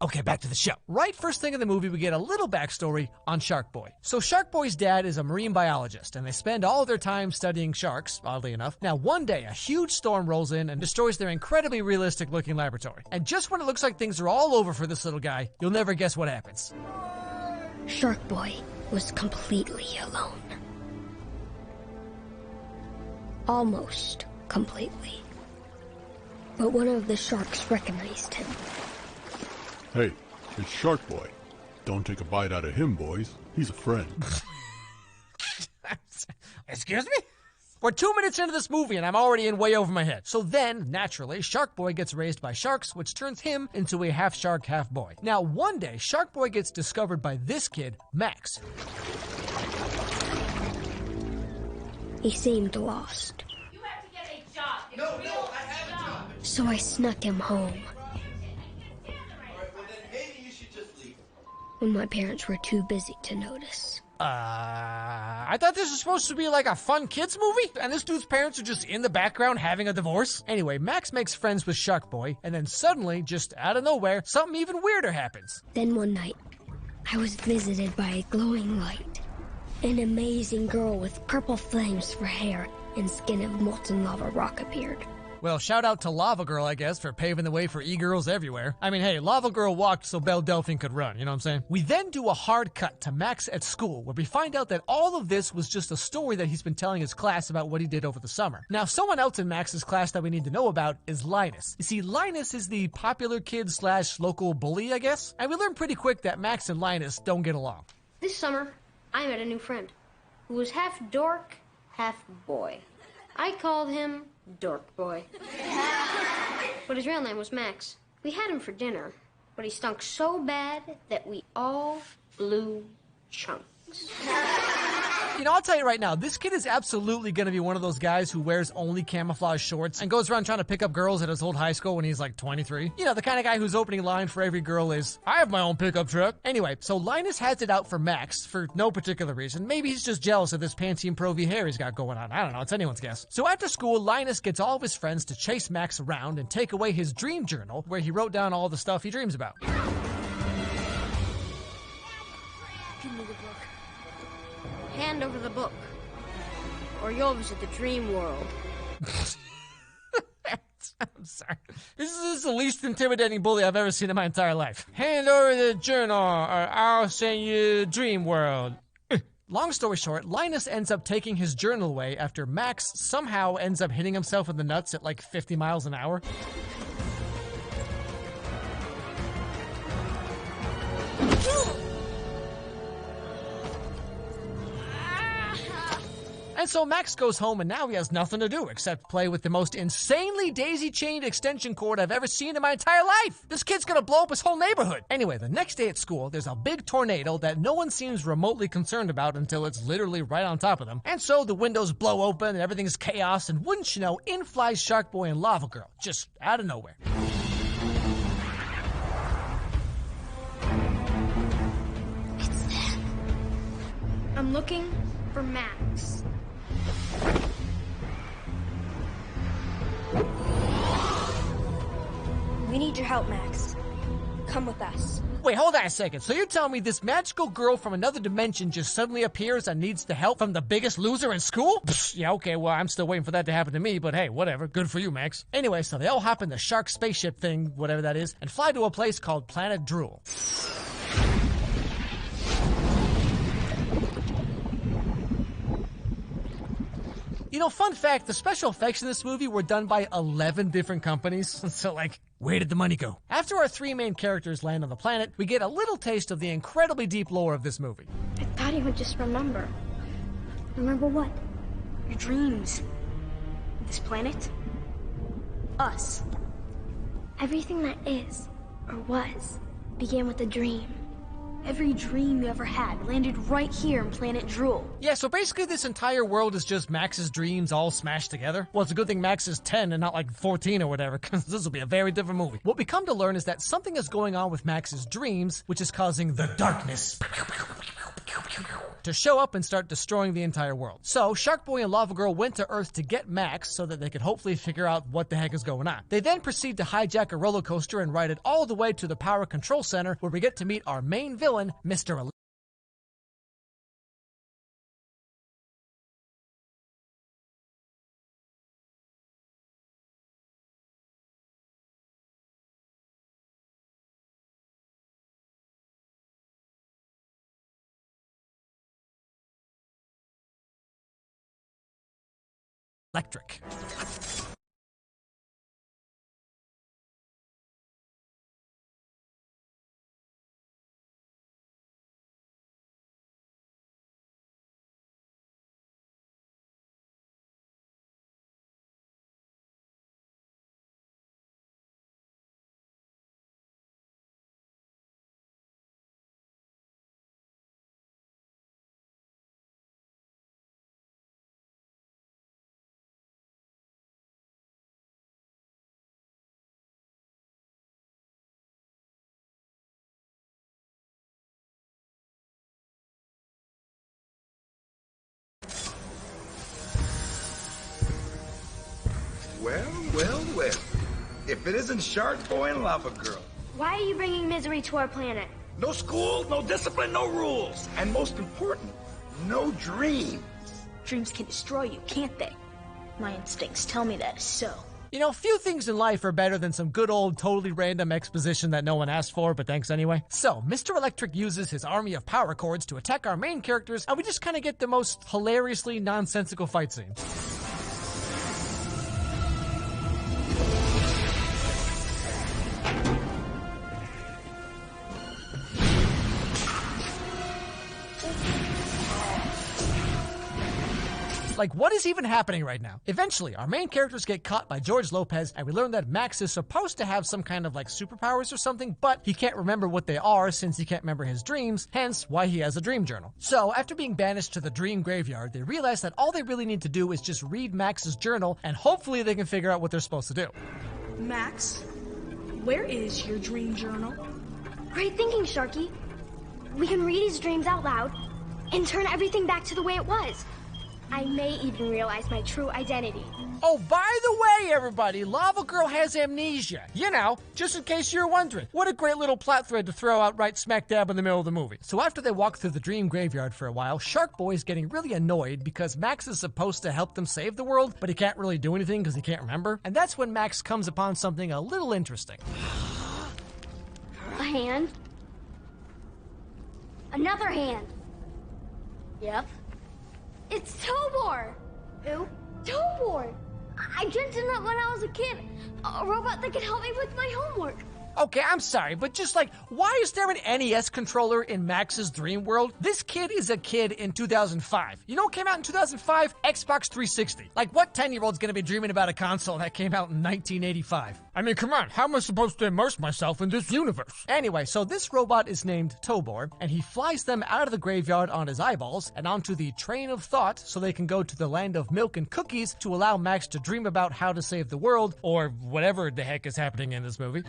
Okay, back to the show. Right first thing in the movie, we get a little backstory on Shark Boy. So Shark Boy's dad is a marine biologist, and they spend all of their time studying sharks, oddly enough. Now, one day, a huge storm rolls in and destroys their incredibly realistic-looking laboratory. And just when it looks like things are all over for this little guy, you'll never guess what happens. Shark Boy was completely alone. Almost completely. But one of the sharks recognized him. Hey, it's Shark Boy. Don't take a bite out of him, boys. He's a friend. Excuse me? We're 2 minutes into this movie and I'm already in way over my head. So then, naturally, Shark Boy gets raised by sharks, which turns him into a half shark, half boy. Now, one day, Shark Boy gets discovered by this kid, Max. He seemed lost. You have to get a job. No, I have a job. So I snuck him home. When my parents were too busy to notice. I thought this was supposed to be like a fun kids movie, and this dude's parents are just in the background having a divorce. Anyway, Max makes friends with Shark Boy, and then suddenly, just out of nowhere, something even weirder happens. Then one night, I was visited by a glowing light. An amazing girl with purple flames for hair and skin of molten lava rock appeared. Well, shout out to Lava Girl, I guess, for paving the way for e-girls everywhere. I mean, hey, Lava Girl walked so Belle Delphine could run, you know what I'm saying? We then do a hard cut to Max at school, where we find out that all of this was just a story that he's been telling his class about what he did over the summer. Now, someone else in Max's class that we need to know about is Linus. You see, Linus is the popular kid / local bully, I guess? And we learn pretty quick that Max and Linus don't get along. This summer, I met a new friend who was half dork, half boy. I called him Dork Boy. But his real name was Max. We had him for dinner, but he stunk so bad that we all blew chunks. You know, I'll tell you right now, this kid is absolutely going to be one of those guys who wears only camouflage shorts and goes around trying to pick up girls at his old high school when he's like 23. You know, the kind of guy whose opening line for every girl is, I have my own pickup truck. Anyway, so Linus has it out for Max for no particular reason. Maybe he's just jealous of this Pantene Pro V hair he's got going on. I don't know, it's anyone's guess. So after school, Linus gets all of his friends to chase Max around and take away his dream journal where he wrote down all the stuff he dreams about. Give me the book. Hand over the book, or you'll visit the dream world. I'm sorry. This is the least intimidating bully I've ever seen in my entire life. Hand over the journal, or I'll send you Dream World. Long story short, Linus ends up taking his journal away after Max somehow ends up hitting himself in the nuts at like 50 miles an hour. And so Max goes home and now he has nothing to do except play with the most insanely daisy-chained extension cord I've ever seen in my entire life. This kid's gonna blow up his whole neighborhood. Anyway, the next day at school, there's a big tornado that no one seems remotely concerned about until it's literally right on top of them. And so the windows blow open and everything's chaos, and wouldn't you know, in flies Shark Boy and Lava Girl, just out of nowhere. It's them. I'm looking for Max. We need your help, Max. Come with us. Wait, hold on a second. So you're telling me this magical girl from another dimension just suddenly appears and needs the help from the biggest loser in school? Psh, yeah, okay, well, I'm still waiting for that to happen to me, but hey, whatever. Good for you, Max. Anyway, so they all hop in the shark spaceship thing, whatever that is, and fly to a place called Planet Drool. You know, fun fact, the special effects in this movie were done by 11 different companies, so like, where did the money go? After our three main characters land on the planet, we get a little taste of the incredibly deep lore of this movie. I thought he would just remember. Remember what? Your dreams. This planet? Us. Everything that is, or was, began with a dream. Every dream you ever had landed right here in Planet Drool. Yeah, so basically this entire world is just Max's dreams all smashed together. Well, it's a good thing Max is 10 and not like 14 or whatever, because this will be a very different movie. What we come to learn is that something is going on with Max's dreams, which is causing the darkness to show up and start destroying the entire world. So, Shark Boy and Lava Girl went to Earth to get Max so that they could hopefully figure out what the heck is going on. They then proceed to hijack a roller coaster and ride it all the way to the Power Control Center, where we get to meet our main villain, Mr. Electric. Well. If it isn't Shark Boy and Lava Girl. Why are you bringing misery to our planet? No school, no discipline, no rules. And most important, no dreams. Dreams can destroy you, can't they? My instincts tell me that is so. You know, few things in life are better than some good old totally random exposition that no one asked for, but thanks anyway. So, Mr. Electric uses his army of power chords to attack our main characters, and we just kind of get the most hilariously nonsensical fight scene. Like, what is even happening right now? Eventually, our main characters get caught by George Lopez, and we learn that Max is supposed to have some kind of like superpowers or something, but he can't remember what they are since he can't remember his dreams, hence why he has a dream journal. So, after being banished to the dream graveyard, they realize that all they really need to do is just read Max's journal, and hopefully they can figure out what they're supposed to do. Max, where is your dream journal? Great thinking, Sharky. We can read his dreams out loud and turn everything back to the way it was. I may even realize my true identity. Oh, by the way, everybody, Lava Girl has amnesia. You know, just in case you're wondering. What a great little plot thread to throw out right smack dab in the middle of the movie. So after they walk through the dream graveyard for a while, Shark Boy is getting really annoyed because Max is supposed to help them save the world, but he can't really do anything because he can't remember. And that's when Max comes upon something a little interesting. A hand. Another hand. Yep. It's Tobor! Who? Tobor! I dreamt of that when I was a kid. A robot that could help me with my homework. Okay, I'm sorry, but just like, why is there an NES controller in Max's dream world? This kid is a kid in 2005. You know what came out in 2005? Xbox 360. Like, what 10-year-old's gonna be dreaming about a console that came out in 1985? I mean, come on, how am I supposed to immerse myself in this universe? Anyway, so this robot is named Tobor, and he flies them out of the graveyard on his eyeballs and onto the train of thought so they can go to the land of milk and cookies to allow Max to dream about how to save the world, or whatever the heck is happening in this movie.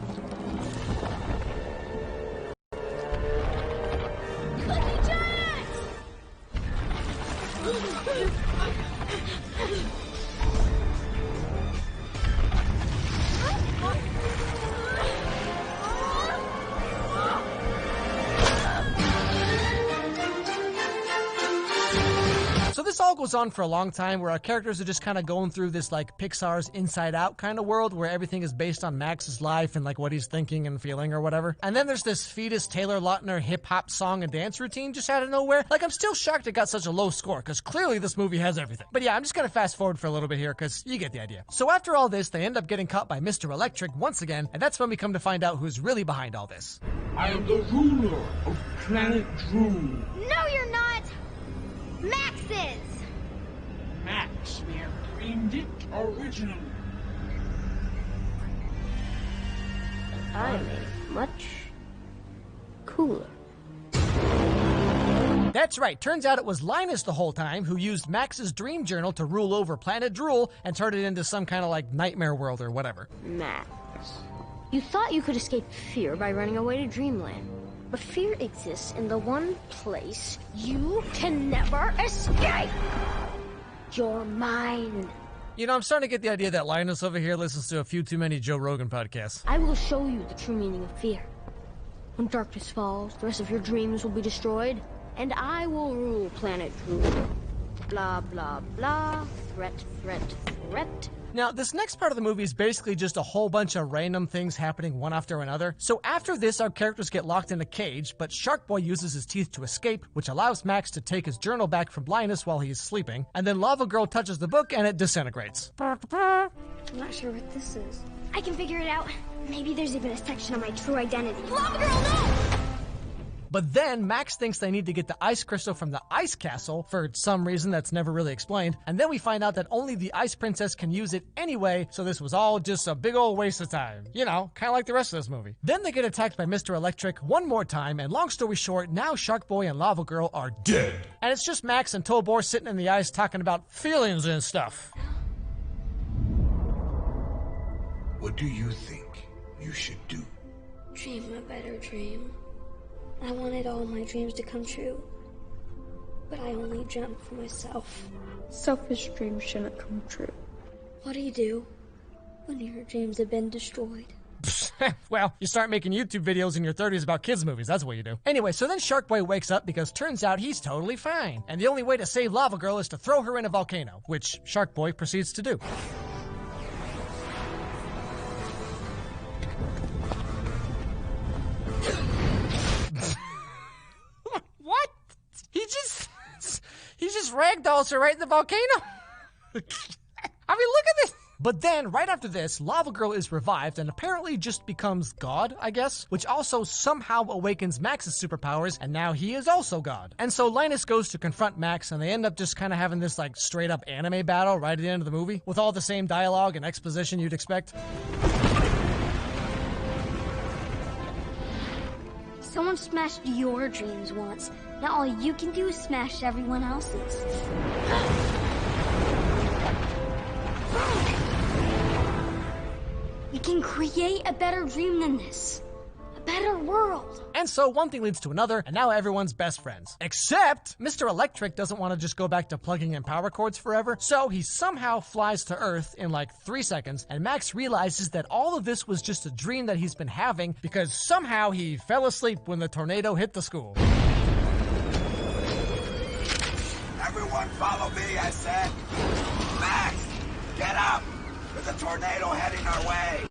goes on for a long time where our characters are just kind of going through this like Pixar's Inside Out kind of world where everything is based on Max's life and like what he's thinking and feeling or whatever. And then there's this fetus Taylor Lautner hip-hop song and dance routine just out of nowhere. Like, I'm still shocked it got such a low score because clearly this movie has everything. But yeah, I'm just gonna fast forward for a little bit here because you get the idea. So after all this, they end up getting caught by Mr. Electric once again, and that's when we come to find out who's really behind all this. I am the ruler of Planet Drool. No, you're not! Max is! Max may have dreamed it originally. I'm a much cooler. That's right, turns out it was Linus the whole time who used Max's dream journal to rule over Planet Drool and turn it into some kind of like nightmare world or whatever. Max, you thought you could escape fear by running away to Dreamland. But fear exists in the one place you can never escape. Your mind. You know, I'm starting to get the idea that Linus over here listens to a few too many Joe Rogan podcasts. I will show you the true meaning of fear. When darkness falls, the rest of your dreams will be destroyed, and I will rule Planet Drool. Blah, blah, blah. Threat, threat, threat. Now, this next part of the movie is basically just a whole bunch of random things happening one after another. So after this, our characters get locked in a cage, but Shark Boy uses his teeth to escape, which allows Max to take his journal back from Linus while he's sleeping. And then Lava Girl touches the book and it disintegrates. I'm not sure what this is. I can figure it out. Maybe there's even a section on my true identity. Lava Girl, no! But then Max thinks they need to get the ice crystal from the ice castle for some reason that's never really explained. And then we find out that only the ice princess can use it anyway, so this was all just a big old waste of time. You know, kind of like the rest of this movie. Then they get attacked by Mr. Electric one more time, and long story short, now Shark Boy and Lava Girl are dead. And it's just Max and Tobor sitting in the ice talking about feelings and stuff. What do you think you should do? Dream a better dream. I wanted all my dreams to come true, but I only dreamt for myself. Selfish dreams shouldn't come true. What do you do when your dreams have been destroyed? Well, you start making YouTube videos in your 30s about kids' movies, that's what you do. Anyway, so then Shark Boy wakes up because turns out he's totally fine. And the only way to save Lava Girl is to throw her in a volcano, which Shark Boy proceeds to do. What? He just ragdolls her right in the volcano? I mean, look at this. But then, right after this, Lava Girl is revived and apparently just becomes God, I guess, which also somehow awakens Max's superpowers, and now he is also God. And so Linus goes to confront Max, and they end up just kind of having this like straight up anime battle right at the end of the movie, with all the same dialogue and exposition you'd expect. Someone smashed your dreams once. Now all you can do is smash everyone else's. We can create a better dream than this. A better world. And so one thing leads to another, and now everyone's best friends. Except Mr. Electric doesn't want to just go back to plugging in power cords forever, so he somehow flies to Earth in like 3 seconds, and Max realizes that all of this was just a dream that he's been having because somehow he fell asleep when the tornado hit the school. Everyone follow me, I said. Max, get up! There's a tornado heading our way.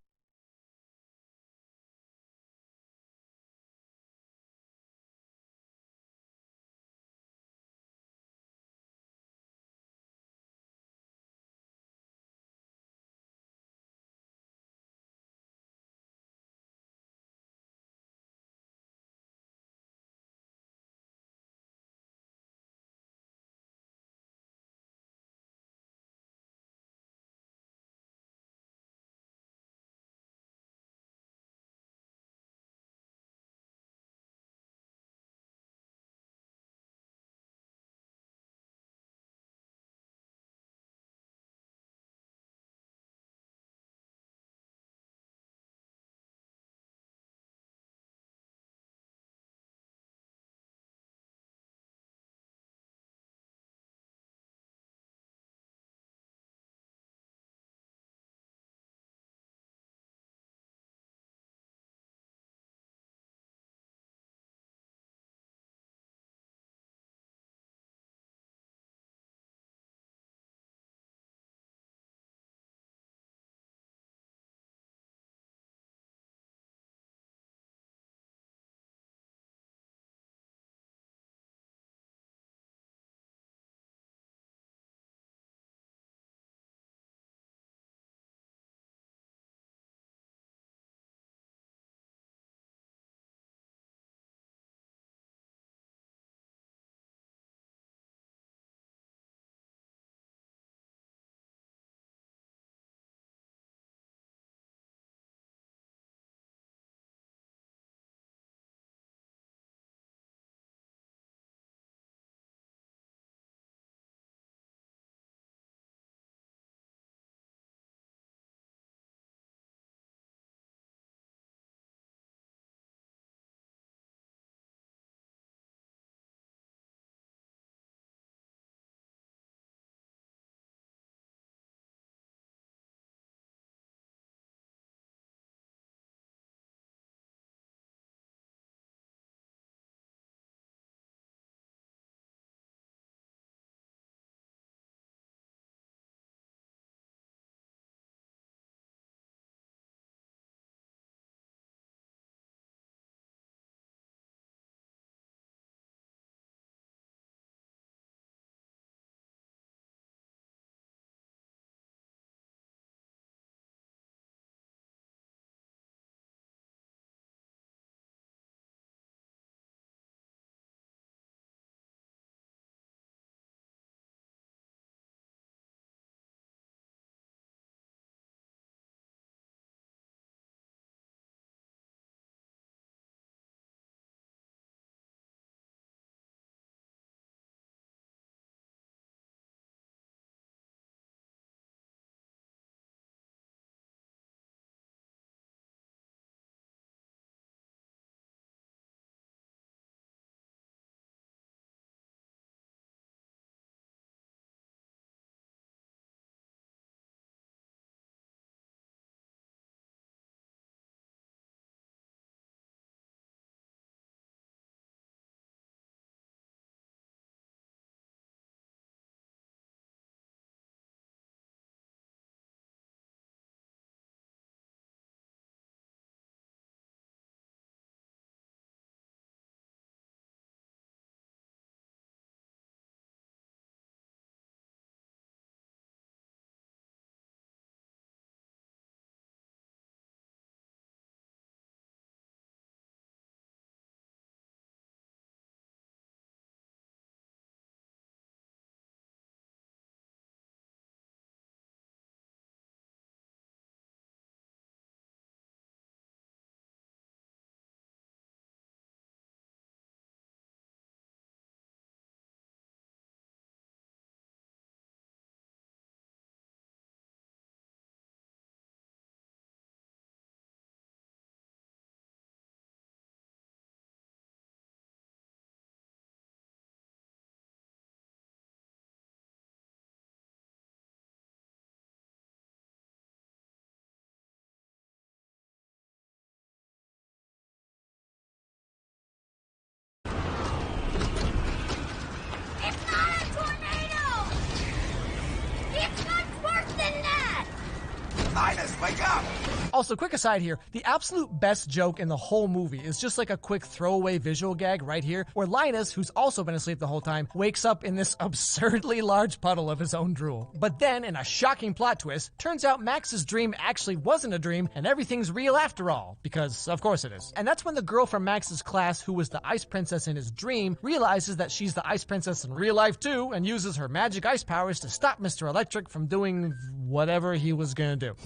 Wake up! Also, quick aside here, the absolute best joke in the whole movie is just like a quick throwaway visual gag right here, where Linus, who's also been asleep the whole time, wakes up in this absurdly large puddle of his own drool. But then, in a shocking plot twist, turns out Max's dream actually wasn't a dream, and everything's real after all, because of course it is. And that's when the girl from Max's class, who was the ice princess in his dream, realizes that she's the ice princess in real life too, and uses her magic ice powers to stop Mr. Electric from doing whatever he was gonna do.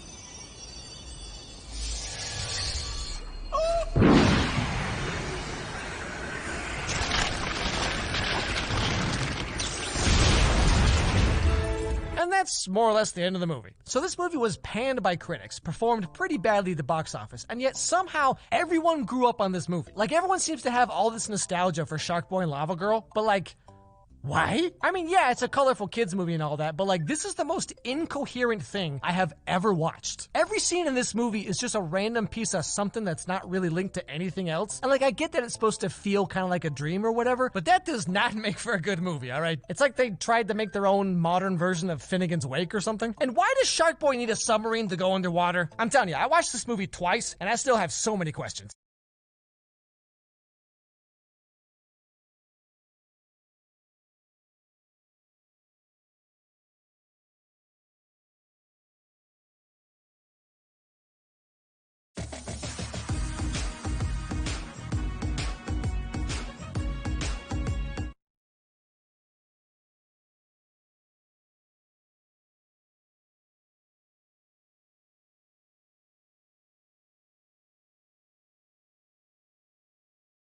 And that's more or less the end of the movie. So this movie was panned by critics, performed pretty badly at the box office, and yet somehow everyone grew up on this movie. Like, everyone seems to have all this nostalgia for Shark Boy and Lava Girl, but like, why? I mean, yeah, it's a colorful kids movie and all that, but like, this is the most incoherent thing I have ever watched. Every scene in this movie is just a random piece of something that's not really linked to anything else. And like, I get that it's supposed to feel kind of like a dream or whatever, but that does not make for a good movie, alright? It's like they tried to make their own modern version of Finnegan's Wake or something. And why does Shark Boy need a submarine to go underwater? I'm telling you, I watched this movie twice, and I still have so many questions.